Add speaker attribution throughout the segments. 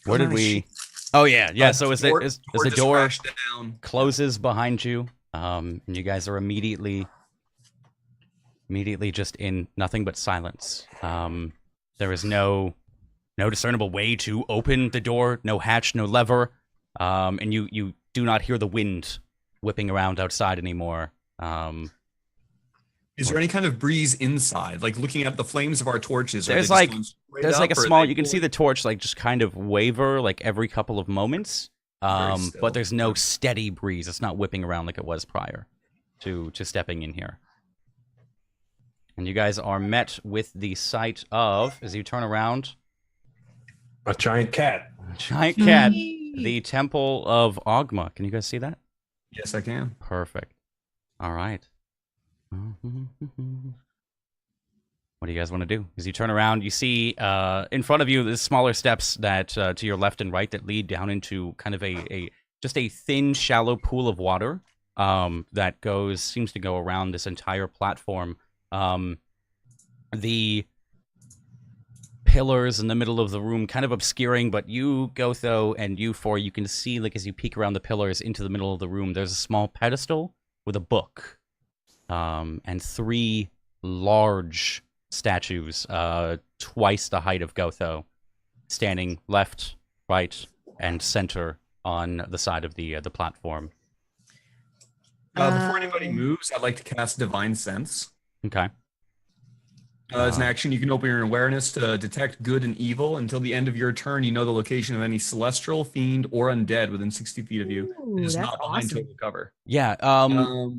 Speaker 1: Where did we? Oh yeah. So as the door closes behind you, and you guys are immediately just in nothing but silence. There is no discernible way to open the door, no hatch, no lever, and you do not hear the wind whipping around outside anymore.
Speaker 2: Is there any kind of breeze inside? Like looking at the flames of our torches?
Speaker 1: There's like a small. You can see the torch like just kind of waver like every couple of moments. But there's no steady breeze. It's not whipping around like it was prior to stepping in here. And you guys are met with the sight of, as you turn around,
Speaker 3: a giant cat.
Speaker 1: The Temple of Ogma. Can you guys see that?
Speaker 2: Yes, I can.
Speaker 1: Perfect. All right. What do you guys want to do? As you turn around, you see in front of you the smaller steps that to your left and right that lead down into kind of just a thin, shallow pool of water that seems to go around this entire platform. The pillars in the middle of the room kind of obscuring, but you, Gotho, and you four, you can see, like, as you peek around the pillars into the middle of the room, there's a small pedestal with a book. And 3 large statues, twice the height of Gotho, standing left, right, and center on the side of the platform.
Speaker 2: Before anybody moves, I'd like to cast Divine Sense.
Speaker 1: Okay.
Speaker 2: As an action, you can open your awareness to detect good and evil. Until the end of your turn, you know the location of any celestial, fiend, or undead within 60 feet of you. It is not behind total cover.
Speaker 1: Yeah.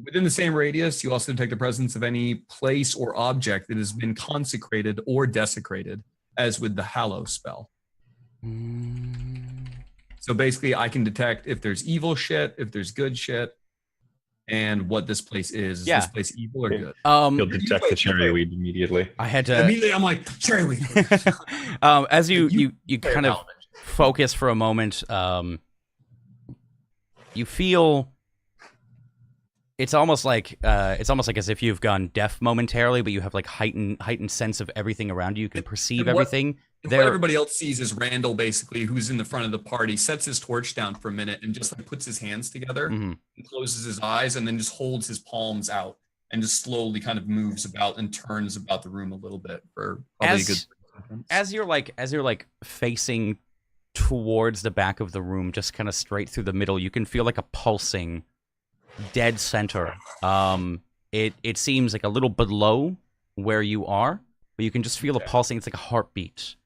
Speaker 2: Within the same radius, you also detect the presence of any place or object that has been consecrated or desecrated, as with the Hallow spell. So basically, I can detect if there's evil shit, if there's good shit, and what this place is. Is this place evil or good?
Speaker 3: You'll detect the cherry weed immediately.
Speaker 1: I had to...
Speaker 2: Immediately, I'm like, cherry weed.
Speaker 1: As you kind of focus for a moment, you feel... It's almost like as if you've gone deaf momentarily, but you have like heightened sense of everything around you. You can perceive everything.
Speaker 2: What everybody else sees is Randall, basically, who's in the front of the party, sets his torch down for a minute and just like puts his hands together and closes his eyes and then just holds his palms out and just slowly kind of moves about and turns about the room a little bit for probably a good second.
Speaker 1: As you're like facing towards the back of the room, just kind of straight through the middle, you can feel like a pulsing dead center. It seems like a little below where you are, but you can just feel a pulsing. It's like a heartbeat.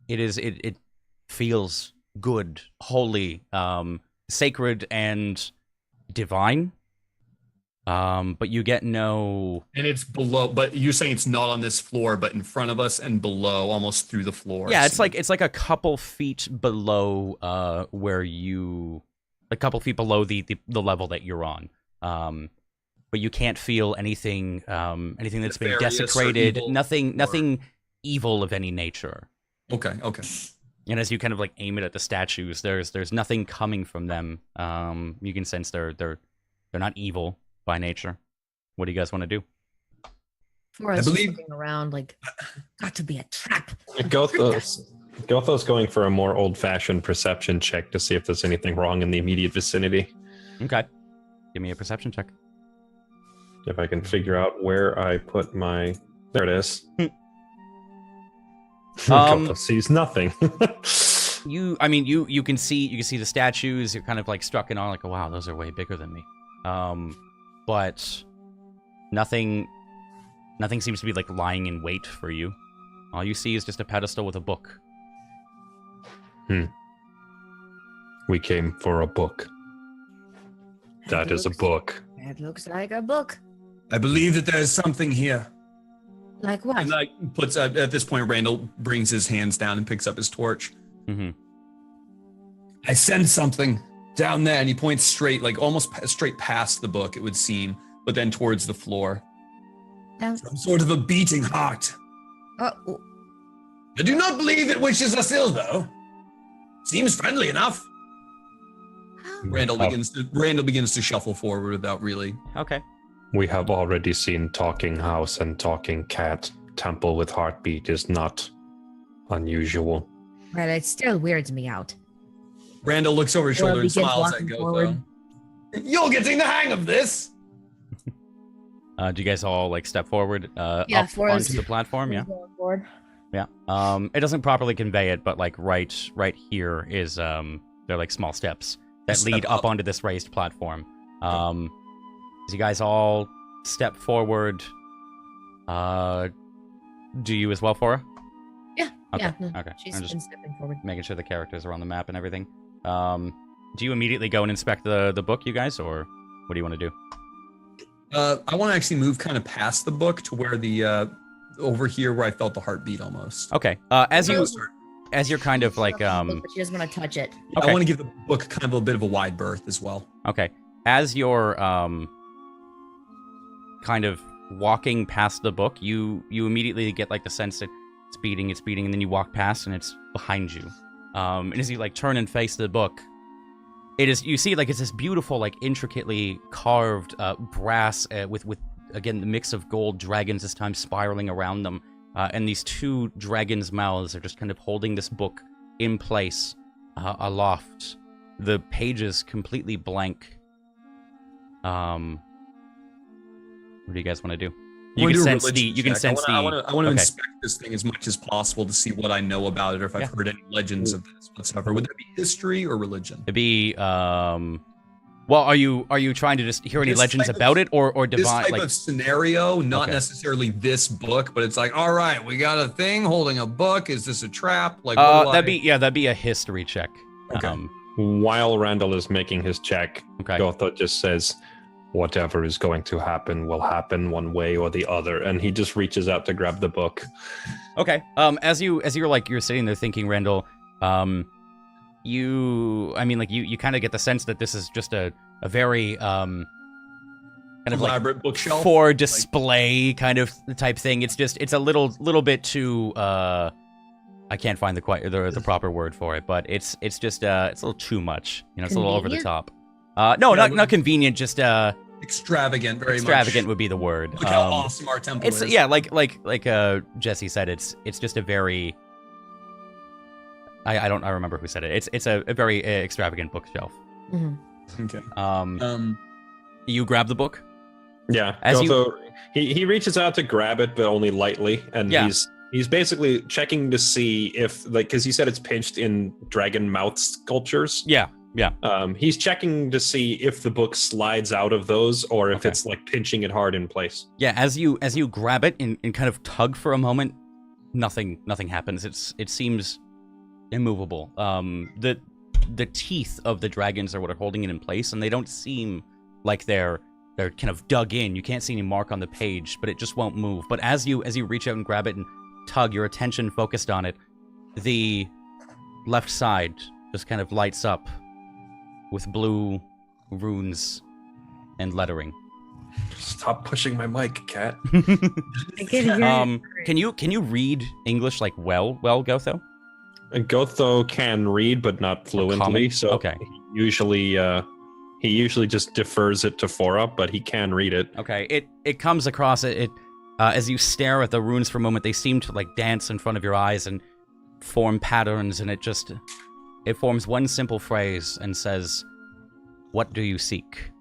Speaker 1: It feels good, holy, sacred, and divine. But you get no...
Speaker 2: And it's below, but you're saying it's not on this floor, but in front of us and below, almost through the floor.
Speaker 1: Yeah, it's like a couple feet below where you... A couple feet below the level that you're on. But you can't feel anything that's been desecrated, nothing evil of any nature.
Speaker 2: Okay.
Speaker 1: And as you kind of like aim it at the statues, there's nothing coming from them. You can sense they're not evil by nature. What do you guys want to do?
Speaker 4: For us looking around, like, got to be a trap.
Speaker 3: Gotho's going for a more old-fashioned perception check to see if there's anything wrong in the immediate vicinity.
Speaker 1: Okay. Give me a perception check.
Speaker 3: If I can figure out where I put my... There it is. Gotho sees nothing.
Speaker 1: You can see the statues. You're kind of like struck in awe, like, oh, wow, those are way bigger than me. But nothing seems to be like lying in wait for you. All you see is just a pedestal with a book.
Speaker 3: We came for a book. That is a book.
Speaker 4: It looks like a book.
Speaker 2: I believe that there is something here.
Speaker 4: Like what?
Speaker 2: And like puts at this point, Randall brings his hands down and picks up his torch. I sense something down there, and he points straight, like almost straight past the book, it would seem, but then towards the floor. Some sort of a beating heart. I do not believe it wishes us ill, though. Seems friendly enough. Randall begins to shuffle forward without really.
Speaker 1: Okay.
Speaker 3: We have already seen talking house and talking cat. Temple with heartbeat is not unusual.
Speaker 4: But it still weirds me out.
Speaker 2: Randall looks over his shoulder and
Speaker 4: begins
Speaker 2: smiles at
Speaker 4: walking
Speaker 2: Gotho.
Speaker 4: forward.
Speaker 2: You're getting the hang of this.
Speaker 1: Do you guys all like step forward
Speaker 4: Yeah,
Speaker 1: up
Speaker 4: for
Speaker 1: onto
Speaker 4: us.
Speaker 1: the platform? Yeah.
Speaker 4: Going forward.
Speaker 1: Yeah. It doesn't properly convey it, but like right here is they're like small steps that
Speaker 2: Step
Speaker 1: lead up
Speaker 2: up.
Speaker 1: onto this raised platform. As you guys all step forward, do you as well, Fora?
Speaker 4: Yeah.
Speaker 1: Okay.
Speaker 4: Yeah. No,
Speaker 1: Okay.
Speaker 4: she's
Speaker 1: I'm
Speaker 4: been
Speaker 1: just
Speaker 4: stepping forward.
Speaker 1: making sure the characters are on the map and everything. Do you immediately go and inspect the book, you guys, or what do you want to do?
Speaker 2: I want to actually move kind of past the book to where the over here where I felt the heartbeat almost.
Speaker 1: Okay. As you're kind of like
Speaker 4: But she doesn't want to touch it.
Speaker 1: Okay.
Speaker 2: I want to give the book kind of a bit of a wide berth as well.
Speaker 1: Okay. As you're kind of walking past the book, you immediately get like the sense that it's beating, and then you walk past and it's behind you. And as you like turn and face the book, you see like it's this beautiful, like intricately carved brass with again the mix of gold dragons this time spiraling around them. And these two dragons' mouths are just kind of holding this book in place aloft. The pages completely blank. What do you guys want to do? You can sense the.
Speaker 2: I want to
Speaker 1: okay.
Speaker 2: inspect this thing as much as possible to see what I know about it, or if I've heard any legends of this whatsoever. Would that be history or religion?
Speaker 1: It'd be Well, are you trying to just hear any legends about it, or divine?
Speaker 2: This type
Speaker 1: like
Speaker 2: of scenario, not
Speaker 1: Okay.
Speaker 2: necessarily this book, but it's like, all right, we got a thing holding a book. Is this a trap? Like, what do
Speaker 1: that'd be a history check.
Speaker 2: Okay.
Speaker 3: While Randall is making his check,
Speaker 1: Okay.
Speaker 3: Gotho just says, whatever is going to happen will happen one way or the other, and he just reaches out to grab the book.
Speaker 1: Okay. As you're sitting there thinking, Randall, you kind of get the sense that this is just a very kind of like
Speaker 2: elaborate bookshelf
Speaker 1: for display kind of type thing. It's a little bit too I can't find the proper word for it, but it's just it's a little too much. It's a little over the
Speaker 4: Convenient?
Speaker 1: top. No, not convenient, just
Speaker 2: extravagant, very
Speaker 1: extravagant
Speaker 2: much.
Speaker 1: would be the word.
Speaker 2: Look how awesome our temple
Speaker 1: It's
Speaker 2: is.
Speaker 1: like Jesse said, it's just a very I remember who said it. It's a very extravagant bookshelf.
Speaker 4: Mm-hmm.
Speaker 2: Okay.
Speaker 1: You grab the book?
Speaker 3: Yeah,
Speaker 1: As
Speaker 3: Gotho, he reaches out to grab it, but only lightly, and
Speaker 1: Yeah.
Speaker 3: he's basically checking to see if, like, because he said it's pinched in dragon mouth sculptures.
Speaker 1: Yeah.
Speaker 3: He's checking to see if the book slides out of those, or if
Speaker 1: Okay.
Speaker 3: it's like pinching it hard in place.
Speaker 1: Yeah, as you grab it and kind of tug for a moment, nothing happens. It seems immovable. The teeth of the dragons are what are holding it in place, and they don't seem like they're kind of dug in. You can't see any mark on the page, but it just won't move. But as you reach out and grab it and tug, your attention focused on it, the left side just kind of lights up with blue runes and lettering.
Speaker 3: Stop pushing my mic, cat.
Speaker 4: I can hear
Speaker 1: Can you read English like well, Gotho?
Speaker 3: And Gotho can read, but not fluently,
Speaker 1: common?
Speaker 3: so
Speaker 1: Okay.
Speaker 3: he usually just defers it to Fora, but he can read it.
Speaker 1: Okay, it comes across it as you stare at the runes for a moment. They seem to like dance in front of your eyes and form patterns, and it forms one simple phrase and says, "What do you seek?"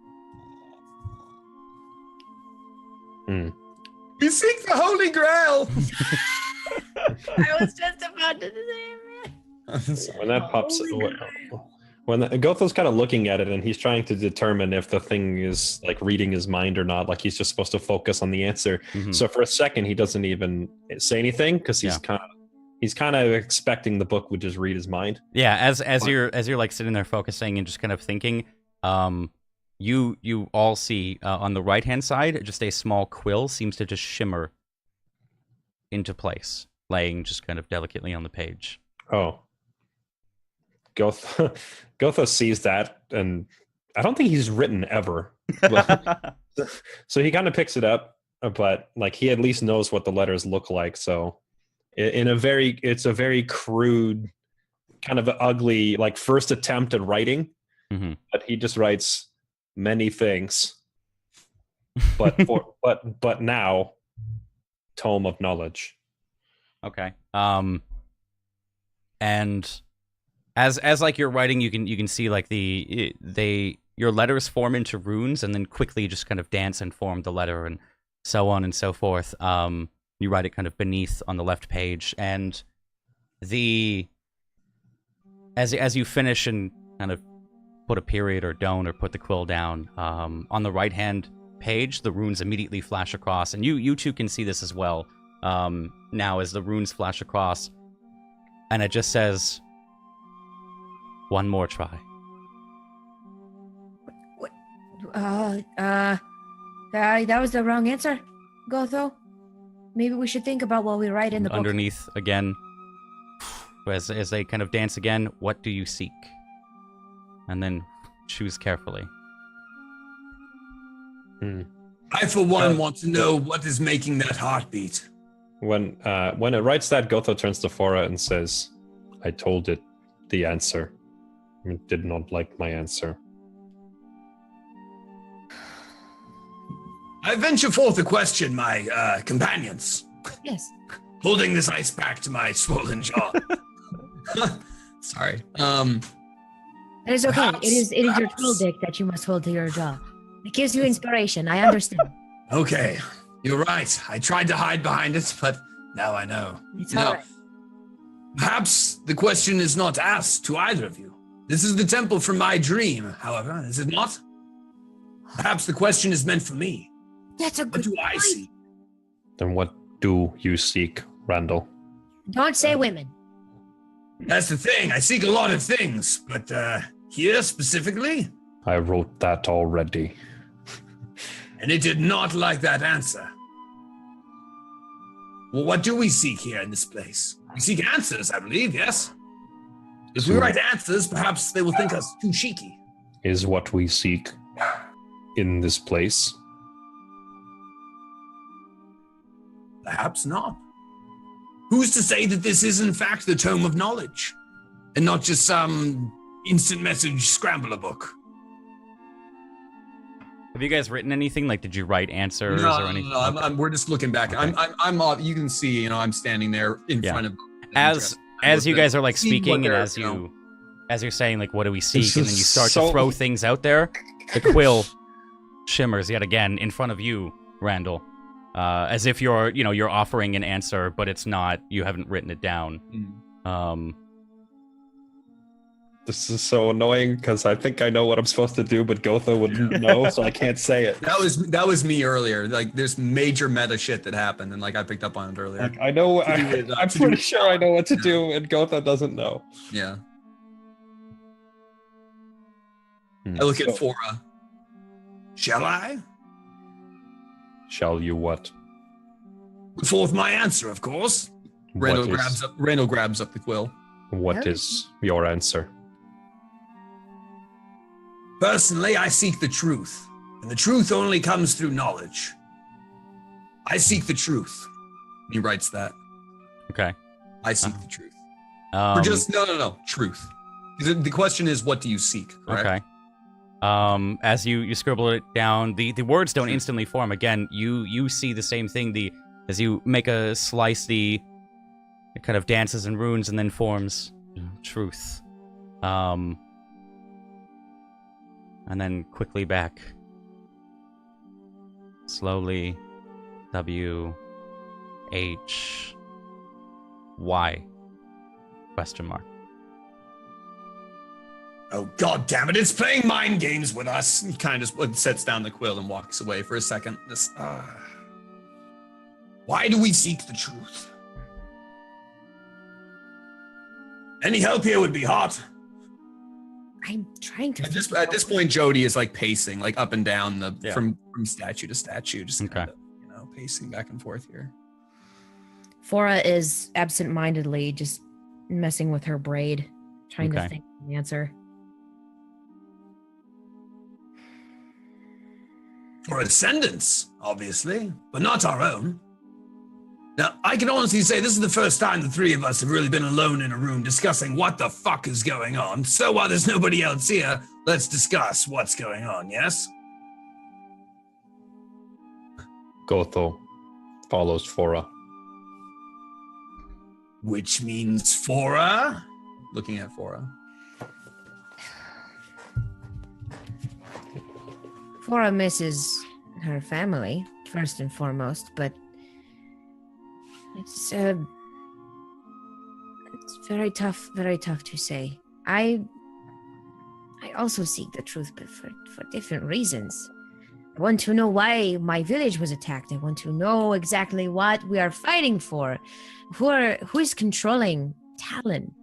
Speaker 2: We seek the Holy Grail.
Speaker 4: I was just about to say
Speaker 3: When that pops, when Gotho's kind of looking at it, and he's trying to determine if the thing is like reading his mind or not, like he's just supposed to focus on the answer.
Speaker 1: Mhm.
Speaker 3: So for a second, he doesn't even say anything because he's kind of expecting the book would just read his mind.
Speaker 1: Yeah, as you're like sitting there focusing and just kind of thinking, you all see on the right hand side just a small quill seems to just shimmer into place, laying just kind of delicately on the page.
Speaker 3: Oh. Gotho sees that, and I don't think he's written ever. So he kind of picks it up, but like he at least knows what the letters look like. So it's a very crude, kind of ugly, like first attempt at writing.
Speaker 1: Mm-hmm.
Speaker 3: But he just writes many things. But now, tome of knowledge.
Speaker 1: Okay. And as like you're writing, you can see like your letters form into runes and then quickly just kind of dance and form the letter and so on and so forth. You write it kind of beneath on the left page, and as you finish and kind of put a period or don't or put the quill down, on the right hand page the runes immediately flash across, and you two can see this as well. Now as the runes flash across, and it just says, "One more try."
Speaker 4: That was the wrong answer, Gotho. Maybe we should think about what we write in the book.
Speaker 1: Underneath again, as they kind of dance again, "What do you seek?" And then choose carefully.
Speaker 2: I, for one, want to know what is making that heartbeat.
Speaker 3: When it writes that, Gotho turns to Fora and says, "I told it the answer. It did not like my answer."
Speaker 2: I venture forth a question, my companions.
Speaker 4: Yes.
Speaker 2: Holding this ice pack to my swollen jaw. Sorry.
Speaker 4: That is okay.
Speaker 2: Perhaps-
Speaker 4: It is your
Speaker 2: perhaps-
Speaker 4: troll dick that you must hold to your jaw. It gives you inspiration. I understand.
Speaker 2: Okay, you're right. I tried to hide behind it, but now I know.
Speaker 4: It's
Speaker 2: Now,
Speaker 4: all right.
Speaker 2: perhaps the question is not asked to either of you. This is the temple from my dream, however, is it not? Perhaps the question is meant for me.
Speaker 4: That's a
Speaker 2: What
Speaker 4: good
Speaker 2: do I
Speaker 4: point.
Speaker 2: see?
Speaker 3: Then what do you seek, Randall?
Speaker 4: Don't say women.
Speaker 2: That's the thing. I seek a lot of things, but here specifically,
Speaker 3: I wrote that already.
Speaker 2: and it did not like that answer. Well, what do we seek here in this place? We seek answers, I believe, yes? If we write answers, perhaps they will think us too cheeky.
Speaker 3: Is what we seek in this place?
Speaker 2: Perhaps not. Who's to say that this is in fact the tome of knowledge, and not just some instant message scrambler book?
Speaker 1: Have you guys written anything? Like, did you write answers or anything?
Speaker 2: No, we're just looking back.
Speaker 1: Okay.
Speaker 2: I'm you can see, I'm standing there in
Speaker 1: Yeah.
Speaker 2: front of.
Speaker 1: As you guys are like
Speaker 2: See
Speaker 1: speaking,
Speaker 2: what
Speaker 1: and
Speaker 2: they're,
Speaker 1: as you're saying like, "What do we seek?"
Speaker 3: This
Speaker 1: and then
Speaker 3: is
Speaker 1: you start
Speaker 3: so-
Speaker 1: to throw things out there, the quill shimmers yet again in front of you, Randall, as if you're offering an answer, but it's not. You haven't written it down.
Speaker 3: This is so annoying because I think I know what I'm supposed to do, but Gotha wouldn't know, so I can't say it.
Speaker 2: That was me earlier. Like, there's major meta shit that happened, and like I picked up on it earlier.
Speaker 3: Like, I know.
Speaker 2: To do with,
Speaker 3: I'm
Speaker 2: to do
Speaker 3: pretty
Speaker 2: with-
Speaker 3: sure I know what to do, and Gotha doesn't know.
Speaker 2: Yeah. I look at
Speaker 3: So,
Speaker 2: Fora. Shall I?
Speaker 3: Shall you what?
Speaker 2: Put forth my answer, of course. Randall grabs up the quill.
Speaker 3: What is your answer?
Speaker 2: Personally, I seek the truth, and the truth only comes through knowledge. I seek the truth. He writes that.
Speaker 1: Okay.
Speaker 2: I seek the truth.
Speaker 1: Um,
Speaker 2: Or just no, truth. The question is, what do you seek? Correct?
Speaker 1: Okay. As you scribble it down, the words don't instantly form. Again, you see the same thing. As you make a slice, it kind of dances and runes and then forms truth. And then quickly back. Slowly. W. H. Y. Question mark.
Speaker 2: Oh, God damn it, it's playing mind games with us. He kind of just sets down the quill and walks away for a second. Why do we seek the truth? Any help here would be hot.
Speaker 4: I'm trying to.
Speaker 2: At this point, Jody is like pacing, like up and down
Speaker 1: Yeah.
Speaker 2: from statue to statue, just
Speaker 1: Okay.
Speaker 2: kind of, pacing back and forth here.
Speaker 4: Fora is absent-mindedly just messing with her braid, trying to
Speaker 1: Okay.
Speaker 4: think of the answer.
Speaker 2: For Ascendance, obviously, but not our own. Now, I can honestly say this is the first time the three of us have really been alone in a room discussing what the fuck is going on. So while there's nobody else here, let's discuss what's going on, yes?
Speaker 3: Gotho follows Fora.
Speaker 2: Which means Fora? Looking at Fora.
Speaker 4: Fora misses her family, first and foremost, but it's very tough to say. I also seek the truth, but for different reasons. I want to know why my village was attacked. I want to know exactly what we are fighting for. Who is controlling Talon?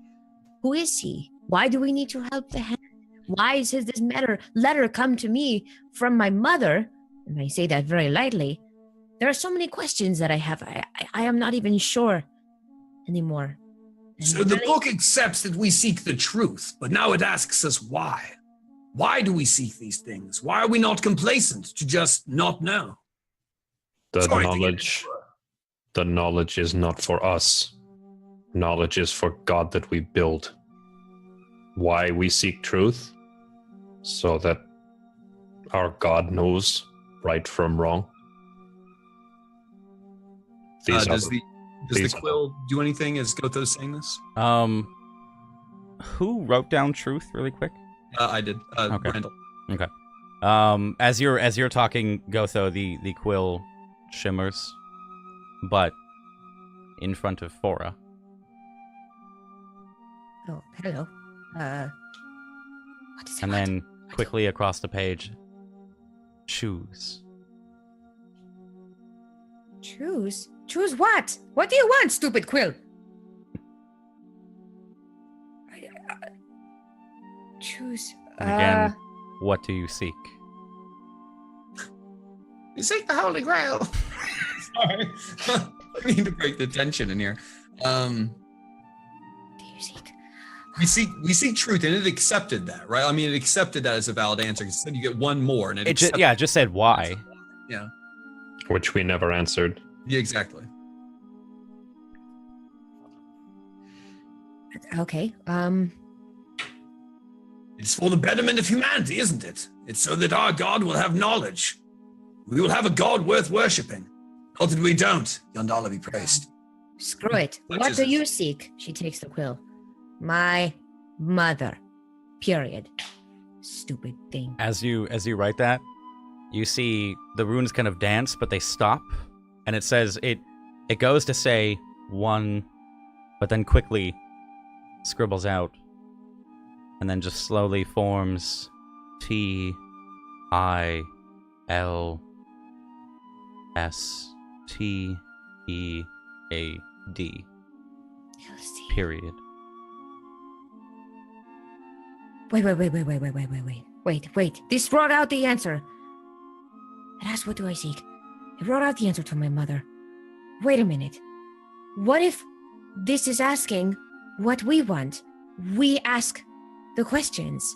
Speaker 4: Who is he? Why do we need to help the hand? Why does this letter come to me from my mother? And I say that very lightly. There are so many questions that I have. I am not even sure anymore. And
Speaker 2: So the book accepts that we seek the truth, but now it asks us why. Why do we seek these things? Why are we not complacent to just not know?
Speaker 3: The knowledge is not for us. Knowledge is for God that we build. Why we seek truth? So that our God knows right from wrong.
Speaker 2: Does the quill do anything as Gotho's saying this?
Speaker 1: Who wrote down truth really quick?
Speaker 2: I did.
Speaker 1: Okay.
Speaker 2: Randall.
Speaker 1: Okay. As you're talking, Gotho, the quill shimmers, but in front of Fora.
Speaker 4: Oh, hello. What is it?
Speaker 1: And then quickly across the page, choose.
Speaker 4: Choose? Choose what? What do you want, stupid quill? Choose.
Speaker 1: And again, what do you seek?
Speaker 2: You seek the Holy Grail. Sorry. I mean to break the tension in here.
Speaker 4: Do you seek?
Speaker 2: We seek truth, and it accepted that, right? I mean, it accepted that as a valid answer. It said you get one more, and it
Speaker 1: just said why.
Speaker 2: Yeah.
Speaker 3: Which we never answered.
Speaker 2: Yeah, exactly.
Speaker 4: Okay.
Speaker 2: It's for the betterment of humanity, isn't it? It's so that our God will have knowledge. We will have a God worth worshipping. Not that we don't. Yondala be praised.
Speaker 4: Screw it. What do you seek? She takes the quill. My mother. Period. Stupid thing.
Speaker 1: As you write that, you see the runes kind of dance, but they stop, and it says it goes to say one, but then quickly scribbles out, and then just slowly forms TILSTEAD. Period.
Speaker 4: Wait. This wrote out the answer. It asked, what do I seek? It wrote out the answer to my mother. Wait a minute. What if this is asking what we want? We ask the questions,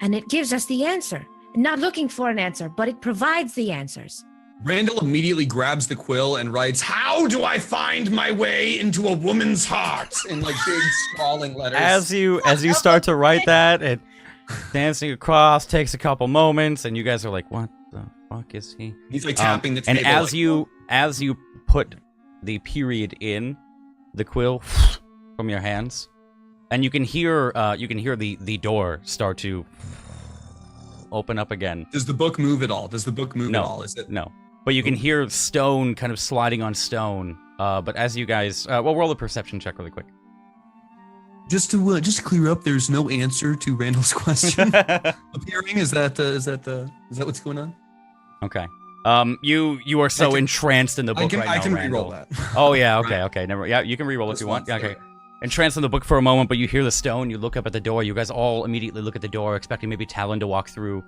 Speaker 4: and it gives us the answer. Not looking for an answer, but it provides the answers.
Speaker 2: Randall immediately grabs the quill and writes, "How do I find my way into a woman's heart?" in like big sprawling letters.
Speaker 1: As you start to write that, it dancing across takes a couple moments, and you guys are like, "What the fuck is he?"
Speaker 2: He's like tapping the table.
Speaker 1: And as you put the period in the quill from your hands, and you can hear the door start to open up again.
Speaker 2: Does the book move at all? Is it
Speaker 1: no? But you can hear stone kind of sliding on stone. But as you guys, we'll roll a perception check really quick.
Speaker 2: Just to clear up, there's no answer to Randall's question appearing. Is that what's going on?
Speaker 1: Okay. You are so entranced in the book right now,
Speaker 2: I can
Speaker 1: Randall.
Speaker 2: re-roll that.
Speaker 1: Oh yeah. Okay. Never. Yeah, you can re-roll if you want. Yeah, okay. Entranced in the book for a moment, but you hear the stone. You look up at the door. You guys all immediately look at the door, expecting maybe Talon to walk through,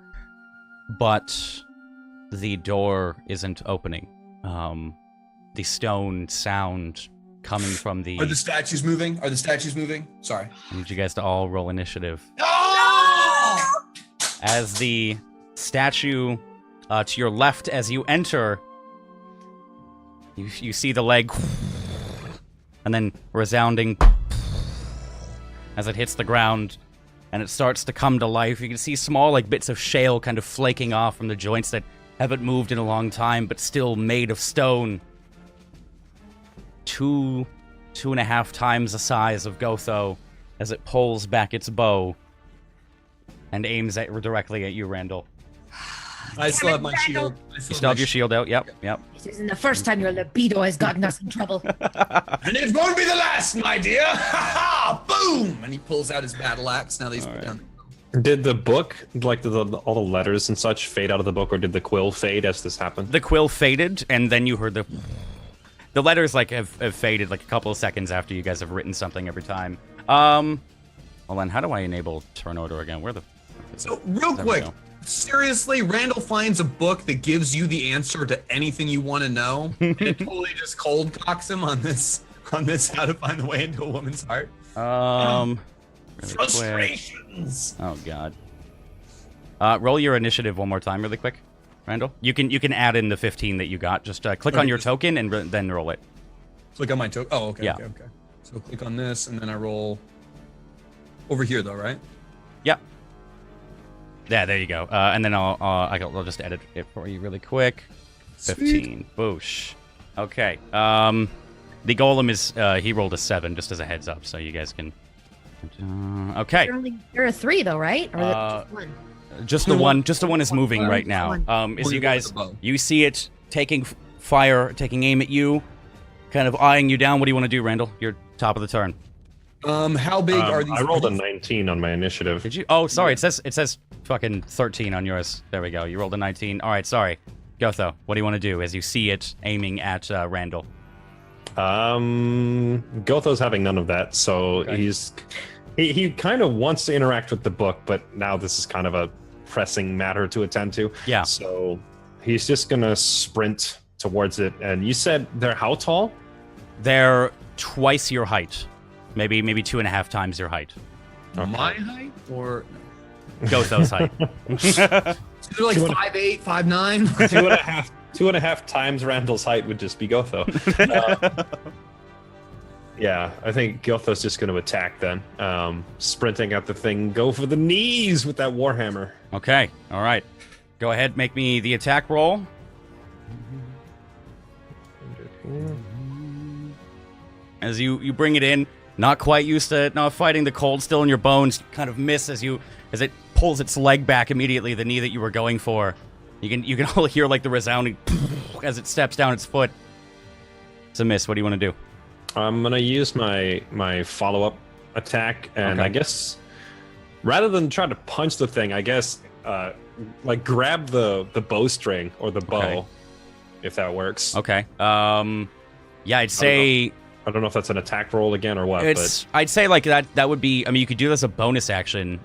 Speaker 1: but the door isn't opening. The stone sound coming from the...
Speaker 2: Are the statues moving? Sorry.
Speaker 1: I need you guys to all roll initiative.
Speaker 2: Oh!
Speaker 1: As the statue to your left, as you enter, you see the leg, and then resounding as it hits the ground, and it starts to come to life. You can see small bits of shale kind of flaking off from the joints that haven't moved in a long time, but still made of stone. Two 2.5 times the size of Gotho as it pulls back its bow and aims directly at you, Randall.
Speaker 2: I still have my shield.
Speaker 1: You still have your shield out? Yep.
Speaker 4: This isn't the first time your libido has gotten us in trouble.
Speaker 2: And it won't be the last, my dear! Ha ha! Boom! And he pulls out his battle axe. Now that he's put down.
Speaker 3: Did the book, like all the letters and such, fade out of the book, or did the quill fade as this happened?
Speaker 1: The quill faded, and then you heard the letters like have faded like a couple of seconds after you guys have written something every time. Well then, how do I enable turn order again? Where the?
Speaker 2: So real quick. Seriously, Randall finds a book that gives you the answer to anything you want to know, and it totally just cold cocks him on this how to find the way into a woman's heart.
Speaker 1: Really
Speaker 2: Frustrations.
Speaker 1: Quick. Oh god. Roll your initiative one more time, really quick, Randall. You can add in the 15 that you got. Just click on your token and then roll it.
Speaker 2: Click on my token. Oh, okay,
Speaker 1: yeah.
Speaker 2: okay. So click on this, and then I roll over here, though, right?
Speaker 1: Yep. Yeah, there you go. And then I'll just edit it for you really quick. 15. Boosh. Okay. The golem is he rolled a 7 just as a heads up, so you guys can. Okay.
Speaker 4: You're a 3 though, right? Or just 1?
Speaker 1: Just the one. Just the one is moving right now. As you guys, you see it taking fire, taking aim at you, kind of eyeing you down. What do you want to do, Randall? You're top of the turn.
Speaker 2: How big are these?
Speaker 3: I rolled a 19 on my initiative.
Speaker 1: Did you? Oh, sorry. It says fucking 13 on yours. There we go. You rolled a 19. All right, sorry. Gotho, what do you want to do as you see it aiming at Randall?
Speaker 3: Gotho's having none of that, so
Speaker 1: Okay.
Speaker 3: he kind of wants to interact with the book, but now this is kind of a pressing matter to attend to.
Speaker 1: Yeah.
Speaker 3: So he's just gonna sprint towards it. And you said they're how tall?
Speaker 1: They're twice your height. Maybe 2.5 times your height.
Speaker 3: Okay.
Speaker 2: My height or
Speaker 1: Gotho's height.
Speaker 2: so they're like 5'8", 5'9"?
Speaker 3: 2.5 times Randall's height would just be Gotho. Yeah, I think Gotho's just going to attack then. Sprinting at the thing, go for the knees with that Warhammer.
Speaker 1: Okay, all right. Go ahead, make me the attack roll. As you bring it in, not quite used to it, not fighting the cold still in your bones, kind of miss as it pulls its leg back immediately, the knee that you were going for. You can all hear like the resounding as it steps down its foot. It's a miss. What do you want to do?
Speaker 3: I'm gonna use my follow-up attack, and
Speaker 1: Okay.
Speaker 3: I guess rather than try to punch the thing, I guess like grab the bowstring or the bow,
Speaker 1: Okay.
Speaker 3: if that works.
Speaker 1: Okay. Yeah, I'd say
Speaker 3: I don't know if that's an attack roll again or what.
Speaker 1: I'd say like that would be. I mean, you could do this as a bonus action.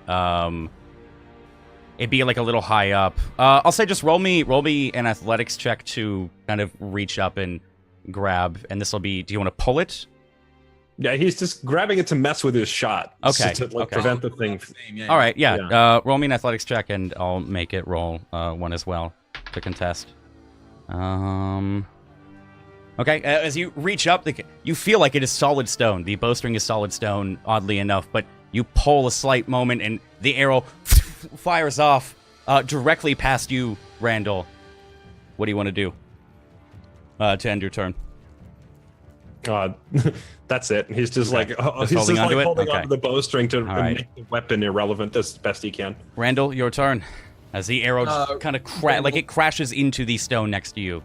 Speaker 1: It'd be like a little high up. I'll say just roll me an athletics check to kind of reach up and grab, and this will be. Do you want to pull it?
Speaker 3: Yeah, he's just grabbing it to mess with his shot.
Speaker 1: Okay,
Speaker 3: To
Speaker 1: okay.
Speaker 3: prevent the thing.
Speaker 1: All right, yeah.
Speaker 3: Yeah.
Speaker 1: Roll me an athletics check, and I'll make it roll one as well to contest. Okay, as you reach up, you feel like it is solid stone. The bowstring is solid stone, oddly enough, but you pull a slight moment, and the arrow fires off directly past you, Randall. What do you want to do to end your turn?
Speaker 3: That's it. He's just
Speaker 1: Okay.
Speaker 3: like
Speaker 1: Just holding onto it?
Speaker 3: holding
Speaker 1: Okay.
Speaker 3: onto the bowstring to
Speaker 1: right.
Speaker 3: make the weapon irrelevant as best he can.
Speaker 1: Randall, your turn. As the arrow kind of like it crashes into the stone next to you.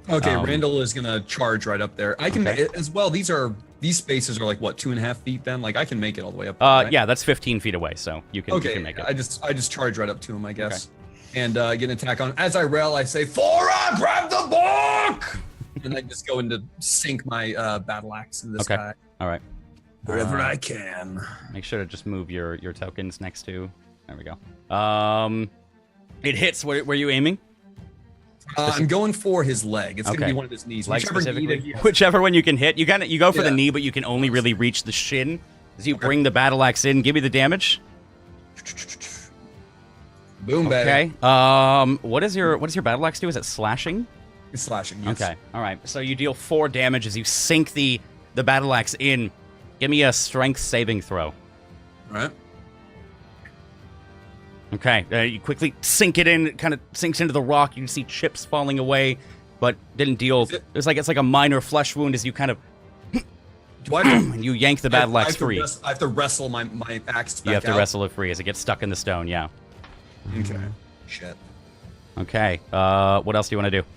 Speaker 2: Okay, Randall is gonna charge right up there. I can as well. These spaces are like what 2.5 feet. Then like I can make it all the way up. There, right?
Speaker 1: Yeah, that's 15 feet away, so you can make it.
Speaker 2: I just charge right up to him, I guess, and get an attack on. As I rail, I say, "Fora, grab the book!" And I just go into sink my battle axe in this guy.
Speaker 1: All right.
Speaker 2: Wherever I can.
Speaker 1: Make sure to just move your tokens next to. There we go. It hits. Where you aiming?
Speaker 2: I'm going for his leg. It's
Speaker 1: Okay.
Speaker 2: gonna be one of his knees.
Speaker 1: Leg
Speaker 2: Whichever knee
Speaker 1: specifically?
Speaker 2: that he has.
Speaker 1: Whichever one you can hit. You go for the
Speaker 2: Yeah.
Speaker 1: knee, but you can only really reach the shin. As you bring the battle axe in, give me the damage.
Speaker 2: Boom, baby.
Speaker 1: Okay. What does your battle axe do? Is it slashing?
Speaker 2: It's slashing. Yes.
Speaker 1: Okay. All right. So you deal 4 damage as you sink the battle axe in. Give me a strength saving throw.
Speaker 2: All right.
Speaker 1: Okay. You quickly sink it in. It kind of sinks into the rock. You can see chips falling away, but didn't deal. It's like a minor flesh wound as you kind of
Speaker 2: Do I have to,
Speaker 1: You yank the battle axe free.
Speaker 2: I have to wrestle my axe back
Speaker 1: You have to
Speaker 2: out?
Speaker 1: wrestle it free as it gets stuck in the stone. Yeah.
Speaker 2: Okay. Shit.
Speaker 1: Okay. What else do you want to do?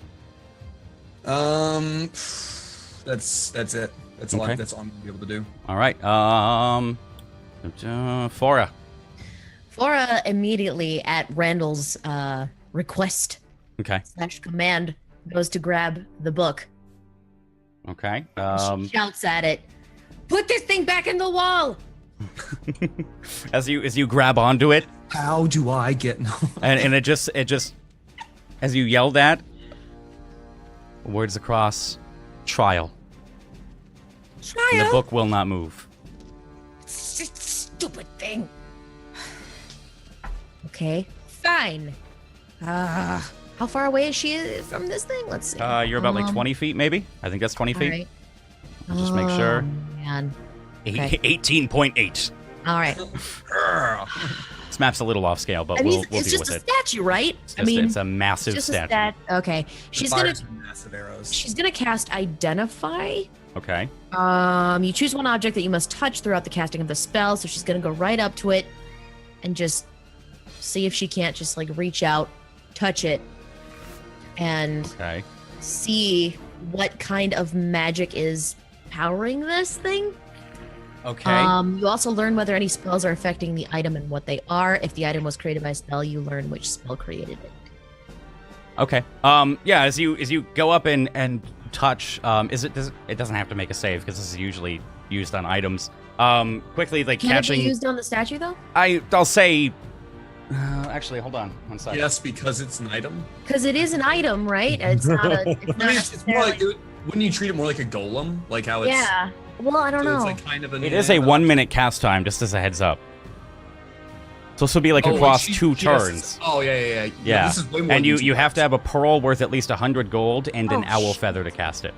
Speaker 2: That's it. That's all.
Speaker 1: Okay.
Speaker 2: That's all I'm gonna be able to do.
Speaker 1: All right. Fora.
Speaker 4: Flora immediately at Randall's request
Speaker 1: Okay.
Speaker 4: / command goes to grab the book.
Speaker 1: Okay.
Speaker 4: She shouts at it, "Put this thing back in the wall!"
Speaker 1: As you grab onto it,
Speaker 2: How do I get?
Speaker 1: and it just as you yell that, words across, trial. And the book will not move.
Speaker 4: Stupid thing. Okay, fine. How far away is she from this thing? Let's see.
Speaker 1: You're about like 20 feet, maybe. I think that's 20 feet.
Speaker 4: All right.
Speaker 1: I'll just make sure.
Speaker 4: Man. Okay.
Speaker 1: 18.8.
Speaker 4: All right.
Speaker 1: This map's a little off scale, but
Speaker 4: I mean,
Speaker 1: we'll
Speaker 4: it's
Speaker 1: deal
Speaker 4: just
Speaker 1: with
Speaker 4: a
Speaker 1: it.
Speaker 4: statue, right?
Speaker 1: It's a massive
Speaker 4: just
Speaker 1: statue.
Speaker 4: a stat. Okay. She's gonna
Speaker 2: massive arrows.
Speaker 4: she's gonna cast Identify.
Speaker 1: Okay.
Speaker 4: You choose one object that you must touch throughout the casting of the spell. So she's gonna go right up to it and just see if she can't just like reach out, touch it, and
Speaker 1: Okay.
Speaker 4: see what kind of magic is powering this thing.
Speaker 1: Okay.
Speaker 4: You also learn whether any spells are affecting the item and what they are. If the item was created by a spell, you learn which spell created it.
Speaker 1: Okay. Yeah. As you go up and touch, it doesn't have to make a save because this is usually used on items. Quickly, like
Speaker 4: Can
Speaker 1: catching.
Speaker 4: it be used on the statue though?
Speaker 1: I'll say. Actually, hold on one second.
Speaker 2: Yes, because it's an item.
Speaker 4: Because it is an item, right? It's not a. It's
Speaker 2: I
Speaker 4: not
Speaker 2: mean, it's more like
Speaker 4: necessarily-
Speaker 2: wouldn't you treat it more like a golem, like how it's?
Speaker 4: Yeah. Well, I don't
Speaker 2: so
Speaker 4: know.
Speaker 2: It's like kind of an.
Speaker 1: It is a 1 minute cast time, just as a heads up. So this will be like
Speaker 2: Oh,
Speaker 1: across
Speaker 2: she-
Speaker 1: 2
Speaker 2: she has-
Speaker 1: turns.
Speaker 2: Oh yeah.
Speaker 1: Yeah.
Speaker 2: This is way more
Speaker 1: And
Speaker 2: than
Speaker 1: you
Speaker 2: 2
Speaker 1: have to
Speaker 2: hours.
Speaker 1: have a pearl worth at least 100 gold and an
Speaker 4: Oh,
Speaker 1: owl
Speaker 4: sh-
Speaker 1: feather to cast it.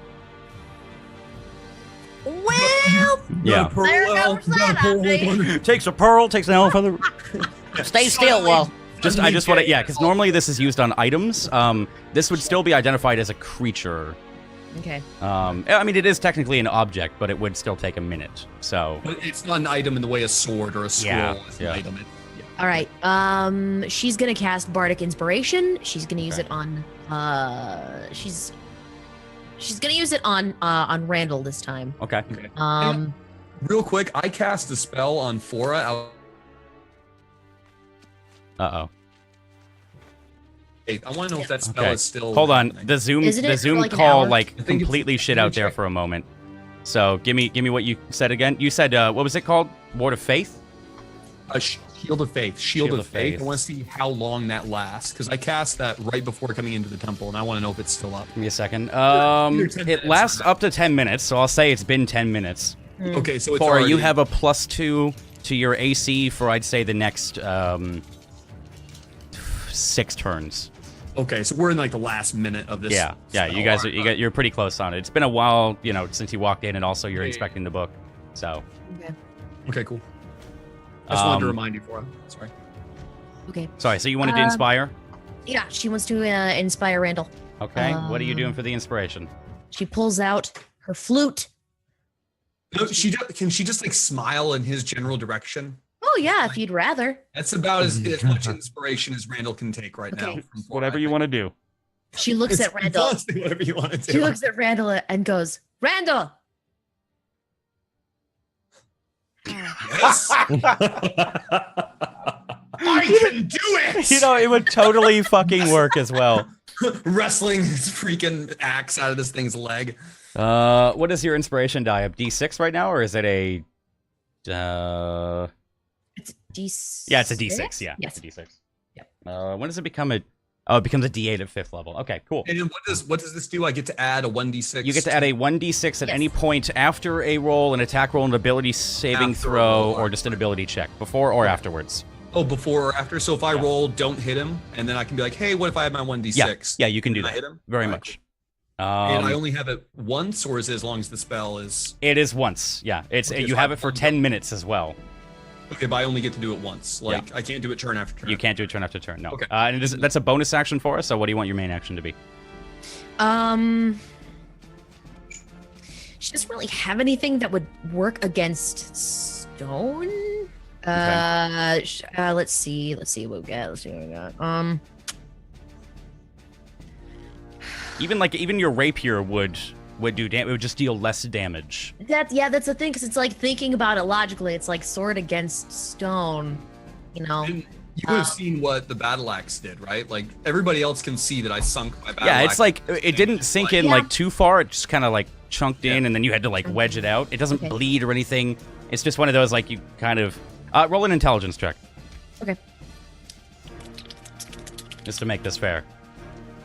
Speaker 4: Well,
Speaker 1: Yeah.
Speaker 2: Pearl
Speaker 4: There
Speaker 2: well,
Speaker 4: goes
Speaker 2: you got a
Speaker 4: that,
Speaker 2: pearl
Speaker 4: I
Speaker 2: well.
Speaker 1: Takes a pearl, takes an owl feather. Stay still, well. I just want to, yeah, because normally this is used on items. This would still be identified as a creature.
Speaker 4: okay.
Speaker 1: I mean, it is technically an object, but it would still take a minute. So,
Speaker 2: But it's not an item in the way a sword or a scroll
Speaker 1: Yeah,
Speaker 2: is
Speaker 1: yeah.
Speaker 2: an item.
Speaker 4: All right. She's gonna cast Bardic Inspiration. She's gonna use
Speaker 1: Okay.
Speaker 4: it on. She's gonna use it on Randall this time.
Speaker 1: okay.
Speaker 2: Real quick, I cast a spell on Fora out.
Speaker 1: Uh-oh.
Speaker 2: I want to know if that spell
Speaker 1: Okay.
Speaker 2: is still.
Speaker 1: Hold on. The Zoom
Speaker 4: Isn't it for
Speaker 2: Oh,
Speaker 4: like an
Speaker 1: call
Speaker 4: hour?
Speaker 1: like
Speaker 2: I think
Speaker 1: completely
Speaker 2: it's-
Speaker 1: shit
Speaker 2: let me
Speaker 1: out there
Speaker 2: check.
Speaker 1: for a moment. So, give me what you said again. You said what was it called? Ward of Faith?
Speaker 2: A Shield of Faith. Shield of Faith. I want to see how long that lasts because I cast that right before coming into the temple, and I want to know if it's still up.
Speaker 1: Give me a second.
Speaker 2: Either 10
Speaker 1: It
Speaker 2: minutes
Speaker 1: lasts
Speaker 2: or
Speaker 1: up to 10 minutes, so I'll say it's been 10 minutes.
Speaker 2: Okay, so it's
Speaker 1: Cora,
Speaker 2: already,
Speaker 1: you have a +2 to your AC for I'd say the next 6 turns.
Speaker 2: Okay, so we're in like the last minute of this.
Speaker 1: Yeah, you guys are you're pretty close on it. It's been a while, since you walked in, and also you're
Speaker 2: Yeah, yeah,
Speaker 1: inspecting the book. So,
Speaker 4: Okay.
Speaker 2: Okay, cool. I just wanted to
Speaker 1: Um,
Speaker 2: remind you, Fora. Sorry.
Speaker 4: Okay.
Speaker 1: sorry. So you wanted to inspire?
Speaker 4: Yeah, she wants to inspire Randall.
Speaker 1: Okay. What are you doing for the inspiration?
Speaker 4: She pulls out her flute.
Speaker 2: No, can she just like smile in his general direction?
Speaker 4: Oh yeah, if you'd rather.
Speaker 2: That's about as much inspiration as Randall can take right now.
Speaker 4: Okay.
Speaker 2: from Fora,
Speaker 1: Whatever
Speaker 2: I
Speaker 1: you
Speaker 2: think.
Speaker 1: want to do.
Speaker 4: She looks at Randall.
Speaker 2: Honestly, whatever you want to do.
Speaker 4: She looks at Randall and goes, "Randall."
Speaker 2: Yes, I can do it.
Speaker 1: It would totally fucking work as well.
Speaker 2: Wrestling his freaking axe out of this thing's leg.
Speaker 1: What is your inspiration die? A D6 right now, or is it a?
Speaker 4: It's D6.
Speaker 1: Yeah, it's a D6. Yeah,
Speaker 4: Yes.
Speaker 1: it's a D6.
Speaker 4: Yep.
Speaker 1: When does it become a? Oh, it becomes a D8 at 5th level. Okay, cool.
Speaker 2: And then what does this do? I get to add a 1d6.
Speaker 1: You get to add a 1d6 at
Speaker 4: Yes.
Speaker 1: any point after a roll, an attack roll, an ability saving
Speaker 2: After a
Speaker 1: throw,
Speaker 2: roll.
Speaker 1: or just an ability check, before or afterwards.
Speaker 2: Oh, before or after. So if I
Speaker 1: Yeah.
Speaker 2: roll, don't hit him, and then I can be like, hey, what if I have my 1d6?
Speaker 1: Yeah, you can do
Speaker 2: Can I
Speaker 1: that.
Speaker 2: hit him?
Speaker 1: Very
Speaker 2: Alright,
Speaker 1: much.
Speaker 2: cool. And I only have it once, or is it as long as the spell is?
Speaker 1: It is once. Yeah, it's
Speaker 2: Okay,
Speaker 1: you
Speaker 2: so
Speaker 1: have
Speaker 2: I-
Speaker 1: it for 10 minutes as well.
Speaker 2: Okay, but I only get to do it once. Like I can't do it turn after turn.
Speaker 1: You can't do it turn after turn. No.
Speaker 2: Okay.
Speaker 1: And that's a bonus action for us. So what do you want your main action to be?
Speaker 4: She doesn't really have anything that would work against stone. Let's see what we got.
Speaker 1: Even your rapier would do damage. It would just deal less damage.
Speaker 4: That's the thing, because it's like thinking about it logically. It's like sword against stone, you know.
Speaker 2: And you would have seen what the battle axe did, right? Like everybody else can see that I sunk my battle axe.
Speaker 1: Yeah, it's like it didn't sink in like too far. It just kind of like chunked in, and then you had to like wedge it out. It doesn't bleed or anything. It's just one of those like you kind of roll an intelligence check.
Speaker 4: Okay.
Speaker 1: Just to make this fair,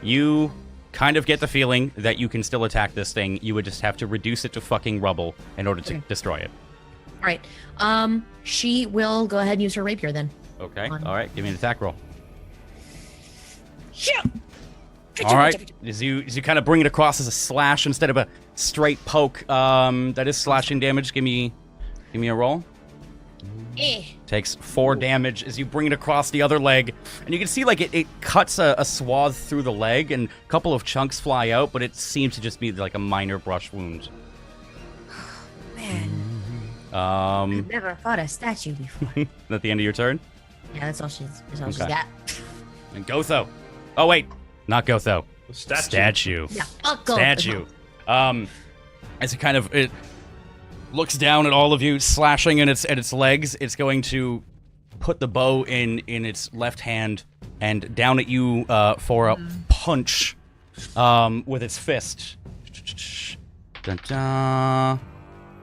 Speaker 1: you kind of get the feeling that you can still attack this thing. You would just have to reduce it to fucking rubble in order to destroy it.
Speaker 4: All right. She will go ahead and use her rapier then.
Speaker 1: Okay. All right. Give me an attack roll.
Speaker 4: Yeah.
Speaker 1: All right. As you kind of bring it across as a slash instead of a straight poke, that is slashing damage. Give me a roll. Takes 4 damage as you bring it across the other leg, and you can see like it cuts a swath through the leg, and a couple of chunks fly out, but it seems to just be like a minor brush wound.
Speaker 4: Man. I've never fought a statue before.
Speaker 1: Is that the end of your turn?
Speaker 4: Yeah, that's all she's got.
Speaker 1: And Gotho. Oh wait, not Gotho. Statue.
Speaker 4: Yeah, fuck Gotho.
Speaker 1: Statue. As it looks down at all of you, slashing at its legs. It's going to put the bow in its left hand and down at you for a punch with its fist. Dun, dun.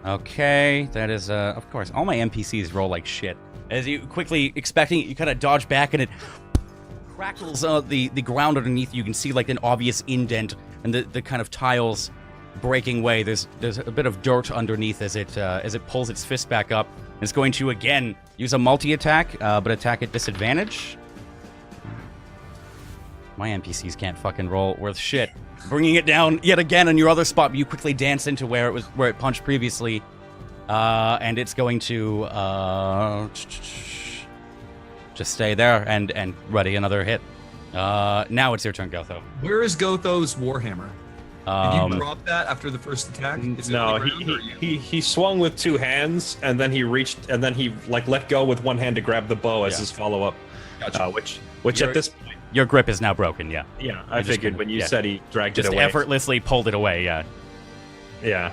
Speaker 1: Okay, that is of course all my NPCs roll like shit. As you quickly expecting it, you kind of dodge back and it crackles the ground underneath you. You can see like an obvious indent and the kind of tiles breaking away. There's a bit of dirt underneath as it pulls its fist back up. It's going to again use a multi-attack, but attack at disadvantage. My NPCs can't fucking roll worth shit. Bringing it down yet again on your other spot, you quickly dance into where it punched previously, and it's going to just stay there and ready another hit. Now it's your turn, Gotho.
Speaker 2: Where is Gotho's warhammer? Did you drop that after the first attack?
Speaker 3: No, he swung with 2 hands, and then he reached, and then he like let go with 1 hand to grab the bow as his follow up.
Speaker 2: Gotcha.
Speaker 3: Which at this point,
Speaker 1: your grip is now broken. Yeah.
Speaker 3: Yeah, I figured when you said he dragged
Speaker 1: just
Speaker 3: it away,
Speaker 1: effortlessly pulled it away. Yeah.
Speaker 3: Yeah.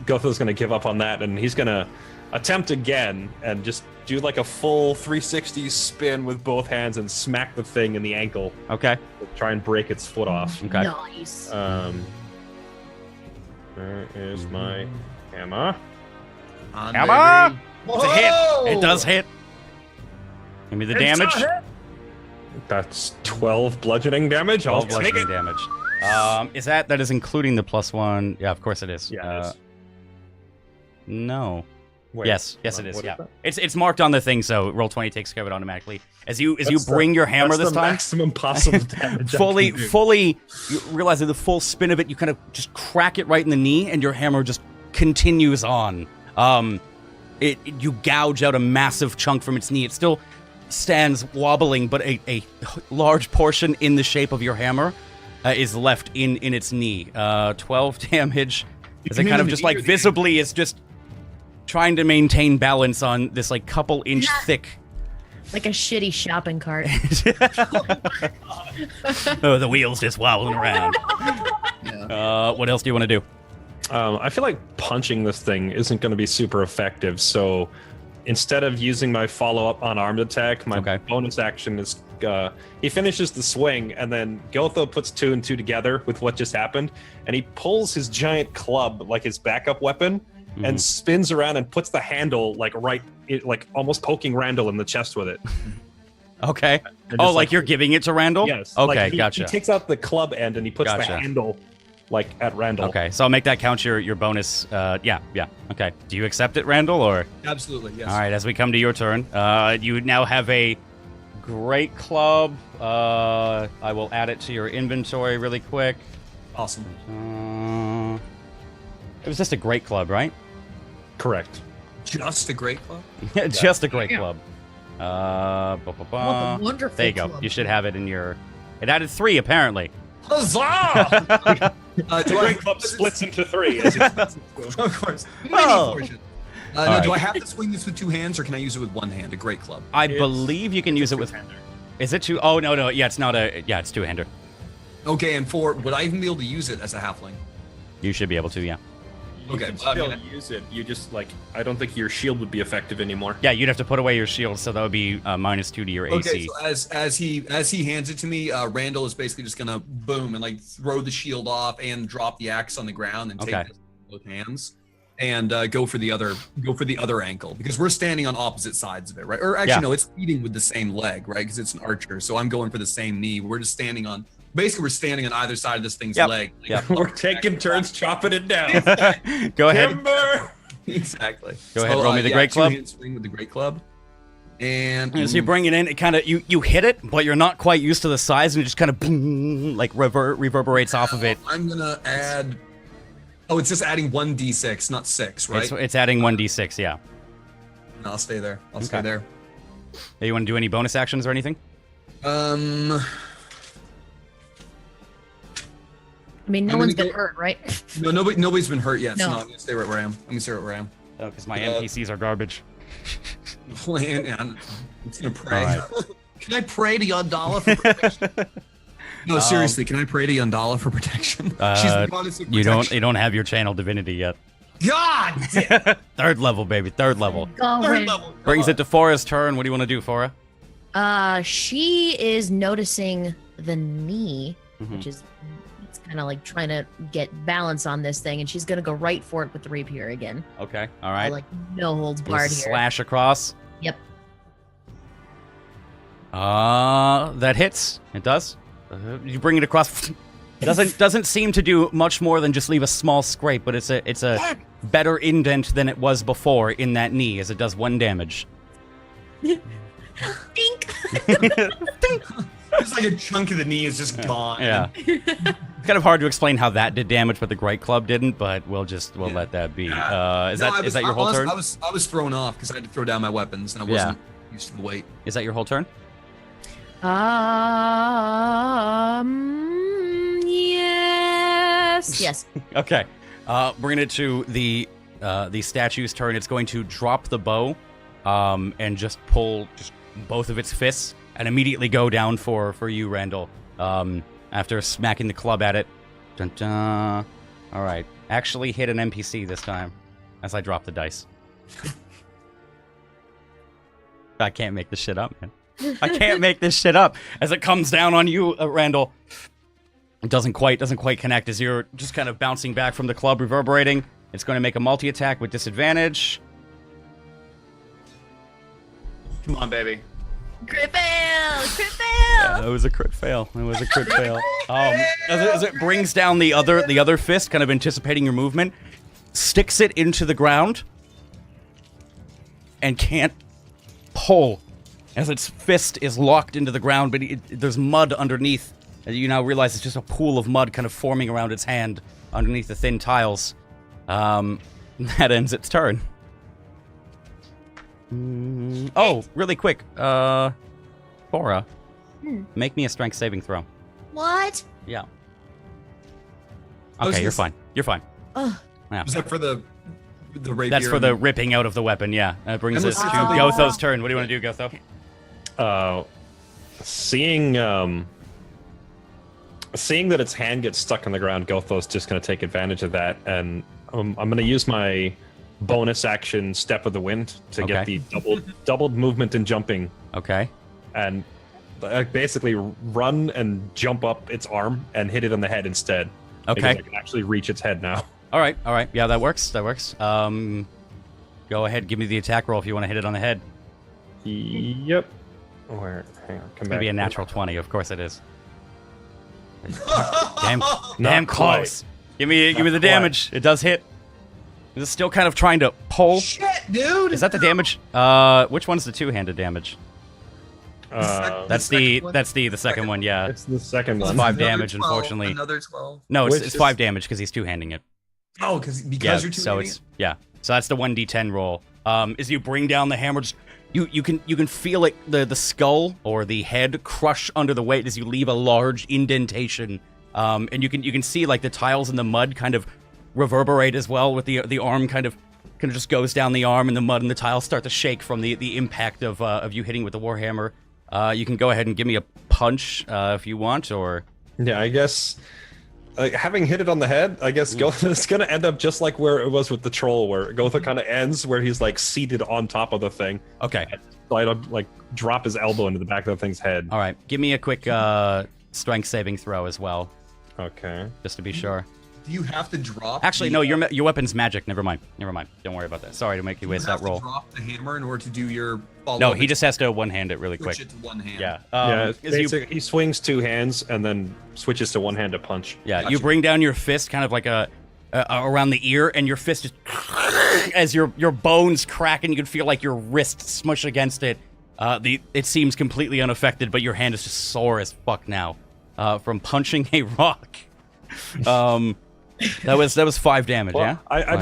Speaker 3: Gotho's gonna give up on that, and he's gonna attempt again and just do like a full 360 spin with both hands and smack the thing in the ankle.
Speaker 1: Okay.
Speaker 3: To try and break its foot off.
Speaker 1: Okay.
Speaker 4: Nice.
Speaker 3: Where is my hammer?
Speaker 1: Hammer! It's a hit. It does hit. Give me the damage.
Speaker 3: That's 12 bludgeoning damage.
Speaker 1: 12 bludgeoning damage. Is that is including the +1? Yeah, of course it is.
Speaker 3: Yeah, it is.
Speaker 1: No.
Speaker 3: Wait,
Speaker 1: yes, it is.
Speaker 3: what
Speaker 1: Yeah,
Speaker 3: is
Speaker 1: it's marked on the thing, so roll 20 takes care of it automatically. As you bring your hammer this time,
Speaker 3: maximum possible damage.
Speaker 1: fully, you realize that the full spin of it, you kind of just crack it right in the knee, and your hammer just continues on. You gouge out a massive chunk from its knee. It still stands wobbling, but a large portion in the shape of your hammer is left in its knee. 12 damage. As it kind of just like visibly is just trying to maintain balance on this like couple inch thick,
Speaker 4: like a shitty shopping cart.
Speaker 1: Oh, the wheels just wobbling around. What else do you want to do?
Speaker 3: I feel like punching this thing isn't going to be super effective, so instead of using my follow-up unarmed attack, my bonus action is he finishes the swing, and then Gotho puts 2 and 2 together with what just happened, and he pulls his giant club, like his backup weapon, and spins around and puts the handle like almost poking Randall in the chest with it.
Speaker 1: Okay. Oh, like you're giving it to Randall?
Speaker 3: Yes.
Speaker 1: Okay,
Speaker 3: he,
Speaker 1: gotcha.
Speaker 3: He takes out the club end and he puts the handle like at Randall.
Speaker 1: Okay, so I'll make that count your bonus. Yeah. Okay. Do you accept it, Randall, or?
Speaker 2: Absolutely, yes.
Speaker 1: All right, as we come to your turn, you now have a great club. I will add it to your inventory really quick.
Speaker 2: Awesome.
Speaker 1: It was just a great club, right?
Speaker 3: Correct.
Speaker 2: Just a great club?
Speaker 1: Just a great club.
Speaker 4: What a wonderful
Speaker 1: There you go.
Speaker 4: club.
Speaker 1: You should have it in your... It added 3, apparently.
Speaker 2: Huzzah!
Speaker 3: The great club splits into 3. As
Speaker 2: Of course.
Speaker 1: Oh.
Speaker 2: No, do I have to swing this with 2 hands, or can I use it with 1 hand? A great club.
Speaker 1: I believe you can use it with. Is it two? Oh no. Yeah, it's not a. Yeah, it's two-hander.
Speaker 2: Okay, and would I even be able to use it as a halfling?
Speaker 1: You should be able to. Yeah.
Speaker 3: You can still use it. You just I don't think your shield would be effective anymore.
Speaker 1: Yeah, you'd have to put away your shield, so that would be -2 to your AC.
Speaker 2: Okay, so as he hands it to me, Randall is basically just gonna boom and throw the shield off and drop the axe on the ground and take this with both hands and go for the other ankle, because we're standing on opposite sides of it, right? Or actually, no, it's feeding with the same leg, right? Because it's an archer, so I'm going for the same knee. We're just standing on. Basically, we're standing on either side of this thing's leg.
Speaker 1: Yeah,
Speaker 3: we're taking turns chopping it down.
Speaker 1: Go ahead.
Speaker 2: Timber! Exactly.
Speaker 1: Go ahead. Roll me the great club.
Speaker 2: Two-hand swing with the great club. And
Speaker 1: as you bring it in, it kind of you hit it, but you're not quite used to the size, and it just kind of reverberates off of it.
Speaker 2: I'm gonna add. Oh, it's just adding 1d6, not 6, right?
Speaker 1: It's adding 1d6, yeah.
Speaker 2: No, I'll stay there. I'll stay there.
Speaker 1: Hey, you want to do any bonus actions or anything?
Speaker 4: I mean, no one's been hurt, right?
Speaker 2: No, nobody's been hurt yet.
Speaker 4: No.
Speaker 2: So no, I'm gonna stay right where I am. I'm gonna stay right where I am.
Speaker 1: Oh, because my NPCs are garbage.
Speaker 2: I'm just gonna pray.
Speaker 1: Right.
Speaker 2: Can I pray to Yandala for protection? No, seriously, can I pray to Yandala for protection? She's the goddess of protection.
Speaker 1: You don't have your channel divinity yet.
Speaker 2: God damn.
Speaker 1: 3rd level, baby. 3rd level.
Speaker 2: Third level.
Speaker 1: Brings it to Fora's turn. What do you want to do, Fora?
Speaker 4: She is noticing the knee, which is it's kind of trying to get balance on this thing, and she's gonna go right for it with the rapier again.
Speaker 1: Okay. All right.
Speaker 4: No holds barred here.
Speaker 1: Slash across.
Speaker 4: Yep.
Speaker 1: That hits. It does. You bring it across. It doesn't seem to do much more than just leave a small scrape, but it's a better indent than it was before in that knee, as it does 1 damage.
Speaker 4: Dink.
Speaker 2: It's like a chunk of the knee is just gone.
Speaker 1: Yeah. It's kind of hard to explain how that did damage, but the great club didn't. But we'll let that be. Is that your whole turn?
Speaker 2: I was thrown off because I had to throw down my weapons and I wasn't used to the weight.
Speaker 1: Is that your whole turn?
Speaker 4: Yes. Yes.
Speaker 1: Okay. Bringing it to the statue's turn. It's going to drop the bow, and just pull both of its fists and immediately go down for you, Randall. After smacking the club at it. Dun, dun. All right. Actually hit an NPC this time, as I drop the dice. I can't make this shit up, man. I can't make this shit up. As it comes down on you, Randall. It doesn't quite connect as you're just kind of bouncing back from the club, reverberating. It's going to make a multi-attack with disadvantage.
Speaker 2: Come on, baby.
Speaker 4: Crit fail! Crit fail!
Speaker 1: Yeah, it was a crit fail. As it brings down the other fist, kind of anticipating your movement, sticks it into the ground, and can't pull, as its fist is locked into the ground, but there's mud underneath. And you now realize it's just a pool of mud kind of forming around its hand underneath the thin tiles. That ends its turn. Oh, really quick. Bora, make me a strength saving throw.
Speaker 4: What?
Speaker 1: Yeah. Okay, you're fine. You're fine.
Speaker 4: Oh.
Speaker 1: Yeah.
Speaker 2: Was that for the rapier?
Speaker 1: That's for the ripping out of the weapon, yeah. That brings us to Gotho's turn. What do you want to do, Gotho?
Speaker 3: Seeing that its hand gets stuck on the ground, Gotho's just going to take advantage of that, and I'm going to use my bonus action Step of the Wind to get the doubled movement and jumping.
Speaker 1: Okay.
Speaker 3: And basically run and jump up its arm and hit it on the head instead.
Speaker 1: Okay.
Speaker 3: Because I can actually reach its head now.
Speaker 1: All right. Yeah, that works. Go ahead, give me the attack roll if you want to hit it on the head.
Speaker 3: Yep. Hang on, come back.
Speaker 1: It's gonna be a natural 20, of course it is. Damn close. Give me the damage. It does hit. Is it still kind of trying to pull?
Speaker 2: Shit, dude.
Speaker 1: Is that the damage? Which one's the two-handed damage? That's the second one. Yeah.
Speaker 3: It's the second one.
Speaker 1: It's 5 damage, unfortunately.
Speaker 2: Another 12.
Speaker 1: No, it's 5 damage because he's two-handing it.
Speaker 2: Oh, because you're two-handing it?
Speaker 1: So that's the 1d10 roll. As you bring down the hammer, you can feel it, the skull or the head crush under the weight as you leave a large indentation And you can see like the tiles in the mud kind of reverberate as well, with the arm kind of just goes down the arm, and the mud and the tiles start to shake from the impact of you hitting with the warhammer. You can go ahead and give me a punch if you want, or
Speaker 3: Yeah, I guess having hit it on the head, I guess it's gonna end up just like where it was with the troll, where Gotha kind of ends where he's like seated on top of the thing.
Speaker 1: Okay.
Speaker 3: So I don't like drop his elbow into the back of the thing's head.
Speaker 1: All right, give me a quick strength saving throw as well,
Speaker 3: Okay.
Speaker 1: just to be sure.
Speaker 2: Do you have to drop?
Speaker 1: Actually, no, your weapon's magic. Never mind. Don't worry about that. Sorry to make you waste that roll.
Speaker 2: Do you have to drop the hammer in order to do your follow-up?
Speaker 1: No, he just has to one-hand it really quick.
Speaker 2: Switch it to one hand.
Speaker 1: Yeah.
Speaker 3: He swings two hands and then switches to one hand to punch.
Speaker 1: Yeah,
Speaker 2: Gotcha.
Speaker 1: you bring down your fist kind of like around the ear, and your fist just as your bones crack, and you can feel like your wrist smush against it. It seems completely unaffected, but your hand is just sore as fuck now from punching a rock. That was 5 damage.
Speaker 3: Well,
Speaker 1: Yeah.
Speaker 3: I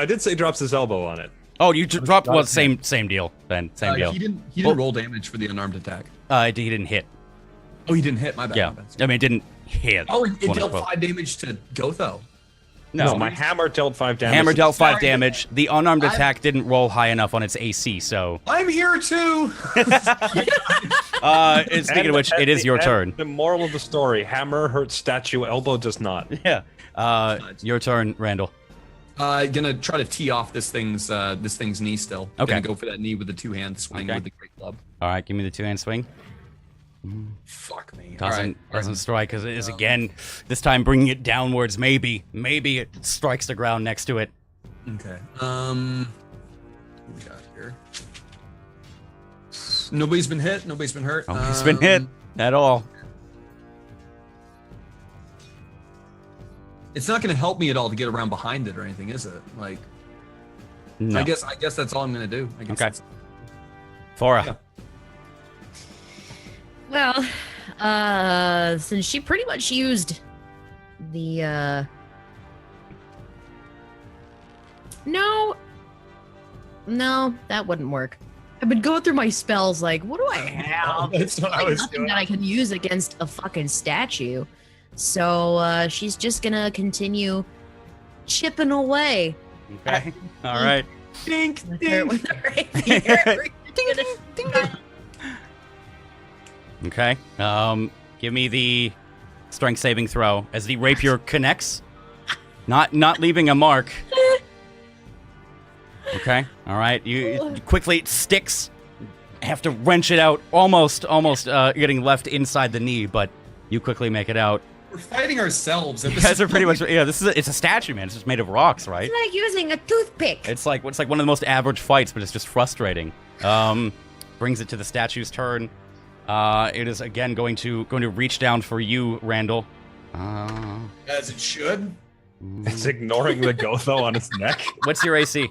Speaker 3: did say drops his elbow on it.
Speaker 1: Oh, you dropped. Well, same deal. Then same deal.
Speaker 2: He didn't roll damage for the unarmed attack.
Speaker 1: He didn't hit.
Speaker 2: Oh, he didn't hit. My bad.
Speaker 1: Yeah.
Speaker 2: My bad.
Speaker 1: I mean, it didn't hit.
Speaker 2: Oh, it
Speaker 1: quote
Speaker 2: dealt
Speaker 1: unquote.
Speaker 2: 5 damage to Gotho.
Speaker 1: No,
Speaker 3: my hammer dealt 5 damage.
Speaker 1: hammer dealt 5
Speaker 2: Sorry.
Speaker 1: damage. The unarmed attack didn't roll high enough on its AC, so.
Speaker 2: I'm here too.
Speaker 1: Speaking of which, it is your turn.
Speaker 3: The moral of the story: hammer hurts statue, elbow does not.
Speaker 1: Yeah. Your turn, Randall.
Speaker 2: Gonna try to tee off this thing's knee still.
Speaker 1: Okay.
Speaker 2: Gonna go for that knee with the 2-hand swing
Speaker 1: Okay.
Speaker 2: with the great club.
Speaker 1: All right, give me the 2-hand swing.
Speaker 2: Fuck me.
Speaker 1: Doesn't strike, because it is again. This time, bringing it downwards. Maybe it strikes the ground next to it.
Speaker 2: Okay. What we got here? Nobody's been hit. Nobody's been hurt.
Speaker 1: It's been hit at all.
Speaker 2: It's not going to help me at all to get around behind it or anything, is it? Like,
Speaker 1: No.
Speaker 2: I guess that's all I'm going to do. I guess
Speaker 1: Okay.
Speaker 2: that's-
Speaker 1: Fora.
Speaker 2: Yeah.
Speaker 4: Well, since she pretty much used the No, that wouldn't work. I've been going through my spells like, what do I have?
Speaker 2: That's what I
Speaker 4: Like,
Speaker 2: was
Speaker 4: nothing
Speaker 2: doing.
Speaker 4: that I can use against a fucking statue. So she's just gonna continue chipping away.
Speaker 1: Okay. All right.
Speaker 2: Dink,
Speaker 4: With her,
Speaker 2: dink.
Speaker 4: with her rapier.
Speaker 1: Okay. Give me the strength saving throw as the rapier connects, not leaving a mark. Okay. All right. You quickly it sticks. Have to wrench it out. Almost getting left inside the knee, but you quickly make it out.
Speaker 2: We're fighting ourselves.
Speaker 1: You guys are pretty much it's a statue, man. It's just made of rocks, right?
Speaker 4: It's like using a toothpick.
Speaker 1: It's like one of the most average fights, but it's just frustrating. Brings it to the statue's turn. It is again going to reach down for you, Randall.
Speaker 2: As it should.
Speaker 3: It's ignoring the Gotho on its neck.
Speaker 1: What's your AC?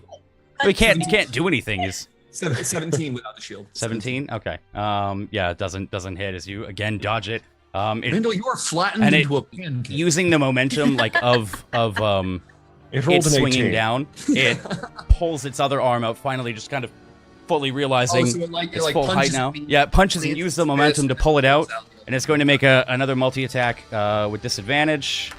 Speaker 1: We can't do anything. Is
Speaker 2: 17 without the shield.
Speaker 1: 17? Okay. Yeah, it doesn't hit as you again dodge it.
Speaker 2: Randall, you are flattened
Speaker 1: and it-
Speaker 2: into a pancake.
Speaker 1: Using the momentum like of
Speaker 3: It rolled
Speaker 1: it
Speaker 3: an
Speaker 1: swinging
Speaker 3: 18.
Speaker 1: down, it pulls its other arm out, finally just kind of fully realizing
Speaker 2: so it like- it
Speaker 1: its
Speaker 2: like
Speaker 1: full height
Speaker 2: punches
Speaker 1: now.
Speaker 2: me,
Speaker 1: Yeah, it punches and
Speaker 2: creates
Speaker 1: uses the
Speaker 2: this,
Speaker 1: momentum to pull it out,
Speaker 2: comes
Speaker 1: and it's going to make another multi-attack with disadvantage.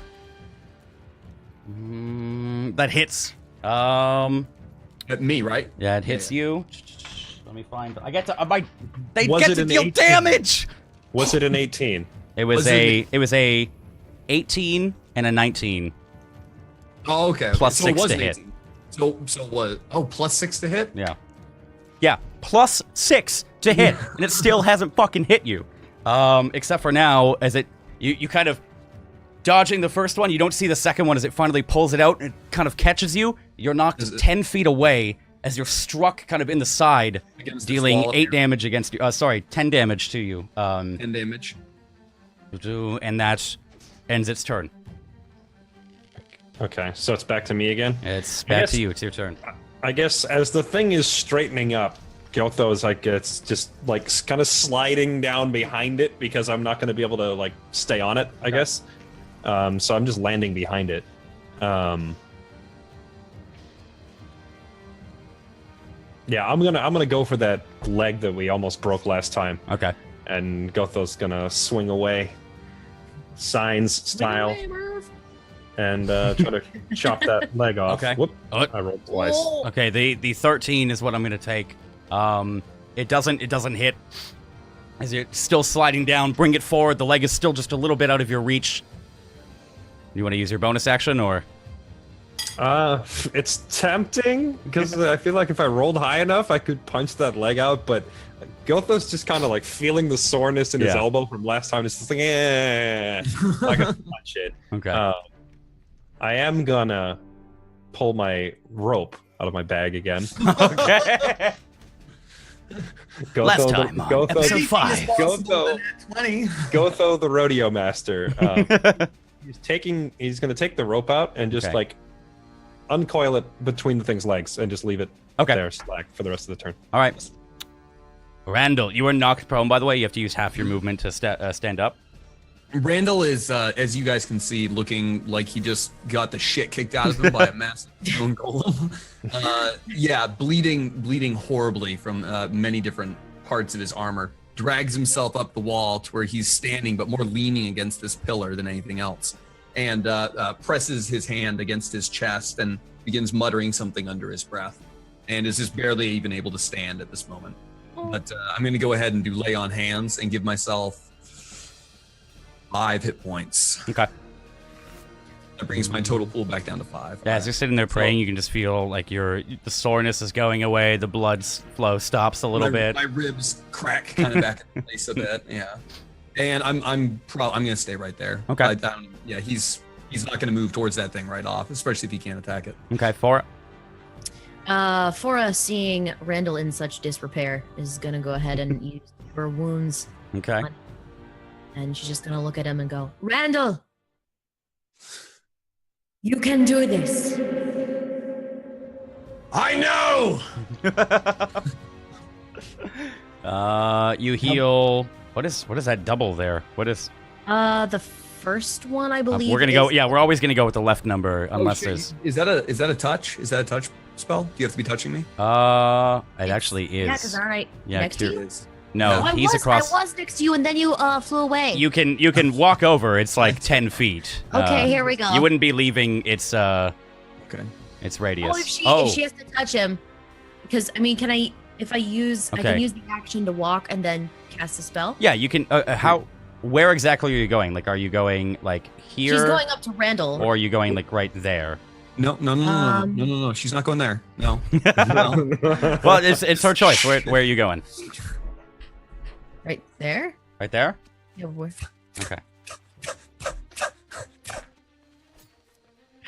Speaker 1: That hits.
Speaker 2: At me, right?
Speaker 1: Yeah, it hits you. Let me find. I get to. They
Speaker 3: Was
Speaker 1: get
Speaker 3: it
Speaker 1: to
Speaker 3: an
Speaker 1: deal
Speaker 3: 18?
Speaker 1: damage.
Speaker 3: Was it an 18?
Speaker 1: It was
Speaker 2: Was
Speaker 1: a 18 and a 19.
Speaker 2: Oh, okay.
Speaker 1: Plus
Speaker 2: so
Speaker 1: 6
Speaker 2: it was
Speaker 1: to
Speaker 2: an
Speaker 1: hit.
Speaker 2: 18. So what? Oh, plus 6 to hit?
Speaker 1: Yeah, plus 6 to hit, and it still hasn't fucking hit you. Except for now, as you kind of dodging the first one, you don't see the second one as it finally pulls it out and it kind of catches you. You're knocked
Speaker 2: Is it-
Speaker 1: 10 feet away as you're struck kind of in the side,
Speaker 2: Against this
Speaker 1: dealing
Speaker 2: wall up
Speaker 1: 8
Speaker 2: here.
Speaker 1: damage against you. 10 damage to you.
Speaker 2: 10 damage.
Speaker 1: And that ends its turn.
Speaker 3: Okay, so it's back to me again.
Speaker 1: It's
Speaker 3: I
Speaker 1: back
Speaker 3: guess-
Speaker 1: to you. It's your turn.
Speaker 3: I guess as the thing is straightening up, Gyotho is like it's just like kind of sliding down behind it because I'm not going to be able to like stay on it. I guess. So I'm just landing behind it. Yeah, I'm gonna go for that leg that we almost broke last time,
Speaker 1: Okay.
Speaker 3: and Gotho's gonna swing away. signs style and try to chop that leg off.
Speaker 1: Okay.
Speaker 3: Whoop! I rolled twice.
Speaker 1: Okay, the 13 is what I'm gonna take. It doesn't hit. As you're still sliding down, bring it forward. The leg is still just a little bit out of your reach. You want to use your bonus action, or?
Speaker 3: It's tempting because I feel like if I rolled high enough, I could punch that leg out. But Gotho's just kind of like feeling the soreness in his elbow from last time. It's just like, I gotta punch it.
Speaker 1: Okay.
Speaker 3: I am gonna pull my rope out of my bag again.
Speaker 1: Okay.
Speaker 3: Gotho,
Speaker 1: Last time on episode 5.
Speaker 3: Gotho, the rodeo master. He's gonna take the rope out and just like uncoil it between the thing's legs and just leave it there slack for the rest of the turn.
Speaker 1: All right. Randall, you are knocked prone, by the way. You have to use half your movement to stand up.
Speaker 2: Randall is, as you guys can see, looking like he just got the shit kicked out of him by a massive stone golem. Bleeding horribly from many different parts of his armor. Drags himself up the wall to where he's standing, but more leaning against this pillar than anything else. And presses his hand against his chest and begins muttering something under his breath. And is just barely even able to stand at this moment. But I'm going to go ahead and do lay on hands and give myself 5 hit points.
Speaker 1: Okay.
Speaker 2: That brings my total pool back down to 5.
Speaker 1: Yeah, as you're sitting there praying, you can just feel like the soreness is going away, the blood flow stops a little bit.
Speaker 2: My ribs crack kind of back in place a bit, yeah. And I'm gonna stay right there.
Speaker 1: Okay.
Speaker 2: He's not gonna move towards that thing right off, especially if he can't attack it.
Speaker 1: Okay, Fora.
Speaker 4: Fora, seeing Randall in such disrepair, is gonna go ahead and use her wounds.
Speaker 1: Okay.
Speaker 4: And she's just gonna look at him and go, Randall! You can do this.
Speaker 2: I know!
Speaker 1: You heal... What is that double there? What is...
Speaker 4: The first one, I believe.
Speaker 1: We're gonna go... Yeah, we're always gonna go with the left number, unless there's...
Speaker 2: Is that a touch? Is that a touch spell? Do you have to be touching me?
Speaker 1: It actually is.
Speaker 4: Yeah, because aren't I next to you?
Speaker 1: No, he's across...
Speaker 4: I was next to you, and then you flew away.
Speaker 1: You can walk over. It's like 10 feet.
Speaker 4: Okay, here we go.
Speaker 1: You wouldn't be leaving its its radius.
Speaker 4: Oh, if she has to touch him, because I mean, can I? If I use, I can use the action to walk and then cast a spell.
Speaker 1: Yeah, you can. Where exactly are you going? Like, are you going like here?
Speaker 4: She's going up to Randall.
Speaker 1: Or are you going like right there?
Speaker 2: No. She's not going there. No.
Speaker 1: Well, it's her choice. Where are you going?
Speaker 4: Right there?
Speaker 1: Right there?
Speaker 4: Yeah,
Speaker 1: okay.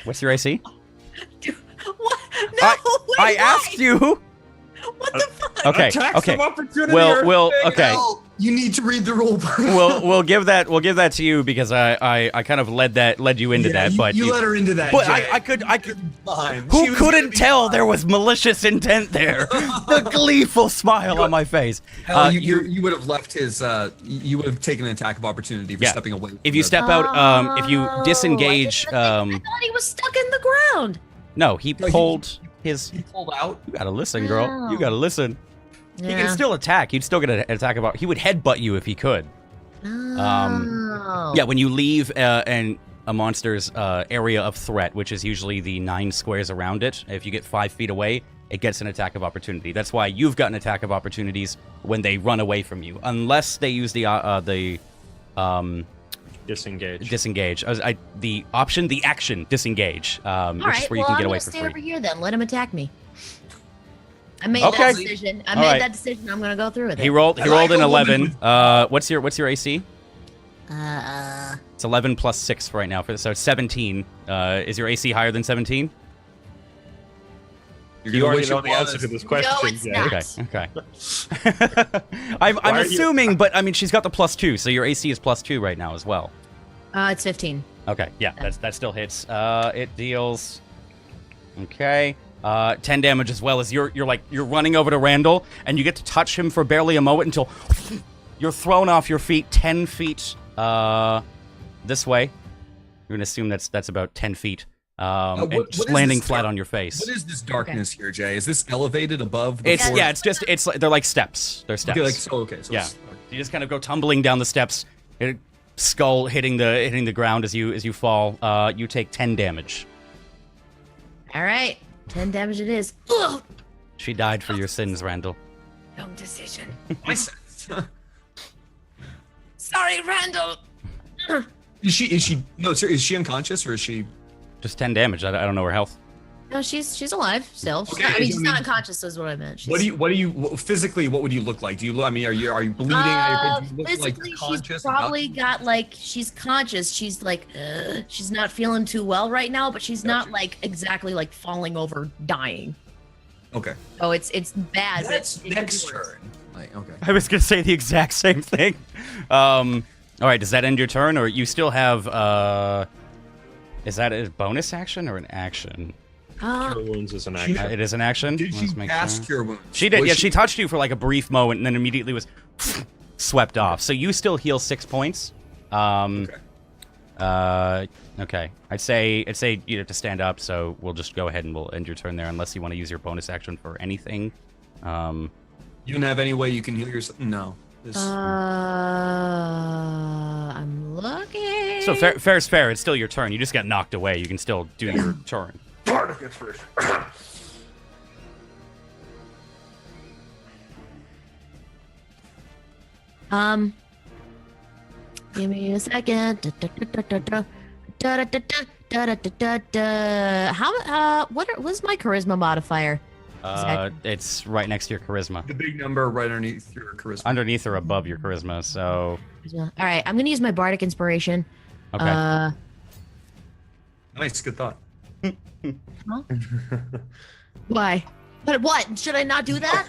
Speaker 1: What's your AC?
Speaker 4: What? No,
Speaker 1: I asked you.
Speaker 4: What the fuck?
Speaker 1: Okay.
Speaker 3: Attacks of opportunity.
Speaker 1: Okay.
Speaker 2: You need to read the rule.
Speaker 1: we'll give that to you because I kind of led you into that, but
Speaker 2: you let her into that.
Speaker 1: But
Speaker 2: Jay.
Speaker 1: I could. Who couldn't tell there was malicious intent there? The gleeful smile on my face.
Speaker 2: You would have left his. You would have taken an attack of opportunity for stepping away.
Speaker 1: If you step out, if you disengage,
Speaker 4: I thought he was stuck in the ground.
Speaker 1: No, he pulled his.
Speaker 2: He pulled out.
Speaker 1: You gotta listen, girl.
Speaker 4: Oh.
Speaker 1: You gotta listen.
Speaker 4: Yeah.
Speaker 1: He can still attack. He'd still get an attack about. He would headbutt you if he could.
Speaker 4: Oh.
Speaker 1: Yeah, when you leave a monster's area of threat, which is usually the 9 squares around it, if you get 5 feet away, it gets an attack of opportunity. That's why you've gotten attack of opportunities when they run away from you, unless they use the
Speaker 3: disengage.
Speaker 1: Disengage. The action, disengage. Which is where you can get away for free.
Speaker 4: Stay over here then. Let him attack me. I made that decision. That decision. I'm gonna go through with it.
Speaker 1: He rolled an 11. What's your AC? It's 11 plus 6 right now so 17. Is your AC higher than 17?
Speaker 3: You already know the answer to this question.
Speaker 4: No, it's not.
Speaker 1: Okay. I'm assuming, but I mean, she's got the +2, so your AC is +2 right now as well.
Speaker 4: It's 15.
Speaker 1: Okay, yeah, that still hits. It deals. Okay. 10 damage as well as you're running over to Randall and you get to touch him for barely a moment until you're thrown off your feet 10 feet this way. You're gonna assume that's about 10 feet. And just landing flat on your face.
Speaker 2: What is this darkness here, Jay? Is this elevated above?
Speaker 1: It's like they're like steps. They're steps.
Speaker 2: Okay, so
Speaker 1: yeah. You just kind of go tumbling down the steps. skull hitting the ground as you fall. You take 10 damage.
Speaker 4: All right, 10 damage it is. Ugh.
Speaker 1: She died for your sins, Randall.
Speaker 4: Wrong decision.
Speaker 2: Is
Speaker 4: Sorry, Randall.
Speaker 2: she unconscious or is she?
Speaker 1: Just 10 damage. I don't know her health.
Speaker 4: No, she's alive still.
Speaker 2: Okay,
Speaker 4: She's not unconscious. Is what I meant.
Speaker 2: What do you physically? What would you look like? Are you bleeding? Do you look
Speaker 4: Physically,
Speaker 2: like conscious?
Speaker 4: she's probably got like she's conscious. She's like she's not feeling too well right now, but she's not like exactly like falling over, dying.
Speaker 2: Okay.
Speaker 4: Oh, it's bad.
Speaker 2: That's
Speaker 4: but it
Speaker 2: next
Speaker 4: could be worse.
Speaker 2: turn. Like, okay.
Speaker 1: I was gonna say the exact same thing. All right, does that end your turn, or you still have? Is that a bonus action or an action?
Speaker 3: Cure wounds is an action.
Speaker 1: It is an action.
Speaker 2: Did she cast Cure Wounds?
Speaker 1: She did.
Speaker 2: Was
Speaker 1: Yeah, she touched you for like a brief moment, and then immediately was swept off. So you still heal 6 points. Okay. I'd say you have to stand up. So we'll just go ahead and we'll end your turn there, unless you want to use your bonus action for anything.
Speaker 2: You don't have any way you can heal yourself? No.
Speaker 4: I'm looking.
Speaker 1: So fair's fair. It's still your turn. You just got knocked away. You can still do your turn.
Speaker 3: Bardic inspiration.
Speaker 4: Give me a second. What's my charisma modifier?
Speaker 1: It's right next to your charisma.
Speaker 2: The big number right underneath your charisma.
Speaker 1: Underneath or above your charisma. So.
Speaker 4: All right, I'm gonna use my bardic inspiration.
Speaker 1: Okay.
Speaker 2: Nice, good thought.
Speaker 4: Huh? Why? But what? Should I not do that?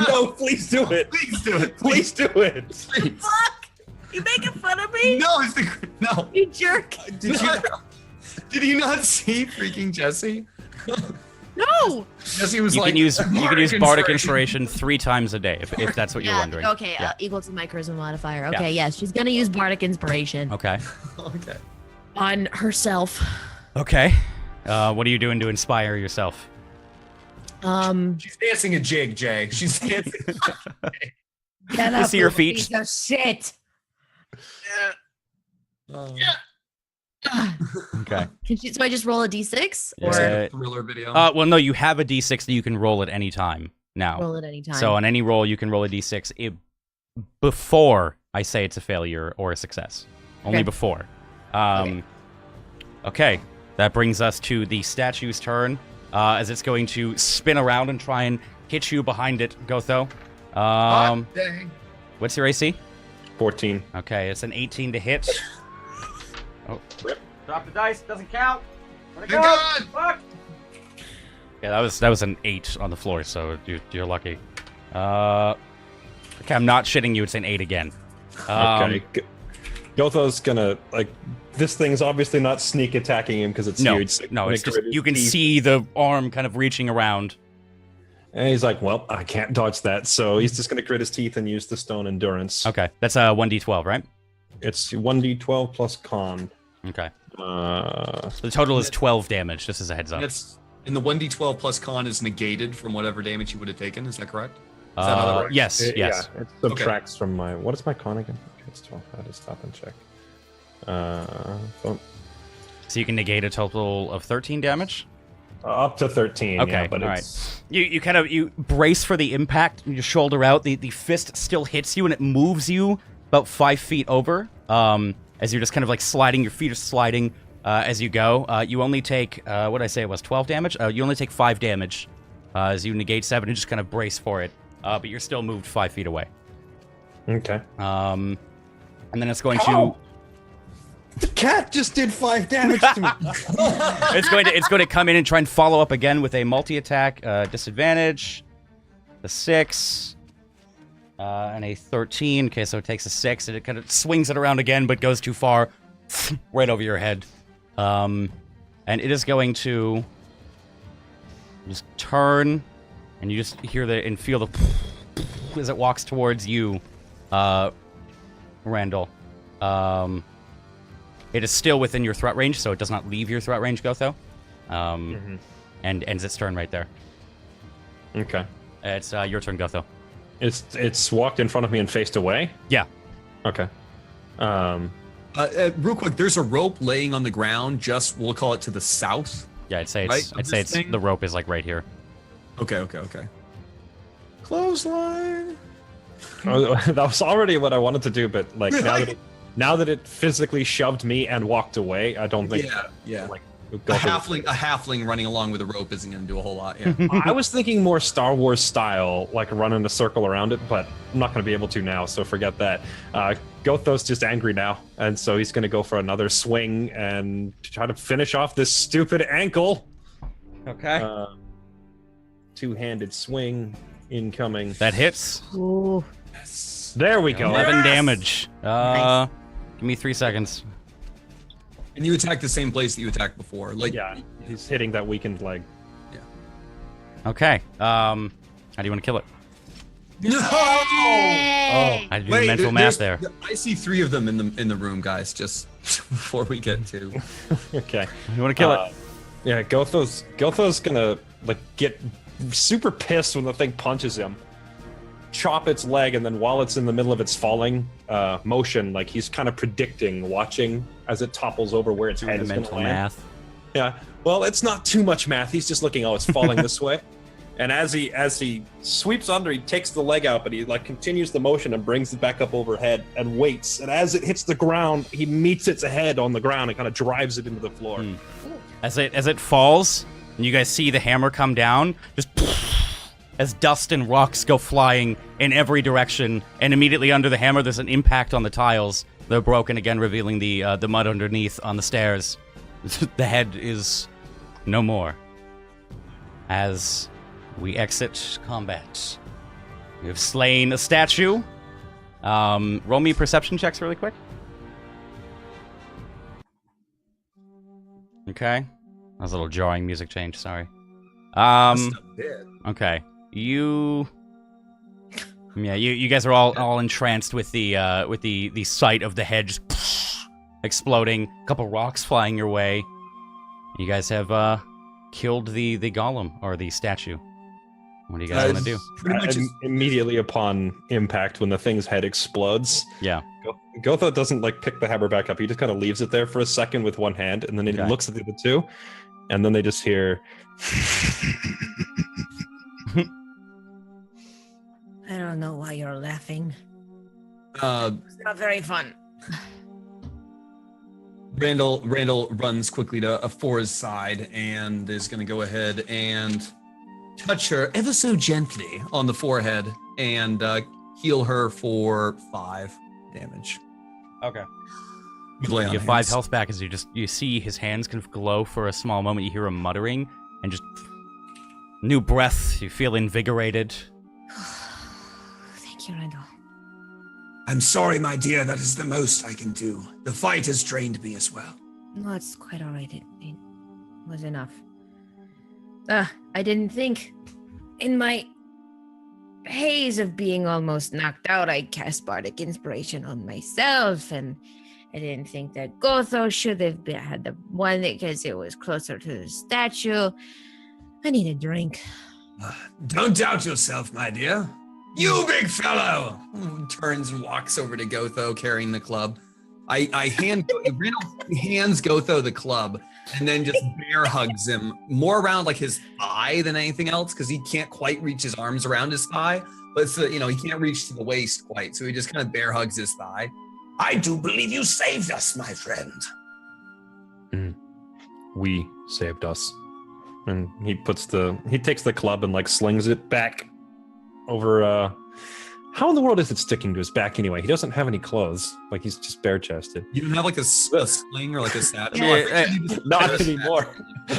Speaker 3: No, please do it.
Speaker 2: Please do it.
Speaker 3: Please do it.
Speaker 2: Please.
Speaker 4: Fuck! You making fun of me?
Speaker 2: No, no.
Speaker 4: You jerk!
Speaker 2: Did you not see freaking Jesse?
Speaker 4: No!
Speaker 2: Jesse was
Speaker 1: You
Speaker 2: like,
Speaker 1: can use bardic inspiration 3 times a day if that's what you're wondering.
Speaker 4: Okay,
Speaker 1: Yeah.
Speaker 4: Equal to my charisma modifier. Okay,
Speaker 1: Yeah.
Speaker 4: yes, she's gonna use bardic inspiration
Speaker 1: Okay.
Speaker 2: Okay.
Speaker 4: on herself.
Speaker 1: Okay. What are you doing to inspire yourself?
Speaker 2: She's dancing a jig, Jay. She's dancing.
Speaker 4: Get
Speaker 1: I see your feet.
Speaker 4: Piece of shit.
Speaker 1: Okay.
Speaker 4: So I just roll a d6
Speaker 1: Yeah.
Speaker 4: or
Speaker 2: Thriller video.
Speaker 1: Well, no, you have a d6 that you can roll at any time now.
Speaker 4: roll at any time?
Speaker 1: So on any roll, you can roll a d6 before I say it's a failure or a success. Only
Speaker 4: Okay.
Speaker 1: before. Okay. That brings us to the statue's turn, as it's going to spin around and try and hit you behind it, Gotho.
Speaker 2: Dang.
Speaker 1: What's your AC?
Speaker 3: 14.
Speaker 1: Okay, it's an 18 to hit. Oh, drop the dice. Doesn't count.
Speaker 2: Thank God.
Speaker 1: Fuck. Yeah, that was an 8 on the floor, so you're lucky. Okay, I'm not shitting you. It's an 8 again.
Speaker 3: Okay. Gotho's gonna, like, this thing's obviously not sneak attacking him because it's
Speaker 1: No,
Speaker 3: huge. So
Speaker 1: no, it's
Speaker 3: gonna
Speaker 1: just
Speaker 3: grit his
Speaker 1: you can
Speaker 3: teeth.
Speaker 1: see the arm kind of reaching around.
Speaker 3: And he's like, well, I can't dodge that. So he's just gonna grit his teeth and use the stone endurance.
Speaker 1: Okay, that's a 1d12, right?
Speaker 3: It's 1d12 plus con.
Speaker 1: Okay.
Speaker 3: Uh,
Speaker 1: So the total is 12 damage, just as a heads up.
Speaker 2: And the 1d12 plus con is negated from whatever damage you would have taken. Is that correct? Is that how that works?
Speaker 1: Yes,
Speaker 3: it-
Speaker 1: yes.
Speaker 3: Yeah, it subtracts from my. What is my con again? Okay, it's 12. I had to stop and check. So,
Speaker 1: So you can negate a total of 13 damage?
Speaker 3: up to 13.
Speaker 1: Okay,
Speaker 3: yeah, but
Speaker 1: all
Speaker 3: it's
Speaker 1: You kind of brace for the impact, you shoulder out, the fist still hits you and it moves you about 5 feet over. As you're just kind of like sliding, your feet are sliding as you go. You only take, what did I say it was, 12 damage? You only take 5 damage as you negate 7 and just kind of brace for it. But you're still moved 5 feet away.
Speaker 3: okay.
Speaker 1: And then it's going
Speaker 3: Ow! The cat just did 5 damage to me.
Speaker 1: it's going to come in and try and follow up again with a multi-attack disadvantage. The 6 and a 13. Okay, so it takes a 6 and it kind of swings it around again, but goes too far, right over your head. And it is going to just turn, and you just hear and feel the as it walks towards you, Randall. It is still within your threat range, so it does not leave your threat range, Gotho. And ends its turn right there.
Speaker 3: Okay.
Speaker 1: It's your turn, Gotho.
Speaker 3: It's walked in front of me and faced away.
Speaker 1: Yeah.
Speaker 3: Okay.
Speaker 2: Real quick, there's a rope laying on the ground. Just we'll call it to the south.
Speaker 1: Yeah, I'd say
Speaker 2: Right,
Speaker 1: it's.
Speaker 2: of
Speaker 1: I'd say
Speaker 2: this
Speaker 1: it's
Speaker 2: thing?
Speaker 1: the rope is like right here.
Speaker 2: Okay. Clothesline.
Speaker 3: That was already what I wanted to do, but like
Speaker 2: Really?
Speaker 3: now that it physically shoved me and walked away, I don't think.
Speaker 2: Yeah.
Speaker 3: Like,
Speaker 2: A
Speaker 3: go for
Speaker 2: halfling running along with a rope isn't going to do a whole lot. Yeah.
Speaker 3: I was thinking more Star Wars style, like run in a circle around it, but I'm not going to be able to now, so forget that. Gotho's just angry now, and so he's going to go for another swing and try to finish off this stupid ankle.
Speaker 1: Okay.
Speaker 3: Two-handed swing incoming.
Speaker 1: That hits.
Speaker 4: Ooh.
Speaker 3: There we go.
Speaker 1: 11 damage.
Speaker 4: Nice.
Speaker 1: Give me 3 seconds.
Speaker 2: And you attack the same place that you attacked before. Like,
Speaker 3: Yeah, he's hitting that weakened leg.
Speaker 1: Okay. How do you want to kill it?
Speaker 2: No!
Speaker 4: Hey!
Speaker 1: I do the mental math there.
Speaker 2: I see 3 of them in the room, guys. Just before we get to.
Speaker 3: Okay.
Speaker 1: You want to kill it?
Speaker 3: Yeah, Gotho's gonna like get super pissed when the thing punches him. Chop its leg, and then while it's in the middle of its falling motion, like he's kind of predicting, watching as it topples over where its head
Speaker 1: The
Speaker 3: is going to
Speaker 1: mental
Speaker 3: land.
Speaker 1: math.
Speaker 3: Yeah. Well, it's not too much math. He's just looking, oh, it's falling this way. And as he sweeps under, he takes the leg out, but he like continues the motion and brings it back up overhead and waits. And as it hits the ground, he meets its head on the ground and kind of drives it into the floor.
Speaker 1: As it falls, and you guys see the hammer come down, just as dust and rocks go flying in every direction, and immediately under the hammer, there's an impact on the tiles. They're broken again, revealing the mud underneath on the stairs. The head is no more. As we exit combat, we have slain a statue. Roll me perception checks really quick. Okay. That was a little jarring music change, sorry. Okay. You guys are all entranced with the sight of the head just exploding, a couple rocks flying your way. You guys have killed the golem or the statue. What do you guys want to do?
Speaker 2: Pretty much.
Speaker 3: Immediately upon impact, when the thing's head explodes,
Speaker 1: Yeah.
Speaker 3: Gotho doesn't like pick the hammer back up. He just kind of leaves it there for a second with one hand, and then he
Speaker 1: Okay.
Speaker 3: looks at the other two, and then they just hear.
Speaker 4: I don't know why you're laughing.
Speaker 2: It's
Speaker 4: not very fun.
Speaker 2: Randall runs quickly to Fora's side and is going to go ahead and touch her ever so gently on the forehead and heal her for 5 damage.
Speaker 1: Okay.
Speaker 2: Lay on
Speaker 1: You have 5
Speaker 2: hands.
Speaker 1: health back as you see his hands kind of glow for a small moment. You hear him muttering, and just new breath. You feel invigorated.
Speaker 4: Thank you, Randall.
Speaker 5: I'm sorry, my dear. That is the most I can do. The fight has drained me as well.
Speaker 4: No, it's quite all right. It was enough. I didn't think in my haze of being almost knocked out, I cast Bardic Inspiration on myself, and I didn't think that Gotho should have had the one because it was closer to the statue. I need a drink.
Speaker 5: Don't doubt yourself, my dear. You big fellow!
Speaker 2: Turns and walks over to Gotho carrying the club. Randall hands Gotho the club and then just bear hugs him more around like his thigh than anything else because he can't quite reach his arms around his thigh, but he can't reach to the waist quite, so he just kind of bear hugs his thigh.
Speaker 5: I do believe you saved us, my friend.
Speaker 3: We saved us. And he takes the club and like slings it back over how in the world is it sticking to his back anyway? He doesn't have any clothes. Like he's just bare chested.
Speaker 2: You don't have like a sling or like a satchel?
Speaker 3: Not anymore.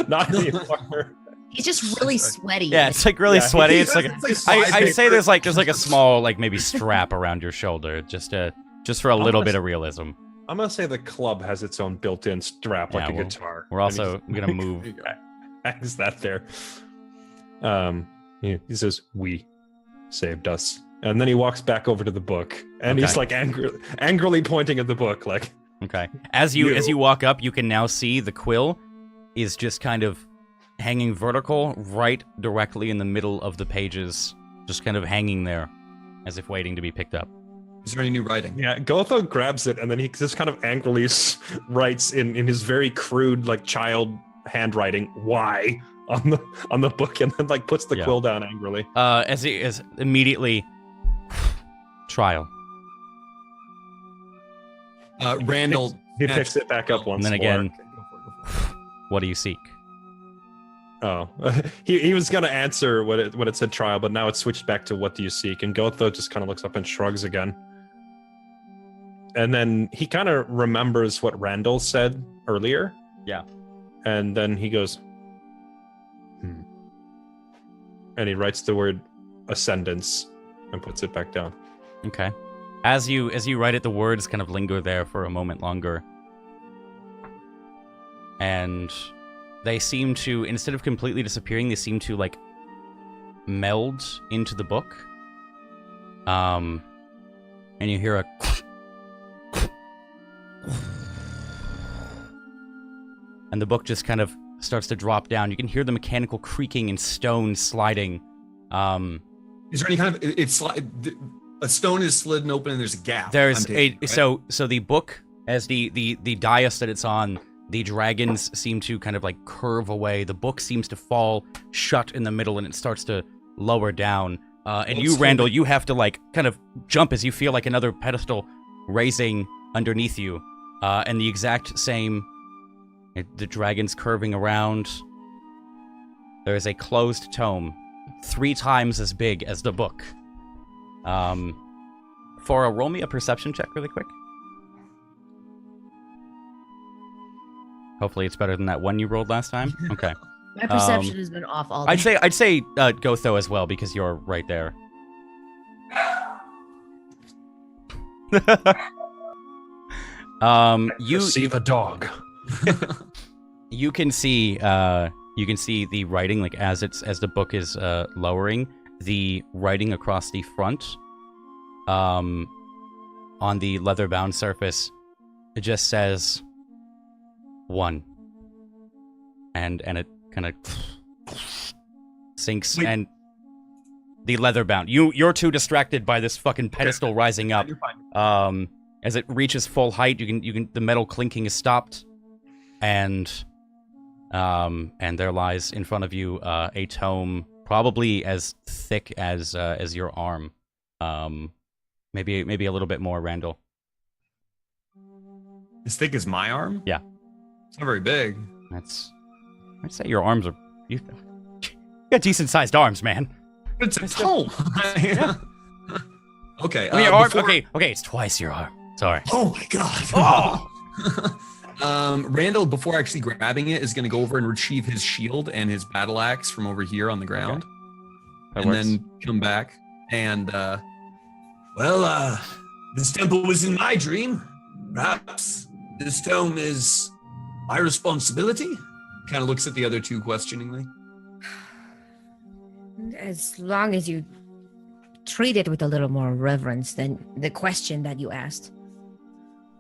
Speaker 3: Not anymore.
Speaker 4: He's just really sweaty.
Speaker 1: Yeah, it's like really sweaty. It's like
Speaker 2: It's like
Speaker 1: I'd say there's like a small like maybe strap around your shoulder just for a little bit of realism.
Speaker 3: I'm gonna say the club has its own built-in strap like
Speaker 1: Yeah,
Speaker 3: a guitar.
Speaker 1: We're also gonna move.
Speaker 3: Hangs that there. He says, "We saved us," and then he walks back over to the book, and he's like angrily pointing at the book, like.
Speaker 1: Okay. As you walk up, you can now see the quill is just kind of hanging vertical, right directly in the middle of the pages, just kind of hanging there, as if waiting to be picked up.
Speaker 2: Is there any new writing?
Speaker 3: Yeah, Gotho grabs it and then he just kind of angrily writes in his very crude, like child handwriting, "Why?" on the book, and then like puts the quill down angrily.
Speaker 1: As he is immediately trial.
Speaker 2: Randall
Speaker 3: He picks it back up once
Speaker 1: And then
Speaker 3: more.
Speaker 1: again, what do you seek?
Speaker 3: Oh, he was gonna answer what it said trial, but now it's switched back to what do you seek, and Gotho just kind of looks up and shrugs again. And then he kind of remembers what Randall said earlier.
Speaker 1: Yeah.
Speaker 3: And then he goes, and he writes the word Ascendance and puts it back down.
Speaker 1: Okay. As you write it, the words kind of linger there for a moment longer. And they seem to, instead of completely disappearing, they seem to, like, meld into the book. And you hear a... And the book just kind of starts to drop down. You can hear the mechanical creaking and stone sliding.
Speaker 2: Is there any kind of a stone is slid open and there's a gap?
Speaker 1: There's
Speaker 2: taking, right?
Speaker 1: so the book, as the dais that it's on, the dragons seem to kind of like curve away. The book seems to fall shut in the middle and it starts to lower down. And you, Randall, you have to like kind of jump as you feel like another pedestal raising underneath you. And the exact same, the dragons curving around. There is a closed tome, 3 times as big as the book. Roll me a perception check really quick. Hopefully it's better than that one you rolled last time. Okay.
Speaker 4: My perception has been off all day.
Speaker 1: I'd say Gotho as well because you're right there. You
Speaker 3: Receive a dog.
Speaker 1: you can see the writing, like as the book is lowering, the writing across the front on the leather bound surface, it just says 1, and it kind of sinks.
Speaker 2: Wait.
Speaker 1: And the leather bound, you're too distracted by this fucking pedestal rising up.
Speaker 2: You're fine.
Speaker 1: As it reaches full height, you can the metal clinking is stopped, and there lies in front of you a tome, probably as thick as your arm, maybe a little bit more, Randall.
Speaker 2: As thick as my arm?
Speaker 1: Yeah.
Speaker 2: It's not very big.
Speaker 1: I'd say your arms are you got decent sized arms, man.
Speaker 2: It's a tome.
Speaker 1: Yeah.
Speaker 2: Okay.
Speaker 1: I mean, your arm, okay, it's twice your arm. Sorry.
Speaker 2: Oh my god.
Speaker 1: Oh.
Speaker 2: Randall, before actually grabbing it, is going to go over and retrieve his shield and his battle axe from over here on the ground,
Speaker 1: That
Speaker 2: and
Speaker 1: works.
Speaker 2: then come back and.
Speaker 5: Well, this temple was in my dream. Perhaps this tome is my responsibility?
Speaker 2: Kind of looks at the other two questioningly.
Speaker 4: As long as you treat it with a little more reverence than the question that you asked.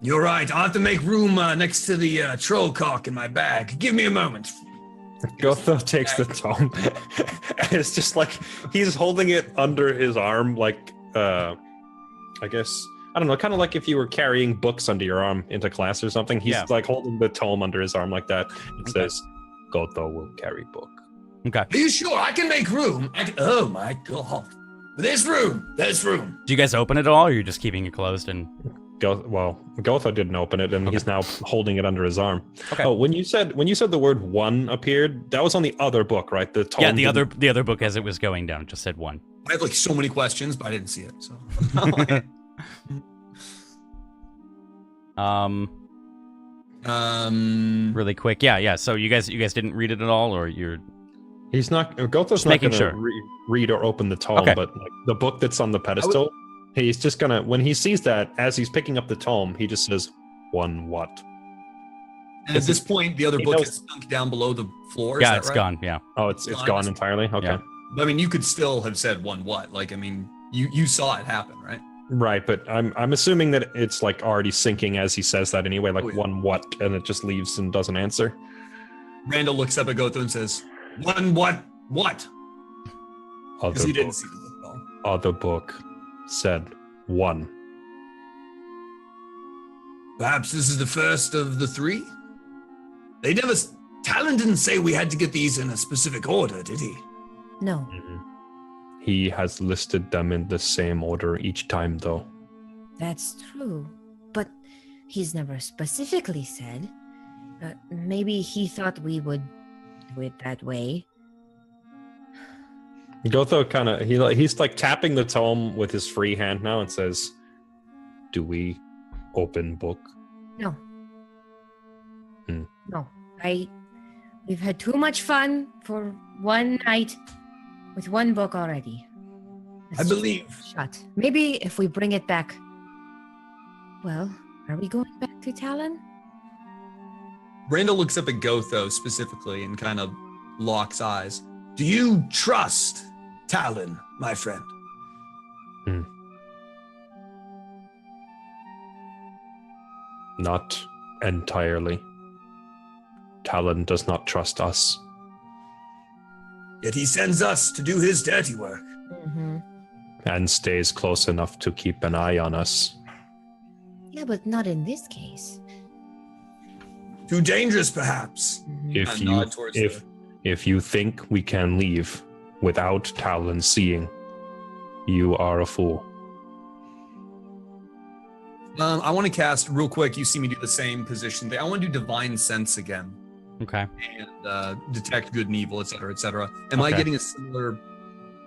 Speaker 5: You're right. I'll have to make room next to the troll cock in my bag. Give me a moment.
Speaker 3: Gotho takes the tome. And it's just like he's holding it under his arm, like I guess I don't know, kind of like if you were carrying books under your arm into class or something. He's like holding the tome under his arm like that. It says, "Gotho will carry book."
Speaker 1: Okay.
Speaker 5: Are you sure? I can make room. Oh my god. There's room. There's room.
Speaker 1: Do you guys open it at all, or you're just keeping it closed? And
Speaker 3: Gotho didn't open it, and he's now holding it under his arm.
Speaker 1: Okay.
Speaker 3: Oh, when you said the word 1 appeared, that was on the other book, right? The tome.
Speaker 1: yeah, the other book as it was going down just said 1.
Speaker 2: I have like so many questions, but I didn't see it. So.
Speaker 1: Really quick. Yeah. So you guys didn't read it at all, or you're
Speaker 3: He's not. Gotho's
Speaker 1: Just
Speaker 3: not
Speaker 1: making
Speaker 3: going to
Speaker 1: sure.
Speaker 3: read or open the tome,
Speaker 1: Okay.
Speaker 3: but like the book that's on the pedestal, he's just gonna. When he sees that, as he's picking up the tome, he just says, "1 what?"
Speaker 2: And at this point, the other
Speaker 3: he
Speaker 2: book
Speaker 3: knows-
Speaker 2: is sunk down below the floor. Is
Speaker 1: yeah,
Speaker 2: that
Speaker 1: it's
Speaker 2: right?
Speaker 1: gone. Yeah.
Speaker 3: Oh, it's gone entirely. Okay.
Speaker 1: Yeah.
Speaker 2: I mean, you could still have said 1 what? Like, I mean, you saw it happen, right?
Speaker 3: Right, but I'm assuming that it's like already sinking as he says that anyway, like
Speaker 2: Oh, yeah.
Speaker 3: 1 what, and it just leaves and doesn't answer.
Speaker 2: Randall looks up at Gotho and says, 1 what? What? Because
Speaker 3: Other
Speaker 2: he didn't
Speaker 3: book,
Speaker 2: see the book at all.
Speaker 3: other book said 1.
Speaker 5: Perhaps this is the first of the three? Talon didn't say we had to get these in a specific order, did he?
Speaker 4: No.
Speaker 3: He has listed them in the same order each time, though.
Speaker 4: That's true. But he's never specifically said. Maybe he thought we would do it that way.
Speaker 3: Gotho kind of he's like tapping the tome with his free hand now and says, "Do we open book?"
Speaker 4: No.
Speaker 3: Hmm.
Speaker 4: No. We've had too much fun for one night with one book already.
Speaker 5: I believe.
Speaker 4: Shut. Maybe if we bring it back. Well, are we going back to Talon?
Speaker 2: Randall looks up at Gotho specifically and kind of locks eyes.
Speaker 5: Do you trust Talon, my friend?
Speaker 3: Not entirely. Talon does not trust us.
Speaker 5: Yet he sends us to do his dirty work.
Speaker 4: Mm-hmm.
Speaker 3: And stays close enough to keep an eye on us.
Speaker 4: Yeah, but not in this case.
Speaker 5: Too dangerous, perhaps.
Speaker 4: Mm-hmm.
Speaker 3: If you think we can leave without Talon seeing, you are a fool.
Speaker 2: I want to cast real quick. You see me do the same position thing. I want to do Divine Sense again.
Speaker 1: Okay.
Speaker 2: And detect good and evil, etc. Am I getting a similar?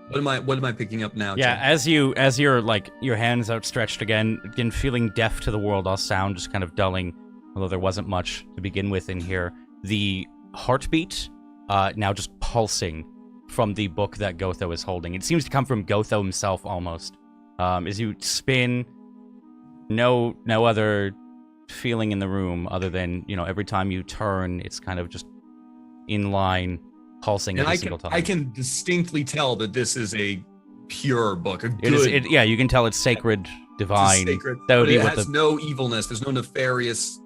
Speaker 2: What am I picking up now?
Speaker 1: Yeah,
Speaker 2: Tim?
Speaker 1: as you're like your hands outstretched again feeling deaf to the world, all sound just kind of dulling, although there wasn't much to begin with in here. The heartbeat now just pulsing from the book that Gotho is holding. It seems to come from Gotho himself almost. As you spin, no other feeling in the room other than, every time you turn, it's kind of just in line, pulsing every single time.
Speaker 2: I can distinctly tell that this is a pure book, a good book.
Speaker 1: Yeah, you can tell it's sacred, divine.
Speaker 2: It's sacred,
Speaker 1: that would
Speaker 2: but
Speaker 1: be
Speaker 2: it
Speaker 1: what
Speaker 2: has no evilness. There's no nefarious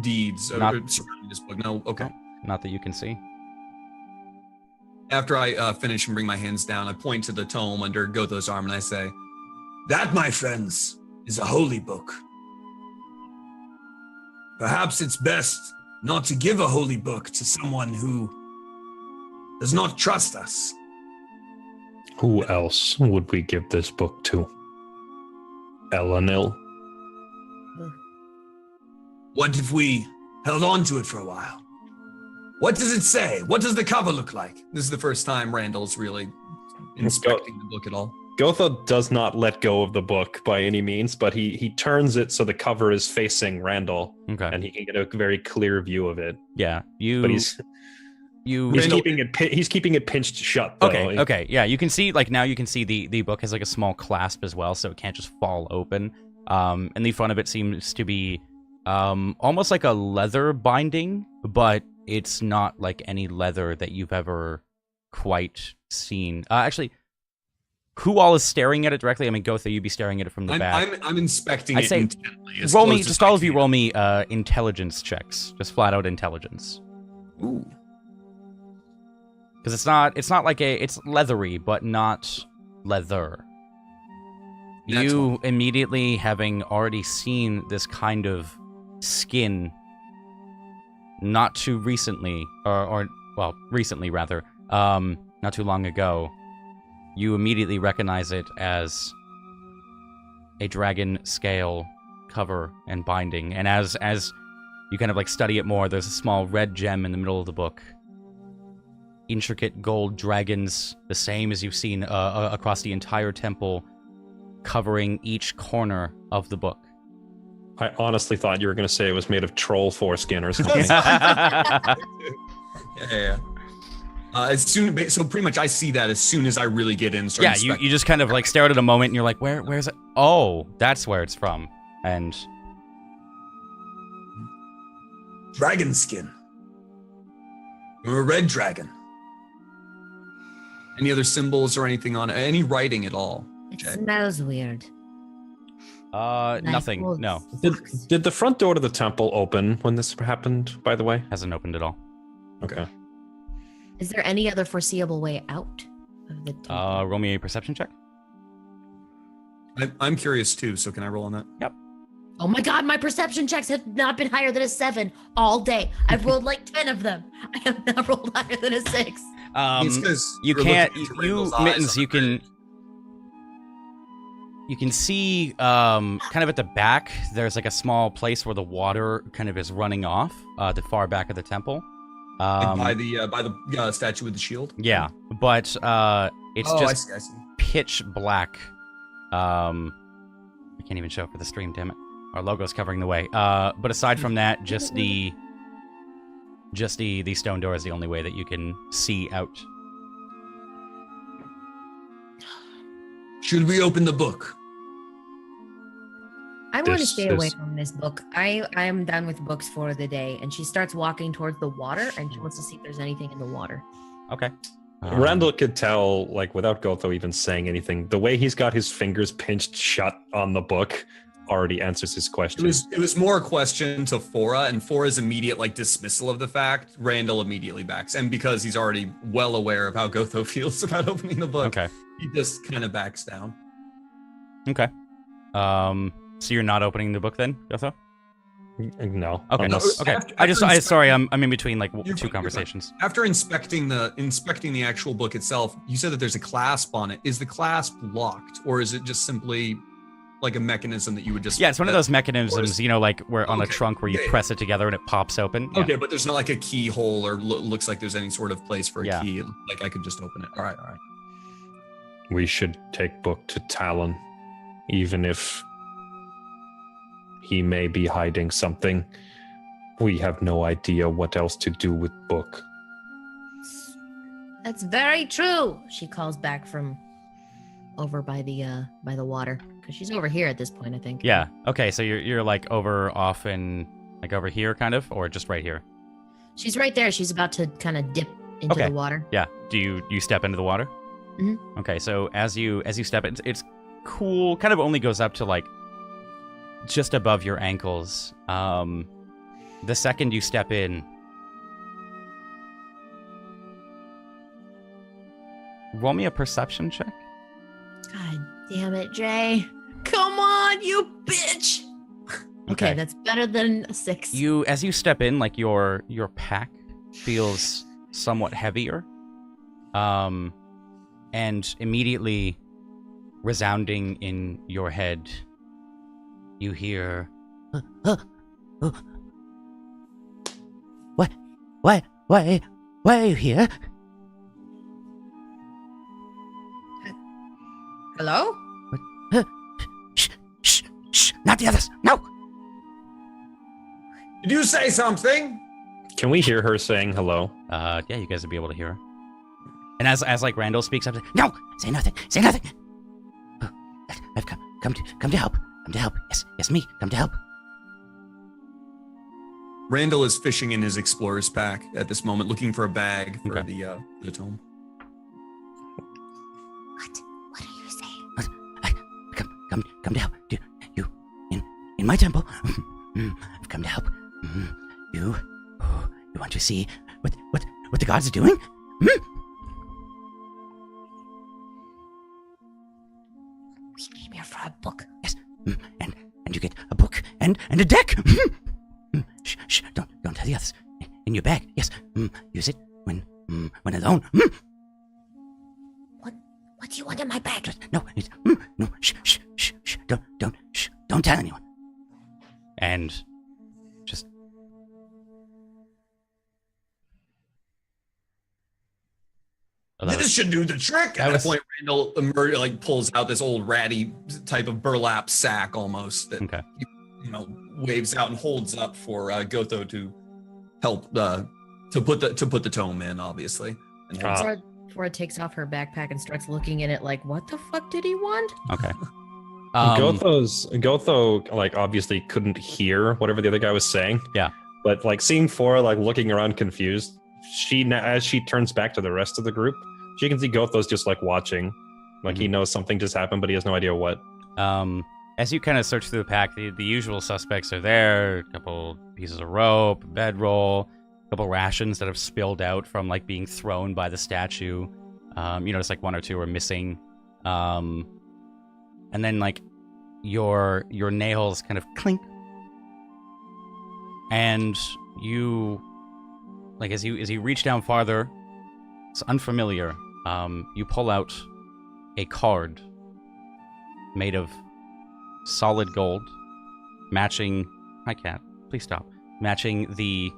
Speaker 2: deeds surrounding this book. No, okay.
Speaker 1: Not that you can see.
Speaker 2: After I finish and bring my hands down, I point to the tome under Gotho's arm and I say,
Speaker 5: "That, my friends, is a holy book. Perhaps it's best not to give a holy book to someone who does not trust us."
Speaker 3: Who else would we give this book to? Elanil?
Speaker 5: What if we held on to it for a while? What does it say? What does the cover look like?
Speaker 2: this is the first time Randall's really inspecting the book at all.
Speaker 3: Gotho does not let go of the book by any means, but he turns it so the cover is facing Randall,
Speaker 1: Okay.
Speaker 3: and he can get a very clear view of it.
Speaker 1: Yeah,
Speaker 3: But he's keeping it pinched shut, though.
Speaker 1: Okay. Yeah, you can see, now you can see the book has, a small clasp as well, so it can't just fall open. And the front of it seems to be almost like a leather binding, but it's not like any leather that you've ever quite seen. Actually, who all is staring at it directly? I mean, Gotho, you'd be staring at it from the back.
Speaker 2: I'm inspecting it intently.
Speaker 1: Roll me intelligence checks. Just flat out intelligence.
Speaker 2: Ooh.
Speaker 1: Because it's not like it's leathery, but not leather. You immediately, having already seen this kind of skin not too recently, recently rather, not too long ago, you immediately recognize it as a dragon scale cover and binding. And as you kind of study it more, there's a small red gem in the middle of the book. Intricate gold dragons, the same as you've seen across the entire temple, covering each corner of the book.
Speaker 3: I honestly thought you were going to say it was made of troll foreskin or something.
Speaker 2: Yeah. So pretty much I see that as soon as I really get in.
Speaker 1: Yeah, you just kind of stare at it a moment and you're like, where's it? Oh, that's where it's from. And
Speaker 5: dragon skin. You're a red dragon.
Speaker 2: Any other symbols or anything on it? Any writing at all?
Speaker 4: It smells weird.
Speaker 1: Nothing.
Speaker 4: Nice.
Speaker 1: No.
Speaker 3: Did the front door to the temple open when this happened, by the way?
Speaker 1: Hasn't opened at all.
Speaker 3: Okay.
Speaker 4: Is there any other foreseeable way out of the temple?
Speaker 1: Roll me a perception check.
Speaker 2: I'm curious too, so can I roll on that?
Speaker 1: Yep.
Speaker 4: Oh my god, my perception checks have not been higher than a 7 all day. I've rolled like 10 of them. I have not rolled higher than a 6.
Speaker 2: It's 'cause
Speaker 1: You
Speaker 2: you're
Speaker 1: can't.
Speaker 2: looking into
Speaker 1: You
Speaker 2: Randall's eyes
Speaker 1: Mittens.
Speaker 2: on
Speaker 1: You
Speaker 2: the
Speaker 1: can.
Speaker 2: bridge.
Speaker 1: You can see, kind of at the back, there's like a small place where the water kind of is running off, the far back of the temple.
Speaker 2: Like by the statue with the shield.
Speaker 1: Yeah, but it's
Speaker 2: Oh,
Speaker 1: just
Speaker 2: I see.
Speaker 1: pitch black. I can't even show it for the stream, damn it. Our logo's covering the way. But aside from that, just the stone door is the only way that you can see out.
Speaker 5: Should we open the book?
Speaker 4: I want to
Speaker 3: This
Speaker 4: stay away
Speaker 3: is-
Speaker 4: from this book. I am done with books for the day. And she starts walking towards the water, and she wants to see if there's anything in the water.
Speaker 1: Okay.
Speaker 3: Randall could tell, like, without Gotho even saying anything, the way he's got his fingers pinched shut on the book already answers his question.
Speaker 2: It was more a question to Fora, and Fora's immediate dismissal of the fact, Randall immediately backs. And because he's already well aware of how Gotho feels about opening the book,
Speaker 1: Okay.
Speaker 2: he just kind of backs down.
Speaker 1: Okay. So you're not opening the book then, Gotho?
Speaker 3: No.
Speaker 1: Okay.
Speaker 3: Unless,
Speaker 1: Okay.
Speaker 2: After
Speaker 1: Sorry. I'm in between
Speaker 2: You're
Speaker 1: two
Speaker 2: fine, you're
Speaker 1: conversations.
Speaker 2: After inspecting the actual book itself, you said that there's a clasp on it. Is the clasp locked, or is it just simply like a mechanism that you would just?
Speaker 1: Yeah, it's one of those mechanisms,
Speaker 2: Or is-
Speaker 1: like where on a
Speaker 2: Okay.
Speaker 1: trunk where you
Speaker 2: Yeah.
Speaker 1: press it together and it pops open. Yeah.
Speaker 2: Okay, but there's not like a keyhole or looks like there's any sort of place for a
Speaker 1: Yeah.
Speaker 2: key. Like I could just open it. All right.
Speaker 3: we should take Book to Talon, even if he may be hiding something. We have no idea what else to do with Book.
Speaker 4: That's very true. She calls back from over by the water, because she's over here at this point, I think.
Speaker 1: Yeah. Okay. So you're like over here, kind of, or just right here.
Speaker 4: She's right there. She's about to kind of dip into
Speaker 1: Okay.
Speaker 4: the water.
Speaker 1: Yeah. Do you step into the water?
Speaker 4: Mhm.
Speaker 1: Okay. So as you step in, it's cool. Kind of only goes up to like just above your ankles. The second you step in, roll me a perception check.
Speaker 4: God damn it, Jay. Come on, you bitch. Okay, that's better than a 6.
Speaker 1: As you step in, like your pack feels somewhat heavier, and immediately resounding in your head, you hear, why are you here?
Speaker 4: Hello?
Speaker 1: Shh, not the others, no!
Speaker 5: Did you say something?
Speaker 3: Can we hear her saying hello?
Speaker 1: Yeah, you guys will be able to hear her. And as like Randall speaks up, no, say nothing. Oh, I've come to help. Come to help. Yes, me. Come to help.
Speaker 2: Randall is fishing in his explorer's pack at this moment, looking for a bag for
Speaker 1: Okay.
Speaker 2: the tome.
Speaker 4: What are you saying?
Speaker 1: Come to help. You in my temple. I've come to help. You want to see what the gods are doing?
Speaker 4: We came here for a book.
Speaker 1: Yes. And you get a book and a deck. Shh. Don't tell the others. In your bag. Yes. Use it when alone.
Speaker 4: What do you want in my bag?
Speaker 1: No. Shh. Don't tell anyone. And just
Speaker 5: This should do the trick.
Speaker 1: That
Speaker 2: At
Speaker 1: was-
Speaker 2: that point, Randall pulls out this old ratty type of burlap sack almost that
Speaker 1: okay.
Speaker 2: waves out and holds up for Gotho to help to put the tome in, obviously. And holds
Speaker 4: Fora takes off her backpack and starts looking at it like, what the fuck did he want?
Speaker 1: Okay.
Speaker 3: Gotho like obviously couldn't hear whatever the other guy was saying.
Speaker 1: Yeah.
Speaker 3: But like seeing Fora like looking around confused, as she turns back to the rest of the group, she can see Gotho's just like watching. Like he knows something just happened, but he has no idea what.
Speaker 1: As you kind of search through the pack, the usual suspects are there. A couple pieces of rope, a bedroll, a couple rations that have spilled out from like being thrown by the statue. Just like one or two are missing. And then like your nails kind of clink, and you, like, as you reach down farther, it's unfamiliar. You pull out a card made of solid gold, matching. Hi, cat. Please stop. Matching the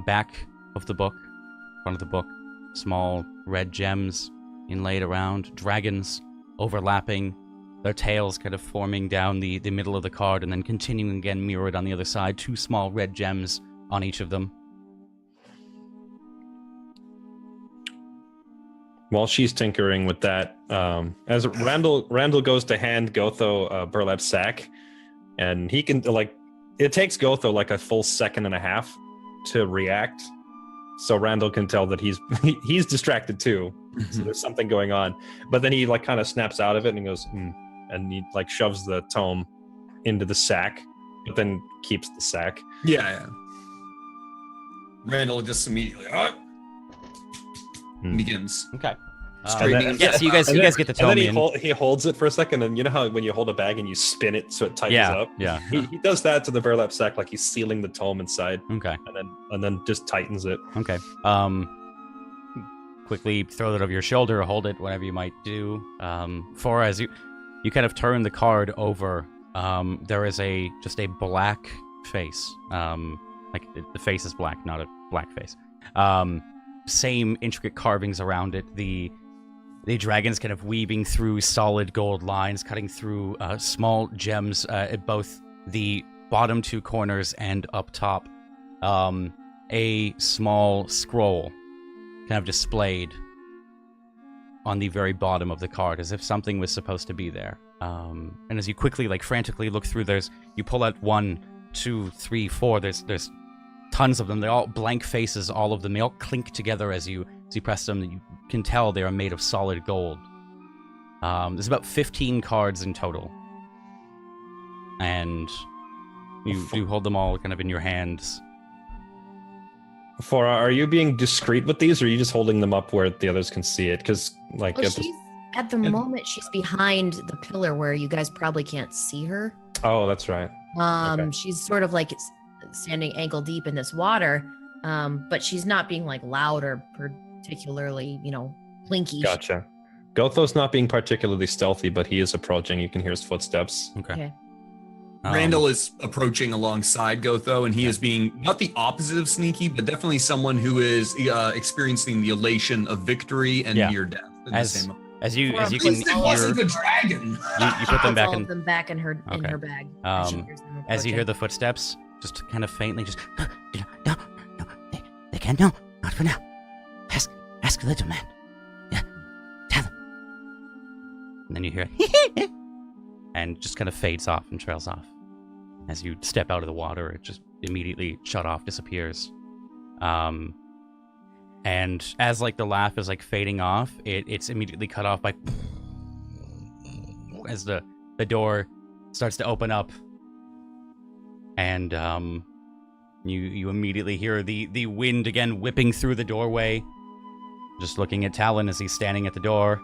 Speaker 1: back of the book, front of the book, small red gems inlaid around, dragons overlapping, their tails kind of forming down the middle of the card, and then continuing again mirrored on the other side, 2 small red gems on each of them.
Speaker 3: While she's tinkering with that, as Randall goes to hand Gotho a burlap sack, and he can, like, it takes Gotho like a full second and a half to react. So Randall can tell that he's distracted too. So there's something going on. But then he like kind of snaps out of it and goes, and he like shoves the tome into the sack, but then keeps the sack.
Speaker 2: Yeah. Randall just immediately begins.
Speaker 1: Okay.
Speaker 2: Straightening.
Speaker 1: Yeah, so you guys get the tome
Speaker 3: and
Speaker 1: in.
Speaker 3: then he holds it for a second, and you know how when you hold a bag and you spin it so it tightens up?
Speaker 1: Yeah.
Speaker 3: He does that to the burlap sack, like he's sealing the tome inside.
Speaker 1: Okay.
Speaker 3: And then just tightens it.
Speaker 1: Okay. Quickly throw that over your shoulder, hold it, whatever you might do. For as you kind of turn the card over, there is just a black face. Like the face is black, not a black face. Same intricate carvings around it. The dragon's kind of weaving through solid gold lines, cutting through small gems at both the bottom 2 corners and up top. A small scroll kind of displayed on the very bottom of the card, as if something was supposed to be there. And as you quickly, like, frantically look through, you pull out 1, 2, 3, 4. There's tons of them. They're all blank faces, all of them. They all clink together as you press them. You can tell they are made of solid gold. There's about 15 cards in total. And you hold them all kind of in your hands.
Speaker 3: Are you being discreet with these, or are you just holding them up where the others can see it? Because, like,
Speaker 4: at the moment, she's behind the pillar where you guys probably can't see her.
Speaker 3: Oh, that's right. Okay.
Speaker 4: She's sort of like standing ankle deep in this water, but she's not being like loud or particularly, plinky.
Speaker 3: Gotcha. Gotho's not being particularly stealthy, but he is approaching. You can hear his footsteps.
Speaker 1: Okay.
Speaker 2: Randall is approaching alongside Gotho, and he is being not the opposite of sneaky, but definitely someone who is experiencing the elation of victory and near death.
Speaker 1: As you can
Speaker 2: it wasn't
Speaker 1: hear,
Speaker 2: the dragon.
Speaker 1: you put them back
Speaker 4: all of them back in her bag.
Speaker 1: As you hear the footsteps, just kind of faintly, just no, they can't. No, not for now. Ask the little man. Yeah, tell him. And then you hear, and just kind of fades off and trails off. As you step out of the water, it just immediately shut off, disappears. And as like the laugh is like fading off, it's immediately cut off by as the door starts to open up, and you immediately hear the wind again whipping through the doorway. Just looking at Talon as he's standing at the door,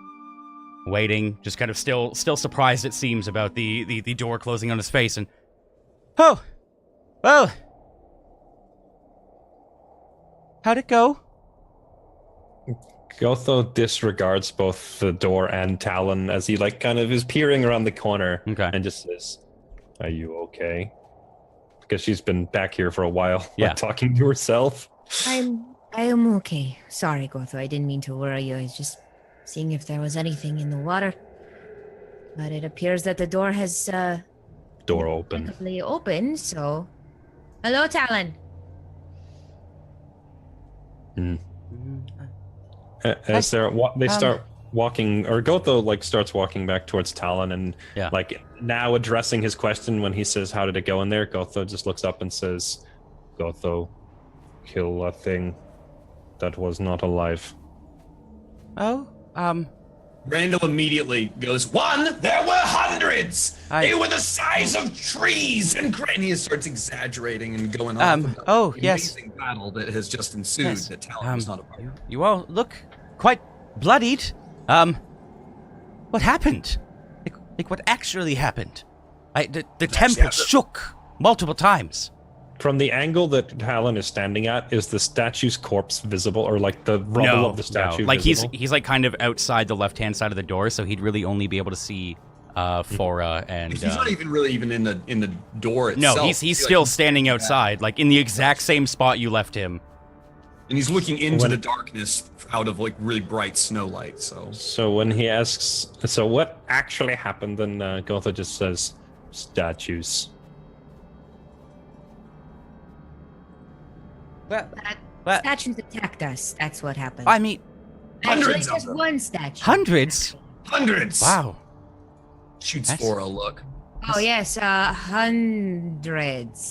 Speaker 1: waiting, just kind of still surprised, it seems, about the door closing on his face. And oh, well, how'd it go?
Speaker 3: Gotho disregards both the door and Talon as he like kind of is peering around the corner.
Speaker 1: Okay.
Speaker 3: And just says, "Are you okay?" Because she's been back here for a while,
Speaker 1: Yeah.
Speaker 3: talking to herself.
Speaker 4: I am okay. Sorry, Gotho. I didn't mean to worry you. I was just seeing if there was anything in the water. But it appears that the door has
Speaker 3: Door open.
Speaker 4: technically opened, so hello, Talon.
Speaker 3: As they start walking, or Gotho like starts walking back towards Talon, and like now addressing his question when he says, "How did it go in there?" Gotho just looks up and says, "Gotho, kill a thing that was not alive."
Speaker 1: Oh,
Speaker 2: Randall immediately goes, "One, there were hundreds. They were the size of trees." And he starts exaggerating and going on about the amazing battle that has just ensued that Talon was not a part of.
Speaker 1: You all look quite bloodied. What happened? Like what actually happened? The temple shook multiple times.
Speaker 3: From the angle that Talon is standing at, is the statue's corpse visible, or like the rubble of the statue?
Speaker 1: Like
Speaker 3: visible?
Speaker 1: he's like kind of outside the left-hand side of the door, so he'd really only be able to see Fora and.
Speaker 2: He's not even in the door itself.
Speaker 1: No, he's still standing outside, like in the exact same spot you left him.
Speaker 2: And he's looking into the darkness out of like really bright snow light.
Speaker 3: So when he asks, so what actually happened, then Gotha just says, statues.
Speaker 1: But
Speaker 4: Statues attacked us. That's what happened.
Speaker 1: I mean,
Speaker 4: Actually,
Speaker 2: hundreds of
Speaker 4: just
Speaker 2: them.
Speaker 4: one statue.
Speaker 1: hundreds.
Speaker 2: Hundreds.
Speaker 1: Wow.
Speaker 2: Shoots
Speaker 1: That's-
Speaker 2: for a look.
Speaker 4: Oh yes, hundreds.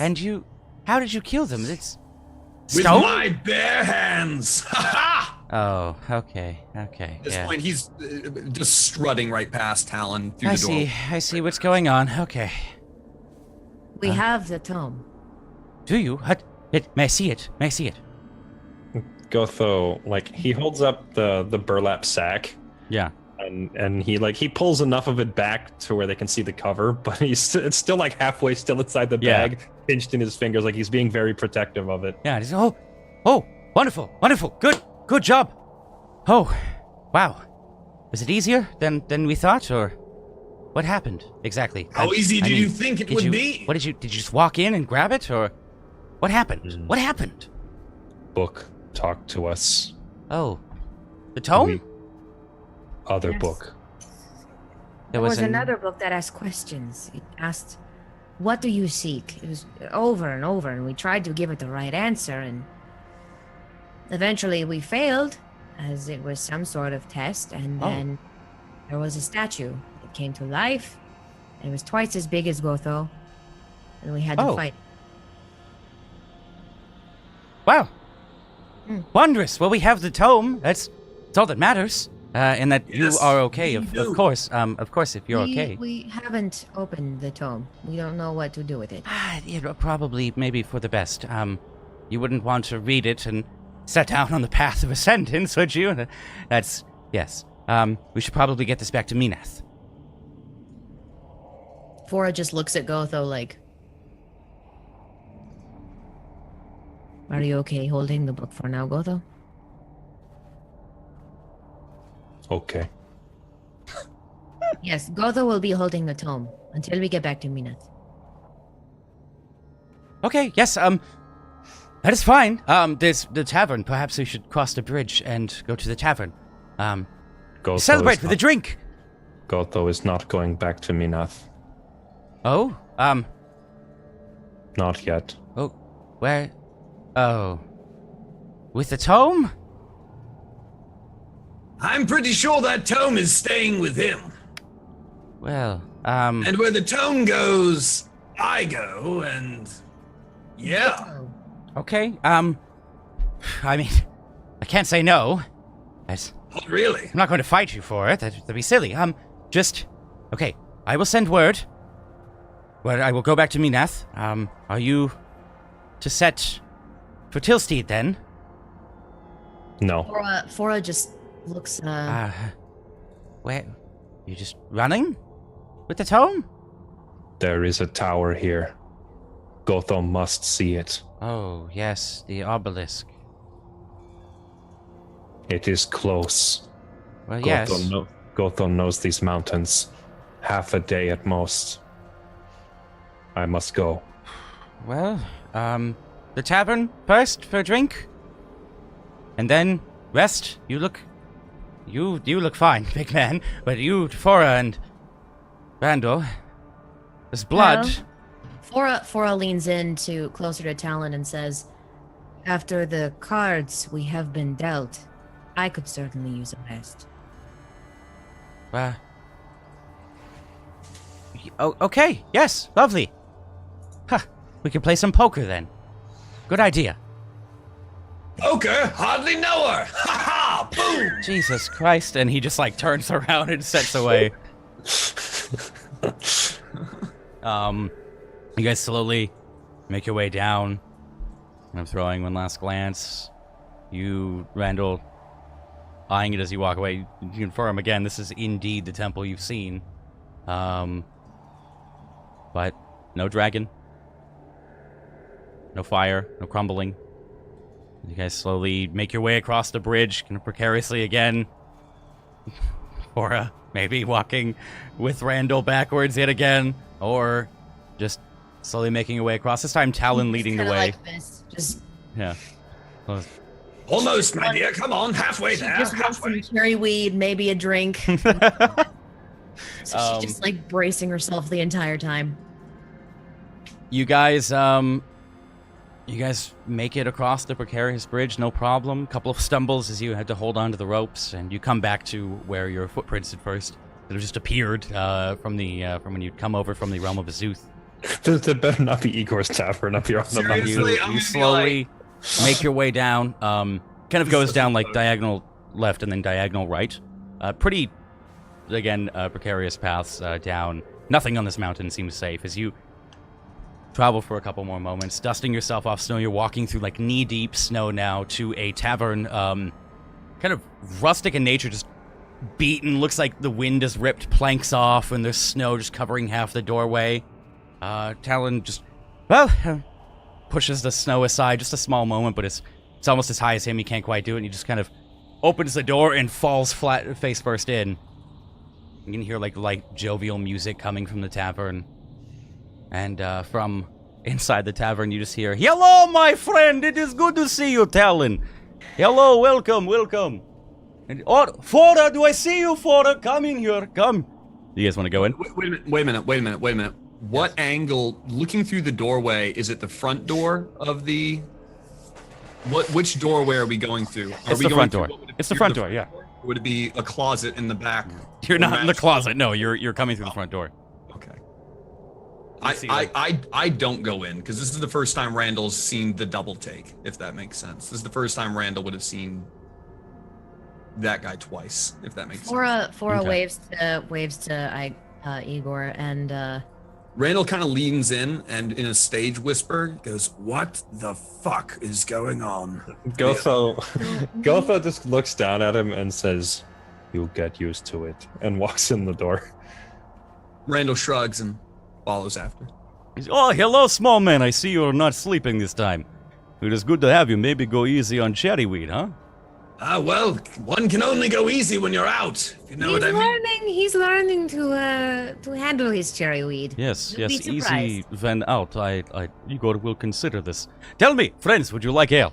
Speaker 1: And how did you kill them? It's
Speaker 5: With
Speaker 1: stone.
Speaker 5: my bare hands. Ha ha!
Speaker 1: Oh, okay.
Speaker 2: At this
Speaker 1: Yeah.
Speaker 2: point, he's just strutting right past Talon through the door.
Speaker 1: I see what's going on. Okay.
Speaker 4: We have the tome.
Speaker 1: Do you? May I see it? May I see it?
Speaker 3: Gotho, like, he holds up the burlap sack,
Speaker 1: Yeah.
Speaker 3: and he pulls enough of it back to where they can see the cover, but it's still like halfway still inside the
Speaker 1: Yeah.
Speaker 3: bag, pinched in his fingers, like he's being very protective of it.
Speaker 1: Yeah. He's, oh, wonderful. Good job. Oh, wow. Was it easier than we thought, or what happened exactly?
Speaker 5: How easy do you think it
Speaker 1: did
Speaker 5: would
Speaker 1: you,
Speaker 5: be?
Speaker 1: What did you just walk in and grab it, or what happened? What happened?
Speaker 3: Book, talk to us.
Speaker 1: Oh, the tome?
Speaker 3: Other
Speaker 4: Yes.
Speaker 3: book.
Speaker 1: There
Speaker 4: was
Speaker 1: an-
Speaker 4: another book that asked questions. It asked, "What do you seek?" It was over and over, and we tried to give it the right answer, and eventually we failed, as it was some sort of test, and
Speaker 1: Oh.
Speaker 4: then there was a statue. It came to life. It was twice as big as Gotho, and we had to
Speaker 1: Oh.
Speaker 4: fight.
Speaker 1: Wow.
Speaker 4: Hmm.
Speaker 1: Wondrous. Well, we have the tome. That's all that matters. And that you
Speaker 5: Yes,
Speaker 1: are okay,
Speaker 5: we
Speaker 1: of
Speaker 5: do.
Speaker 1: course. Of course, if you're okay.
Speaker 4: We haven't opened the tome. We don't know what to do with it.
Speaker 1: Probably, maybe for the best. You wouldn't want to read it and set down on the path of Ascendance, would you? That's yes. We should probably get this back to Minath.
Speaker 4: Fora just looks at Gotho like, "Are you okay holding the book for now, Gotho?"
Speaker 3: Okay.
Speaker 4: Yes, Gotho will be holding the tome until we get back to Minath.
Speaker 1: Okay. Yes. That is fine. There's the tavern. Perhaps we should cross the bridge and go to the tavern.
Speaker 3: Gotho
Speaker 1: Celebrate
Speaker 3: is
Speaker 1: with a drink.
Speaker 3: Gotho is not going back to Minath.
Speaker 1: Oh.
Speaker 3: Not yet.
Speaker 1: Oh. Where? Oh. With the tome?
Speaker 5: I'm pretty sure that tome is staying with him.
Speaker 1: Well.
Speaker 5: And where the tome goes, I go, and yeah.
Speaker 1: Okay. I mean, I can't say no. I'm
Speaker 5: Not really.
Speaker 1: not going to fight you for it. That'd be silly. Just okay. I will send word. Well, I will go back to Minath. Are you to set for Tilstead then?
Speaker 3: No.
Speaker 4: Fora just looks,
Speaker 1: Where? You just running with the tome?
Speaker 3: There is a tower here. Gotho must see it.
Speaker 1: Oh yes, the obelisk.
Speaker 3: It is close.
Speaker 1: Well, yes.
Speaker 3: Gotho knows these mountains. Half a day at most. I must go.
Speaker 1: Well, the tavern first for a drink, and then rest. You look fine, big man. But you, Fora and Randall, there's blood.
Speaker 4: Fora leans in closer to Talon and says, "After the cards we have been dealt, I could certainly use a rest."
Speaker 1: Okay. Yes, lovely. Huh. We could play some poker then. Good idea.
Speaker 5: Poker? Hardly know her. Ha ha! Boom!
Speaker 1: Jesus Christ! And he just like turns around and sets away. You guys slowly make your way down. I'm throwing one last glance. You, Randall, eyeing it as you walk away. You confirm again, this is indeed the temple you've seen. But No dragon. No fire. No crumbling. You guys slowly make your way across the bridge, kind of precariously again. Or maybe walking with Randall backwards yet again. Or just slowly making your way across. This time Talon leading the way.
Speaker 4: Like this. Just
Speaker 1: yeah.
Speaker 5: Almost, my dear. Come on, halfway there.
Speaker 4: just wants some cherry weed, maybe a drink. So she's just like bracing herself the entire time.
Speaker 1: You guys make it across the precarious bridge, no problem. Couple of stumbles as you had to hold on to the ropes, and you come back to where your footprints at first that have just appeared from when you'd come over from the realm of Azuth.
Speaker 3: There better not be Igor's tavern up here on the mountain.
Speaker 5: Seriously? I'm
Speaker 1: You
Speaker 5: gonna be
Speaker 1: slowly make your way down. Kind of goes down like diagonal left and then diagonal right. Pretty, again, precarious paths down. Nothing on this mountain seems safe as you travel for a couple more moments, dusting yourself off snow. You're walking through like knee-deep snow now to a tavern, kind of rustic in nature, just beaten. Looks like the wind has ripped planks off and there's snow just covering half the doorway. Talon just, pushes the snow aside just a small moment, but it's almost as high as him. He can't quite do it, and he just kind of opens the door and falls flat face first in. You can hear like light jovial music coming from the tavern. And from inside the tavern, you just hear, "Hello, my friend! It is good to see you, Talon. Hello, welcome, welcome. And, Fora, do I see you, Fora? Come in here, come. You guys want to go in?
Speaker 2: Wait a minute. What angle, looking through the doorway, is it the front door of the... Which doorway are we going through?
Speaker 1: It's the front door. It's the front door, yeah.
Speaker 2: Or would it be a closet in the back?
Speaker 1: You're not in the closet. No, you're coming through the front door.
Speaker 2: Okay. I don't go in because this is the first time Randall's seen the double take, if that makes sense. This is the first time Randall would have seen that guy twice, if that makes sense.
Speaker 4: Fora
Speaker 1: Okay.
Speaker 4: waves to Igor, and
Speaker 2: Randall kind of leans in and in a stage whisper goes, "What the fuck is going on?"
Speaker 3: Gotho just looks down at him and says, "You'll get used to it," and walks in the door.
Speaker 2: Randall shrugs and follows after.
Speaker 1: Oh, hello, small man. I see you're not sleeping this time. It is good to have you. Maybe go easy on cherryweed, huh?
Speaker 5: Well, one can only go easy when you're out, if you know what I mean.
Speaker 4: He's learning to handle his cherryweed.
Speaker 1: Yes,
Speaker 4: You'll be
Speaker 1: easy
Speaker 4: surprised.
Speaker 1: when out. Igor will consider this. Tell me, friends, would you like ale?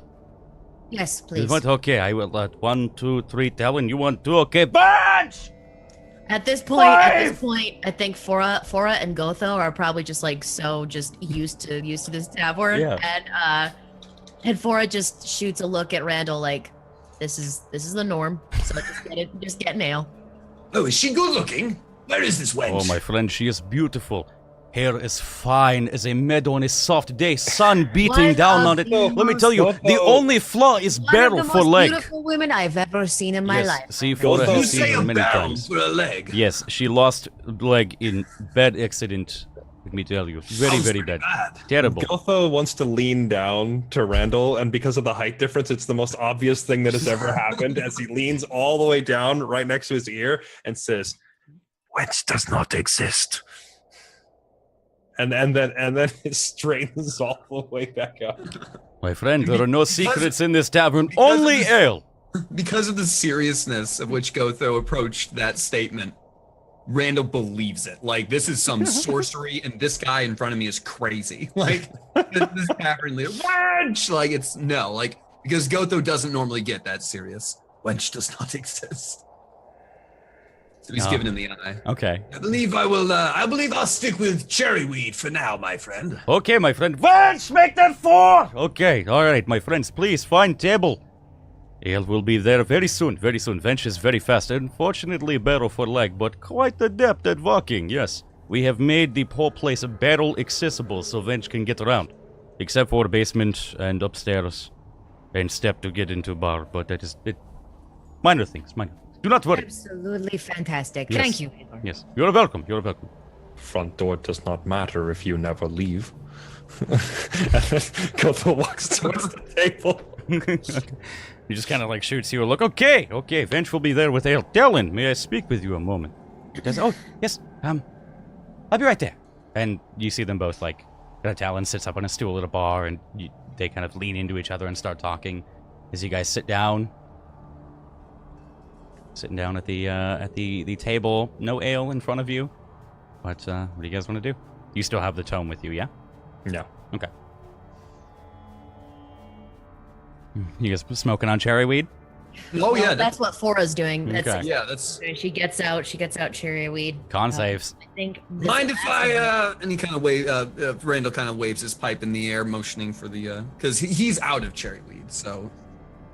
Speaker 4: Yes,
Speaker 1: You
Speaker 4: please.
Speaker 1: want? Okay, I will. 1, 2, 3. Talon, you want 2? Okay, bunch.
Speaker 4: At this point, I think Fora and Gotho are probably just like used to this tavern,
Speaker 1: Yeah.
Speaker 4: and Fora just shoots a look at Randall like, this is the norm. So just get an ale.
Speaker 5: Oh, is she good looking? Where is this wench?
Speaker 1: Oh, my friend, she is beautiful. Hair as fine as a meadow on a soft day, sun beating down on it. Let me tell you, the only flaw is barrel for leg.
Speaker 4: Beautiful women I've ever seen in my life.
Speaker 1: See, Fora
Speaker 5: You
Speaker 1: has
Speaker 5: say
Speaker 1: seen
Speaker 5: a
Speaker 1: her many
Speaker 5: barrel
Speaker 1: times.
Speaker 5: for a leg.
Speaker 1: Yes, she lost leg in bad accident. Let me tell you, very,
Speaker 5: Sounds
Speaker 1: very
Speaker 5: pretty
Speaker 1: bad. Terrible.
Speaker 3: Gotho wants to lean down to Randall, and because of the height difference, it's the most obvious thing that has ever happened as he leans all the way down right next to his ear and says,
Speaker 5: Wench does not exist.
Speaker 3: and then it straightens all the way back up.
Speaker 1: My friend, there are no secrets in this tavern, only ale.
Speaker 2: Because of the seriousness of which Gotho approached that statement, Randall believes it. Like, this is some sorcery, and this guy in front of me is crazy. Like, this tavern leader, wench! Like, it's no, like, because Gotho doesn't normally get that serious. Wench does not exist. So he's giving him the eye.
Speaker 1: Okay.
Speaker 5: I believe I'll stick with cherryweed for now, my friend.
Speaker 1: Okay, my friend. Wench, make that 4! Okay, alright, my friends, please find table. Ale will be there very soon, very soon. Vench is very fast. Unfortunately, barrel for leg, but quite adept at walking, yes. We have made the whole place barrel accessible so Vench can get around. Except for basement and upstairs. And step to get into bar, but that is it. Minor things, minor things. Do not worry.
Speaker 4: Absolutely fantastic.
Speaker 1: Yes.
Speaker 4: Thank you, Igor.
Speaker 1: Yes, you're welcome, you're welcome.
Speaker 3: Front door does not matter if you never leave. Gotho walks towards the table.
Speaker 1: He just kind of like shoots you a look. Okay, Vench will be there with ale. Talon, may I speak with you a moment? He goes, oh, yes, I'll be right there. And you see them both, like, Talon sits up on a stool at a bar, and they kind of lean into each other and start talking. As you guys sit down, sitting down at the table, no ale in front of you. But what do you guys want to do? You still have the tome with you, yeah?
Speaker 3: Yeah.
Speaker 1: Okay. You guys smoking on cherry weed?
Speaker 2: Oh yeah,
Speaker 4: that's what Fora's doing. That's
Speaker 1: Okay.
Speaker 2: yeah. That's.
Speaker 4: she gets out cherry weed.
Speaker 1: Con saves.
Speaker 4: I think.
Speaker 2: Mind if and he kind of Randall kind of waves his pipe in the air, motioning for the because he's out of cherry weed. So,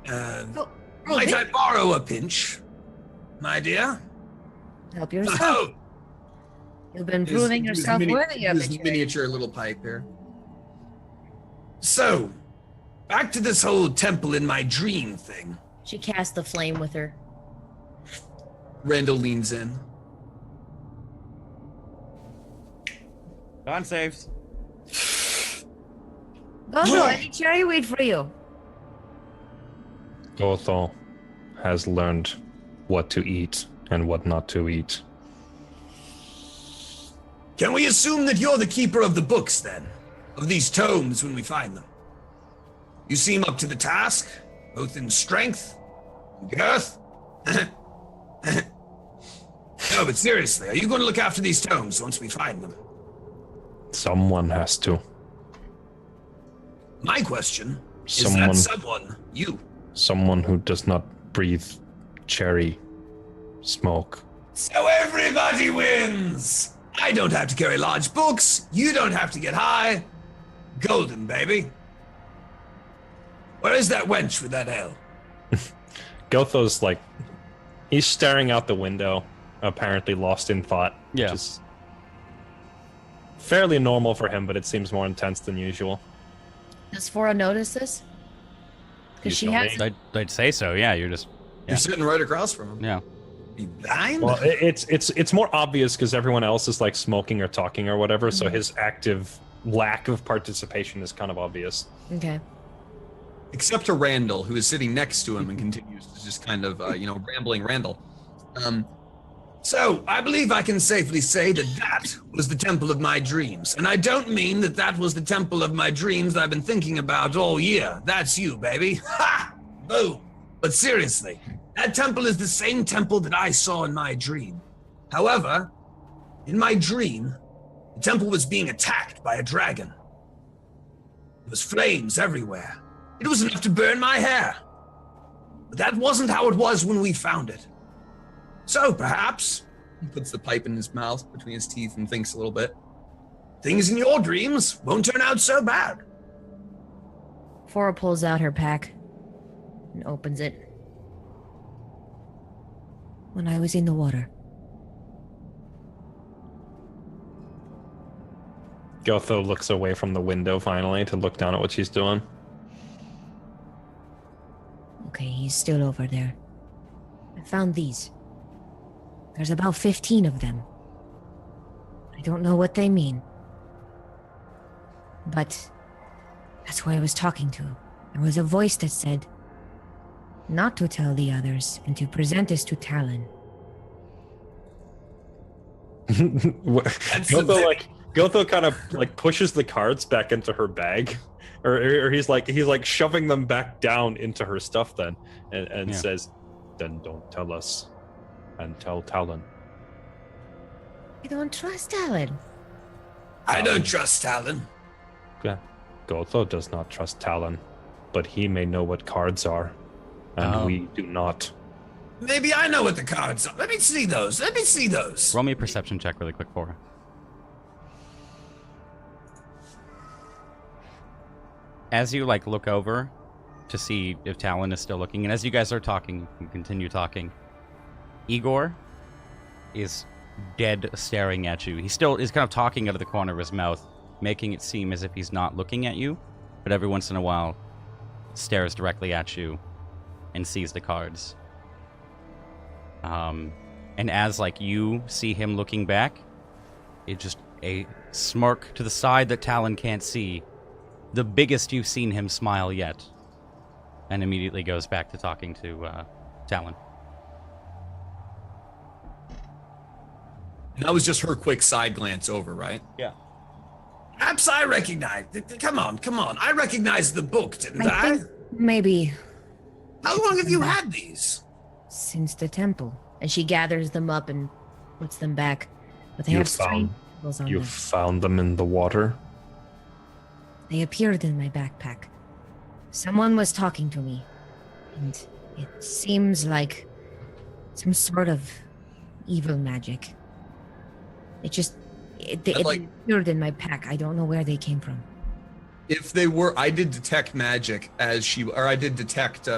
Speaker 2: might I borrow a pinch, my dear?
Speaker 4: Help yourself.
Speaker 2: Oh,
Speaker 4: You've been proving yourself worthy of
Speaker 2: his
Speaker 4: it.
Speaker 2: miniature little pipe here. So, back to this whole temple in my dream thing.
Speaker 4: She cast the flame with her.
Speaker 2: Randall leans in.
Speaker 1: Con saves.
Speaker 4: I need cherry weed for you.
Speaker 3: Gothel has learned what to eat and what not to eat.
Speaker 5: Can we assume that you're the keeper of the books, then? Of these tomes when we find them? You seem up to the task, both in strength and girth. No, but seriously, are you going to look after these tomes once we find them?
Speaker 3: Someone has to.
Speaker 5: My question is that someone you?
Speaker 3: Someone who does not breathe cherry smoke.
Speaker 5: So everybody wins! I don't have to carry large books, you don't have to get high. Golden, baby. Where is that wench with that ale?
Speaker 3: Gotho's like, he's staring out the window, apparently lost in thought.
Speaker 1: Yeah.
Speaker 3: Which is fairly normal for him, but it seems more intense than usual.
Speaker 4: Does Fora notice this? Because she
Speaker 3: tell
Speaker 4: has.
Speaker 3: me.
Speaker 1: I'd say so, yeah. You're just...
Speaker 2: You're sitting right across from him.
Speaker 1: Yeah.
Speaker 2: You blind?
Speaker 3: Well, it's more obvious because everyone else is like smoking or talking or whatever, so his active lack of participation is kind of obvious.
Speaker 4: Okay.
Speaker 2: Except to Randall, who is sitting next to him and continues to just kind of, rambling Randall.
Speaker 5: So, I believe I can safely say that was the temple of my dreams. And I don't mean that was the temple of my dreams that I've been thinking about all year. That's you, baby. Ha! Boom. But seriously, that temple is the same temple that I saw in my dream. However, in my dream, the temple was being attacked by a dragon. There was flames everywhere. It was enough to burn my hair. But that wasn't how it was when we found it. So perhaps,
Speaker 2: he puts the pipe in his mouth between his teeth and thinks a little bit.
Speaker 5: things in your dreams won't turn out so bad.
Speaker 4: Fora pulls out her pack and opens it. When I was in the water.
Speaker 3: Gotho looks away from the window finally to look down at what she's doing.
Speaker 4: Okay, he's still over there. I found these. There's about 15 of them. I don't know what they mean. But that's who I was talking to. There was a voice that said not to tell the others and to present this to Talon.
Speaker 3: Gotho kind of like pushes the cards back into her bag, or he's like shoving them back down into her stuff then, and says, "Then don't tell us, and tell Talon."
Speaker 4: I don't trust Talon.
Speaker 5: I don't trust Talon.
Speaker 3: Yeah, Gotho does not trust Talon, but he may know what cards are, and we do not.
Speaker 5: Maybe I know what the cards are. Let me see those.
Speaker 1: Roll me a perception check really quick for her. As you look over to see if Talon is still looking, and as you guys are talking, you continue talking, Igor is dead staring at you. He still is kind of talking out of the corner of his mouth, making it seem as if he's not looking at you, but every once in a while stares directly at you and sees the cards. And as you see him looking back, it's just a smirk to the side that Talon can't see. The biggest you've seen him smile yet. And immediately goes back to talking to Talon.
Speaker 2: And that was just her quick side glance over, right?
Speaker 1: Yeah.
Speaker 5: Perhaps I recognize. Come on. I recognized the book, didn't I?
Speaker 4: think maybe
Speaker 5: How long have you had these?
Speaker 4: since the temple. And she gathers them up and puts them back. But they
Speaker 3: You
Speaker 4: have strange
Speaker 3: found-
Speaker 4: symbols on
Speaker 3: You
Speaker 4: them.
Speaker 3: found them in the water.
Speaker 4: They appeared in my backpack. Someone was talking to me. And it seems like some sort of evil magic. It appeared in my pack. I don't know where they came from.
Speaker 2: If they were, I did detect magic I did detect.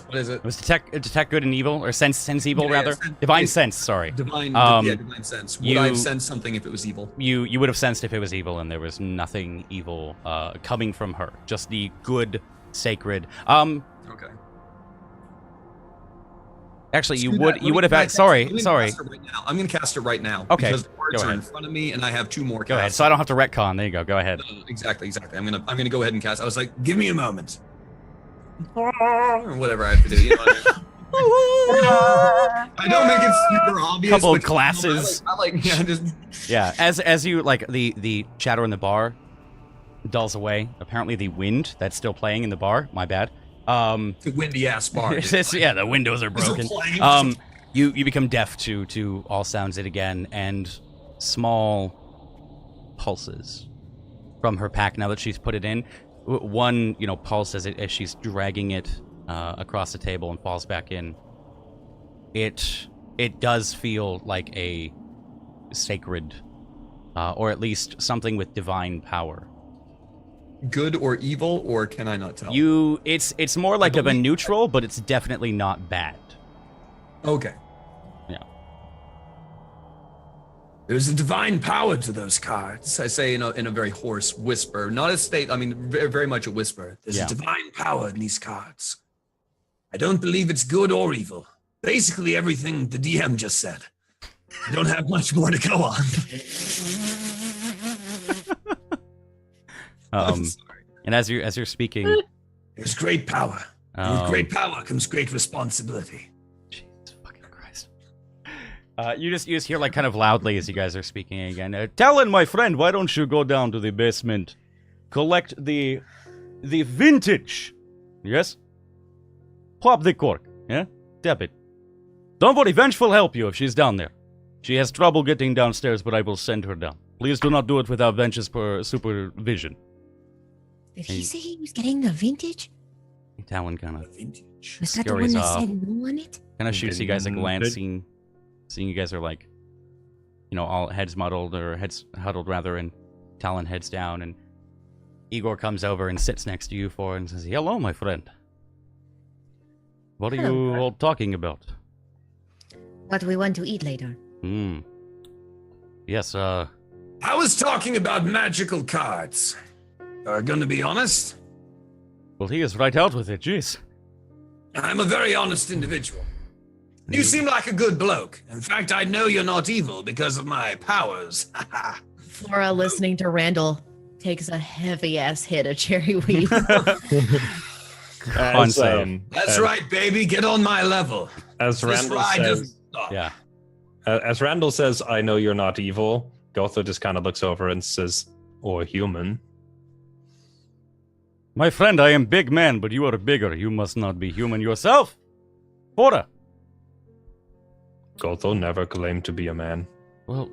Speaker 2: What is it?
Speaker 1: It was detect good and evil, or sense evil
Speaker 2: Yeah,
Speaker 1: rather.
Speaker 2: sense-
Speaker 1: Divine
Speaker 2: it's-
Speaker 1: sense. Sorry.
Speaker 2: Divine sense. Would
Speaker 1: you-
Speaker 2: I have sensed something if it was evil?
Speaker 1: You would have sensed if it was evil, and there was nothing evil coming from her. Just the good, sacred.
Speaker 2: Okay.
Speaker 1: Actually, you
Speaker 2: Screw
Speaker 1: would
Speaker 2: that.
Speaker 1: you
Speaker 2: Let
Speaker 1: would
Speaker 2: me
Speaker 1: have had.
Speaker 2: cast it.
Speaker 1: Sorry.
Speaker 2: Let me cast it right now. I'm going to cast it right now.
Speaker 1: Okay,
Speaker 2: Because the words
Speaker 1: go
Speaker 2: are in
Speaker 1: ahead.
Speaker 2: front of me, and I have 2 more.
Speaker 1: Go ahead.
Speaker 2: casts.
Speaker 1: So I don't have to retcon. There you go. Go ahead.
Speaker 2: No, exactly. I'm gonna go ahead and cast. I was like, give me a moment. Or whatever I have to do. You know what I don't make it super obvious.
Speaker 1: Couple
Speaker 2: but
Speaker 1: glasses.
Speaker 2: I like just.
Speaker 1: Yeah. As you like the chatter in the bar dulls away. Apparently the wind that's still playing in the bar. My bad.
Speaker 2: The windy ass bar.
Speaker 1: Yeah, the windows are broken. You become deaf to all sounds yet again, and small pulses from her pack now that she's put it in. One, pulse as she's dragging it across the table and falls back in. It does feel like a sacred, or at least something with divine power.
Speaker 2: Good or evil, or can I not tell?
Speaker 1: It's more like of a neutral, but it's definitely not bad.
Speaker 2: Okay.
Speaker 1: Yeah.
Speaker 5: There's a divine power to those cards.
Speaker 2: I say in a very hoarse whisper, not a state. I mean, very, very much a whisper.
Speaker 5: There's
Speaker 1: Yeah.
Speaker 5: a divine power in these cards. I don't believe it's good or evil. Basically everything the DM just said. I don't have much more to go on.
Speaker 1: And as you're speaking,
Speaker 5: There's great power. And with great power comes great responsibility.
Speaker 1: Jesus fucking Christ. You just hear like kind of loudly as you guys are speaking again. Talon, my friend, why don't you go down to the basement, collect the vintage? Yes. Pop the cork. Yeah. Tap it. Don't worry, Venge will help you if she's down there. She has trouble getting downstairs, but I will send her down. Please do not do it without Venge's supervision.
Speaker 4: Did he say he was getting the vintage?
Speaker 1: Talon kind of
Speaker 5: Vintage.
Speaker 4: Was that the
Speaker 1: Scurries
Speaker 4: one that
Speaker 1: off.
Speaker 4: said no on it?
Speaker 1: shoots you guys a glance,
Speaker 3: Vintage?
Speaker 1: seeing you guys are like, all heads muddled, or heads huddled rather, and Talon heads down, and Igor comes over and sits next to you and says, "Hello, my friend. What are you all talking about?"
Speaker 4: What we want to eat later.
Speaker 1: Yes,
Speaker 5: I was talking about magical cards. Gonna be honest,
Speaker 1: well, he is right out with it, jeez.
Speaker 5: I'm a very honest individual. You seem like a good bloke. In fact, I know you're not evil because of my powers.
Speaker 6: Flora, listening to Randall, takes a heavy ass hit of cherry weed.
Speaker 1: Fun save.
Speaker 5: That's right, baby. Get on my level.
Speaker 3: As
Speaker 5: This
Speaker 3: Randall
Speaker 5: ride
Speaker 3: says,
Speaker 5: doesn't stop.
Speaker 1: Yeah.
Speaker 3: as Randall says, I know you're not evil. Gotho just kind of looks over and says, or human.
Speaker 1: My friend, I am big man, but you are bigger. You must not be human yourself. Fora.
Speaker 3: Gotho never claimed to be a man.
Speaker 1: Well,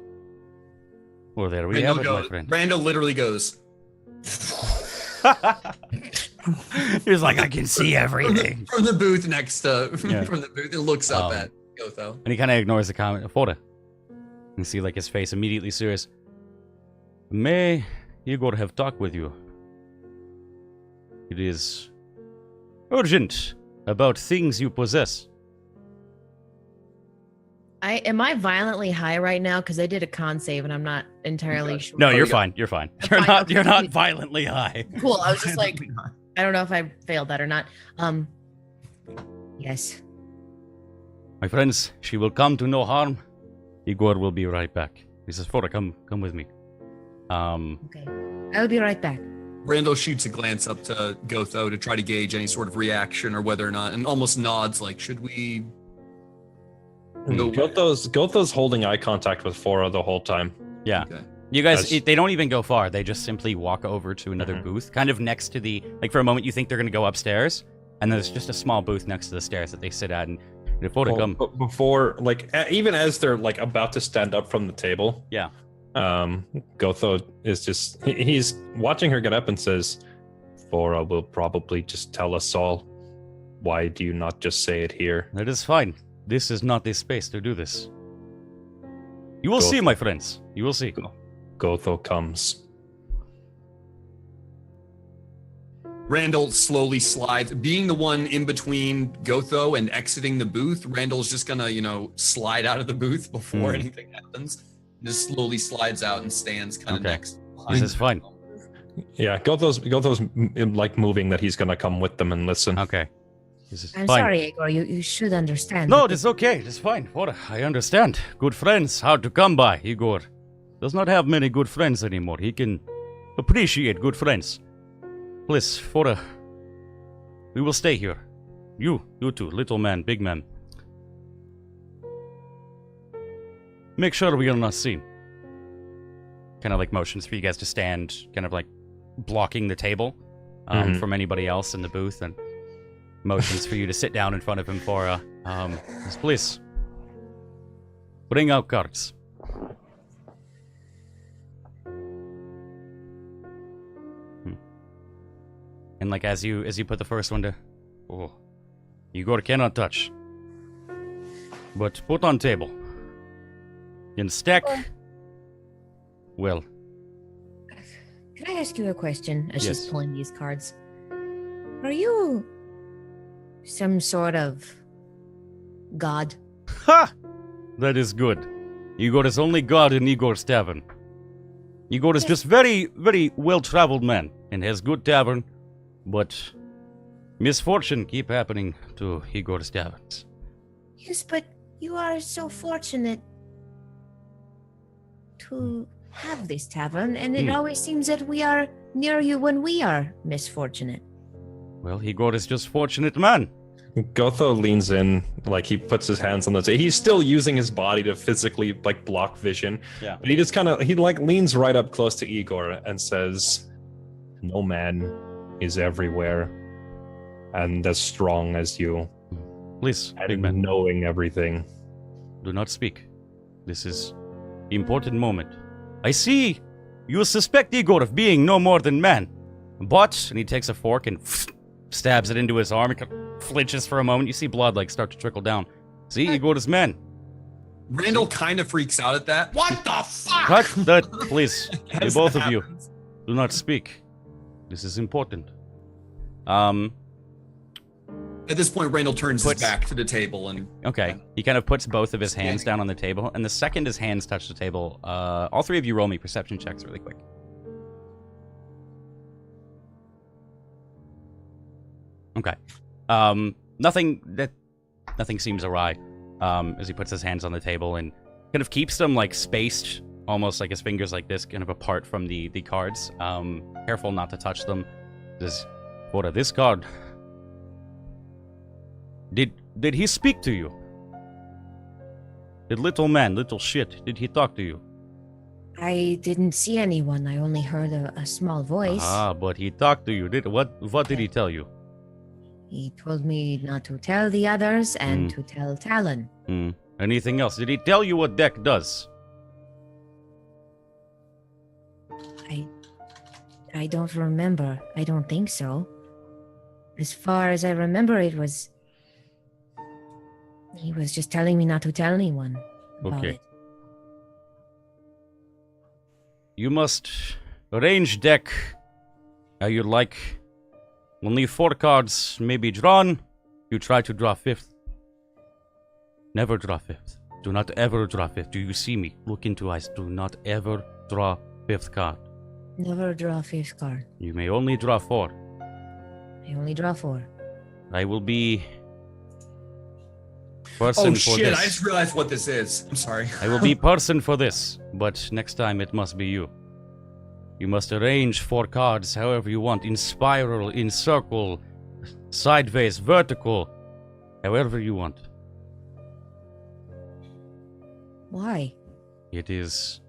Speaker 1: there we have it, my friend.
Speaker 2: Randall literally goes.
Speaker 1: He was like, I can see everything.
Speaker 2: From the booth next to
Speaker 1: Yeah.
Speaker 2: from the booth, it looks up
Speaker 1: Um,
Speaker 2: at Gotho.
Speaker 1: And he kind of ignores the comment. Fora. You see, like, his face immediately serious. May Igor have talked with you? It is urgent about things you possess.
Speaker 6: Am I violently high right now? Because I did a con save and I'm not entirely sure.
Speaker 1: No, you're
Speaker 2: yeah.
Speaker 1: fine. You're fine.
Speaker 6: I'm
Speaker 1: You're
Speaker 6: fine,
Speaker 1: not.
Speaker 6: okay.
Speaker 1: You're not violently high.
Speaker 6: Cool. I was just like, I don't know if I failed that or not.
Speaker 4: Yes.
Speaker 1: My friends, she will come to no harm. Igor will be right back. He says, Fora, come with me.
Speaker 4: Okay. I'll be right back.
Speaker 2: Randall shoots a glance up to Gotho to try to gauge any sort of reaction or whether or not, and almost nods like, should we? No.
Speaker 3: Gotho's holding eye contact with Fora the whole time.
Speaker 1: Yeah.
Speaker 2: Okay.
Speaker 1: You guys, they don't even go far. They just simply walk over to another booth, kind of next to the... Like, for a moment, you think they're going to go upstairs, and there's just a small booth next to the stairs that they sit at, and before they come...
Speaker 3: But before, like, even as they're, like, about to stand up from the table...
Speaker 1: Yeah.
Speaker 3: Gotho is just... He's watching her get up and says, Fora will probably just tell us all. Why do you not just say it here?
Speaker 1: That is fine. This is not the space to do this. You will see, my friends. You will see.
Speaker 3: Gotho comes.
Speaker 2: Randall slowly slides, being the one in between Gotho and exiting the booth. Randall's just gonna, slide out of the booth before anything happens. Just slowly slides out and stands kind of next.
Speaker 1: This is fine.
Speaker 3: Yeah, Gotho's like moving that he's gonna come with them and listen.
Speaker 1: Okay. This is
Speaker 4: I'm
Speaker 1: fine.
Speaker 4: sorry, Igor. You should understand.
Speaker 1: No, it's okay. It's fine. Fora, I understand. Good friends, hard to come by. Igor does not have many good friends anymore. He can appreciate good friends. Please, Fora, we will stay here. You two, little man, big man. Make sure we are not seen. Kind of like motions for you guys to stand, kind of like blocking the table from anybody else in the booth, and motions for you to sit down in front of him, Fora. Please. Bring out cards. And like as you put the first one to, Igor cannot touch, but put on table. In stack. Well.
Speaker 4: Can I ask you a question as
Speaker 1: Yes.
Speaker 4: she's pulling these cards? Are you some sort of god?
Speaker 1: Ha! That is good. Igor is only god in Igor's tavern. Igor is just very, very well-traveled man and has good tavern, but misfortune keep happening to Igor's taverns.
Speaker 4: Yes, but you are so fortunate to have this tavern, and it always seems that we are near you when we are misfortunate.
Speaker 1: Well, Igor is just fortunate man.
Speaker 3: Gotho leans in, like he puts his hands on the table. He's still using his body to physically like block vision.
Speaker 1: Yeah.
Speaker 3: But he just leans right up close to Igor and says, "No man is everywhere and as strong as you.
Speaker 1: Please, big
Speaker 3: And
Speaker 1: man,
Speaker 3: knowing everything."
Speaker 1: do not speak. This is important moment. I see you suspect Igor of being no more than man. But, and he takes a fork and stabs it into his arm. It kind of flinches for a moment. You see blood like start to trickle down. See, Igor is man.
Speaker 2: Randall kind of freaks out at that. What the fuck?
Speaker 1: Cut that, please. You
Speaker 2: As
Speaker 1: both
Speaker 2: that
Speaker 1: of you,
Speaker 2: happens.
Speaker 1: do not speak. This is important.
Speaker 2: At this point, Randall turns his
Speaker 1: Puts-
Speaker 2: back to the table and
Speaker 1: Okay. He kind of puts both of his hands down on the table, and the second his hands touch the table, all three of you roll me perception checks really quick. Okay. Nothing seems awry. As he puts his hands on the table and kind of keeps them like spaced, almost like his fingers like this, kind of apart from the cards. Careful not to touch them. Says, "What this card? Did he speak to you? Did little man, little shit, did he talk to you?"
Speaker 4: I didn't see anyone. I only heard a small voice.
Speaker 1: Ah, but he talked to you. What did he tell you?
Speaker 4: He told me not to tell the others and to tell Talon.
Speaker 1: Anything else? Did he tell you what deck does?
Speaker 4: I don't remember. I don't think so. As far as I remember, he was just telling me not to tell anyone about
Speaker 1: Okay.
Speaker 4: it.
Speaker 1: You must arrange deck how you like. Only 4 cards may be drawn. You try to draw 5th. Never draw 5th. Do not ever draw 5th. Do you see me? Look into eyes. Do not ever draw 5th card.
Speaker 4: Never draw a 5th card.
Speaker 1: You may only draw 4.
Speaker 4: I only draw 4.
Speaker 1: I will be person
Speaker 2: oh
Speaker 1: for
Speaker 2: shit!
Speaker 1: this.
Speaker 2: I just realized what this is. I'm sorry.
Speaker 1: I will be person for this, but next time it must be you. You must arrange 4 cards however you want, in spiral, in circle, sideways, vertical, however you want.
Speaker 4: Why?
Speaker 1: It is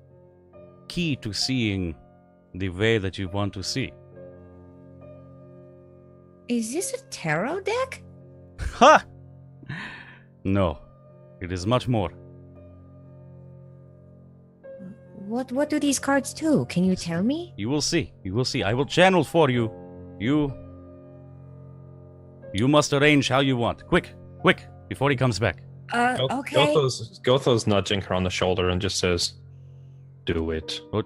Speaker 1: key to seeing the way that you want to see.
Speaker 4: Is this a tarot deck?
Speaker 1: Ha! No, it is much more.
Speaker 4: What do these cards do? Can you tell me?
Speaker 1: You will see. You will see. I will channel for you. You must arrange how you want. Quick, quick, before he comes back.
Speaker 4: Okay.
Speaker 3: Gotho's nudging her on the shoulder and just says, "Do it."
Speaker 1: But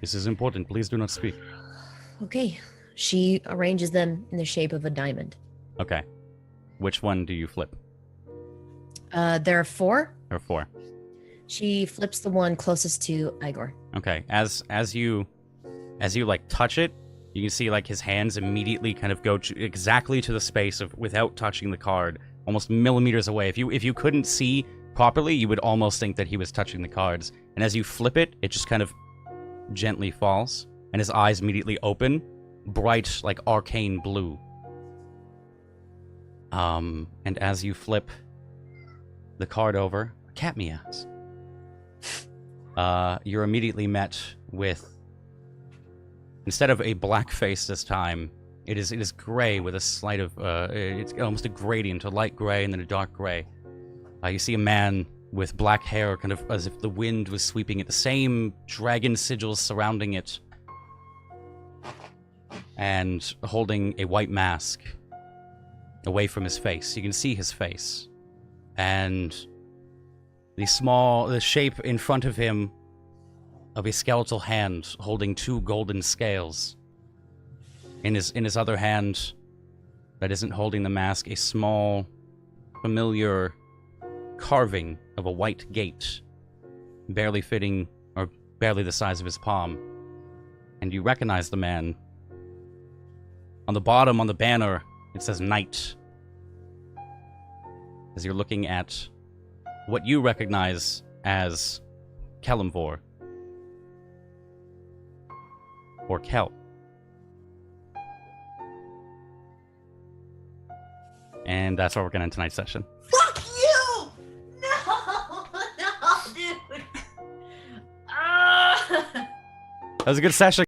Speaker 1: this is important. Please do not speak.
Speaker 6: Okay. She arranges them in the shape of a diamond.
Speaker 1: Okay. Which one do you flip?
Speaker 6: There are 4.
Speaker 1: Or 4?
Speaker 6: She flips the one closest to Igor.
Speaker 1: Okay. As you like touch it, you can see like his hands immediately kind of go exactly to the space of without touching the card, almost millimeters away. If you couldn't see properly, you would almost think that he was touching the cards. And as you flip it, it just kind of gently falls, and his eyes immediately open, bright like arcane blue. And as you flip the card over, cat meows. You're immediately met with, instead of a black face this time, it is gray with a slight of, it's almost a gradient, a light gray and then a dark gray. You see a man with black hair, kind of as if the wind was sweeping it, the same dragon sigils surrounding it, and holding a white mask away from his face. You can see his face. And the shape in front of him of a skeletal hand holding 2 golden scales. In his other hand, that isn't holding the mask, a small, familiar carving of a white gate, barely fitting, or barely the size of his palm. And you recognize the man. On the bottom, on the banner, it says Knight. As you're looking at what you recognize as Kelimvor. Or Kel. And that's where we're going to end tonight's session.
Speaker 6: Fuck you! No, dude.
Speaker 1: That was a good session.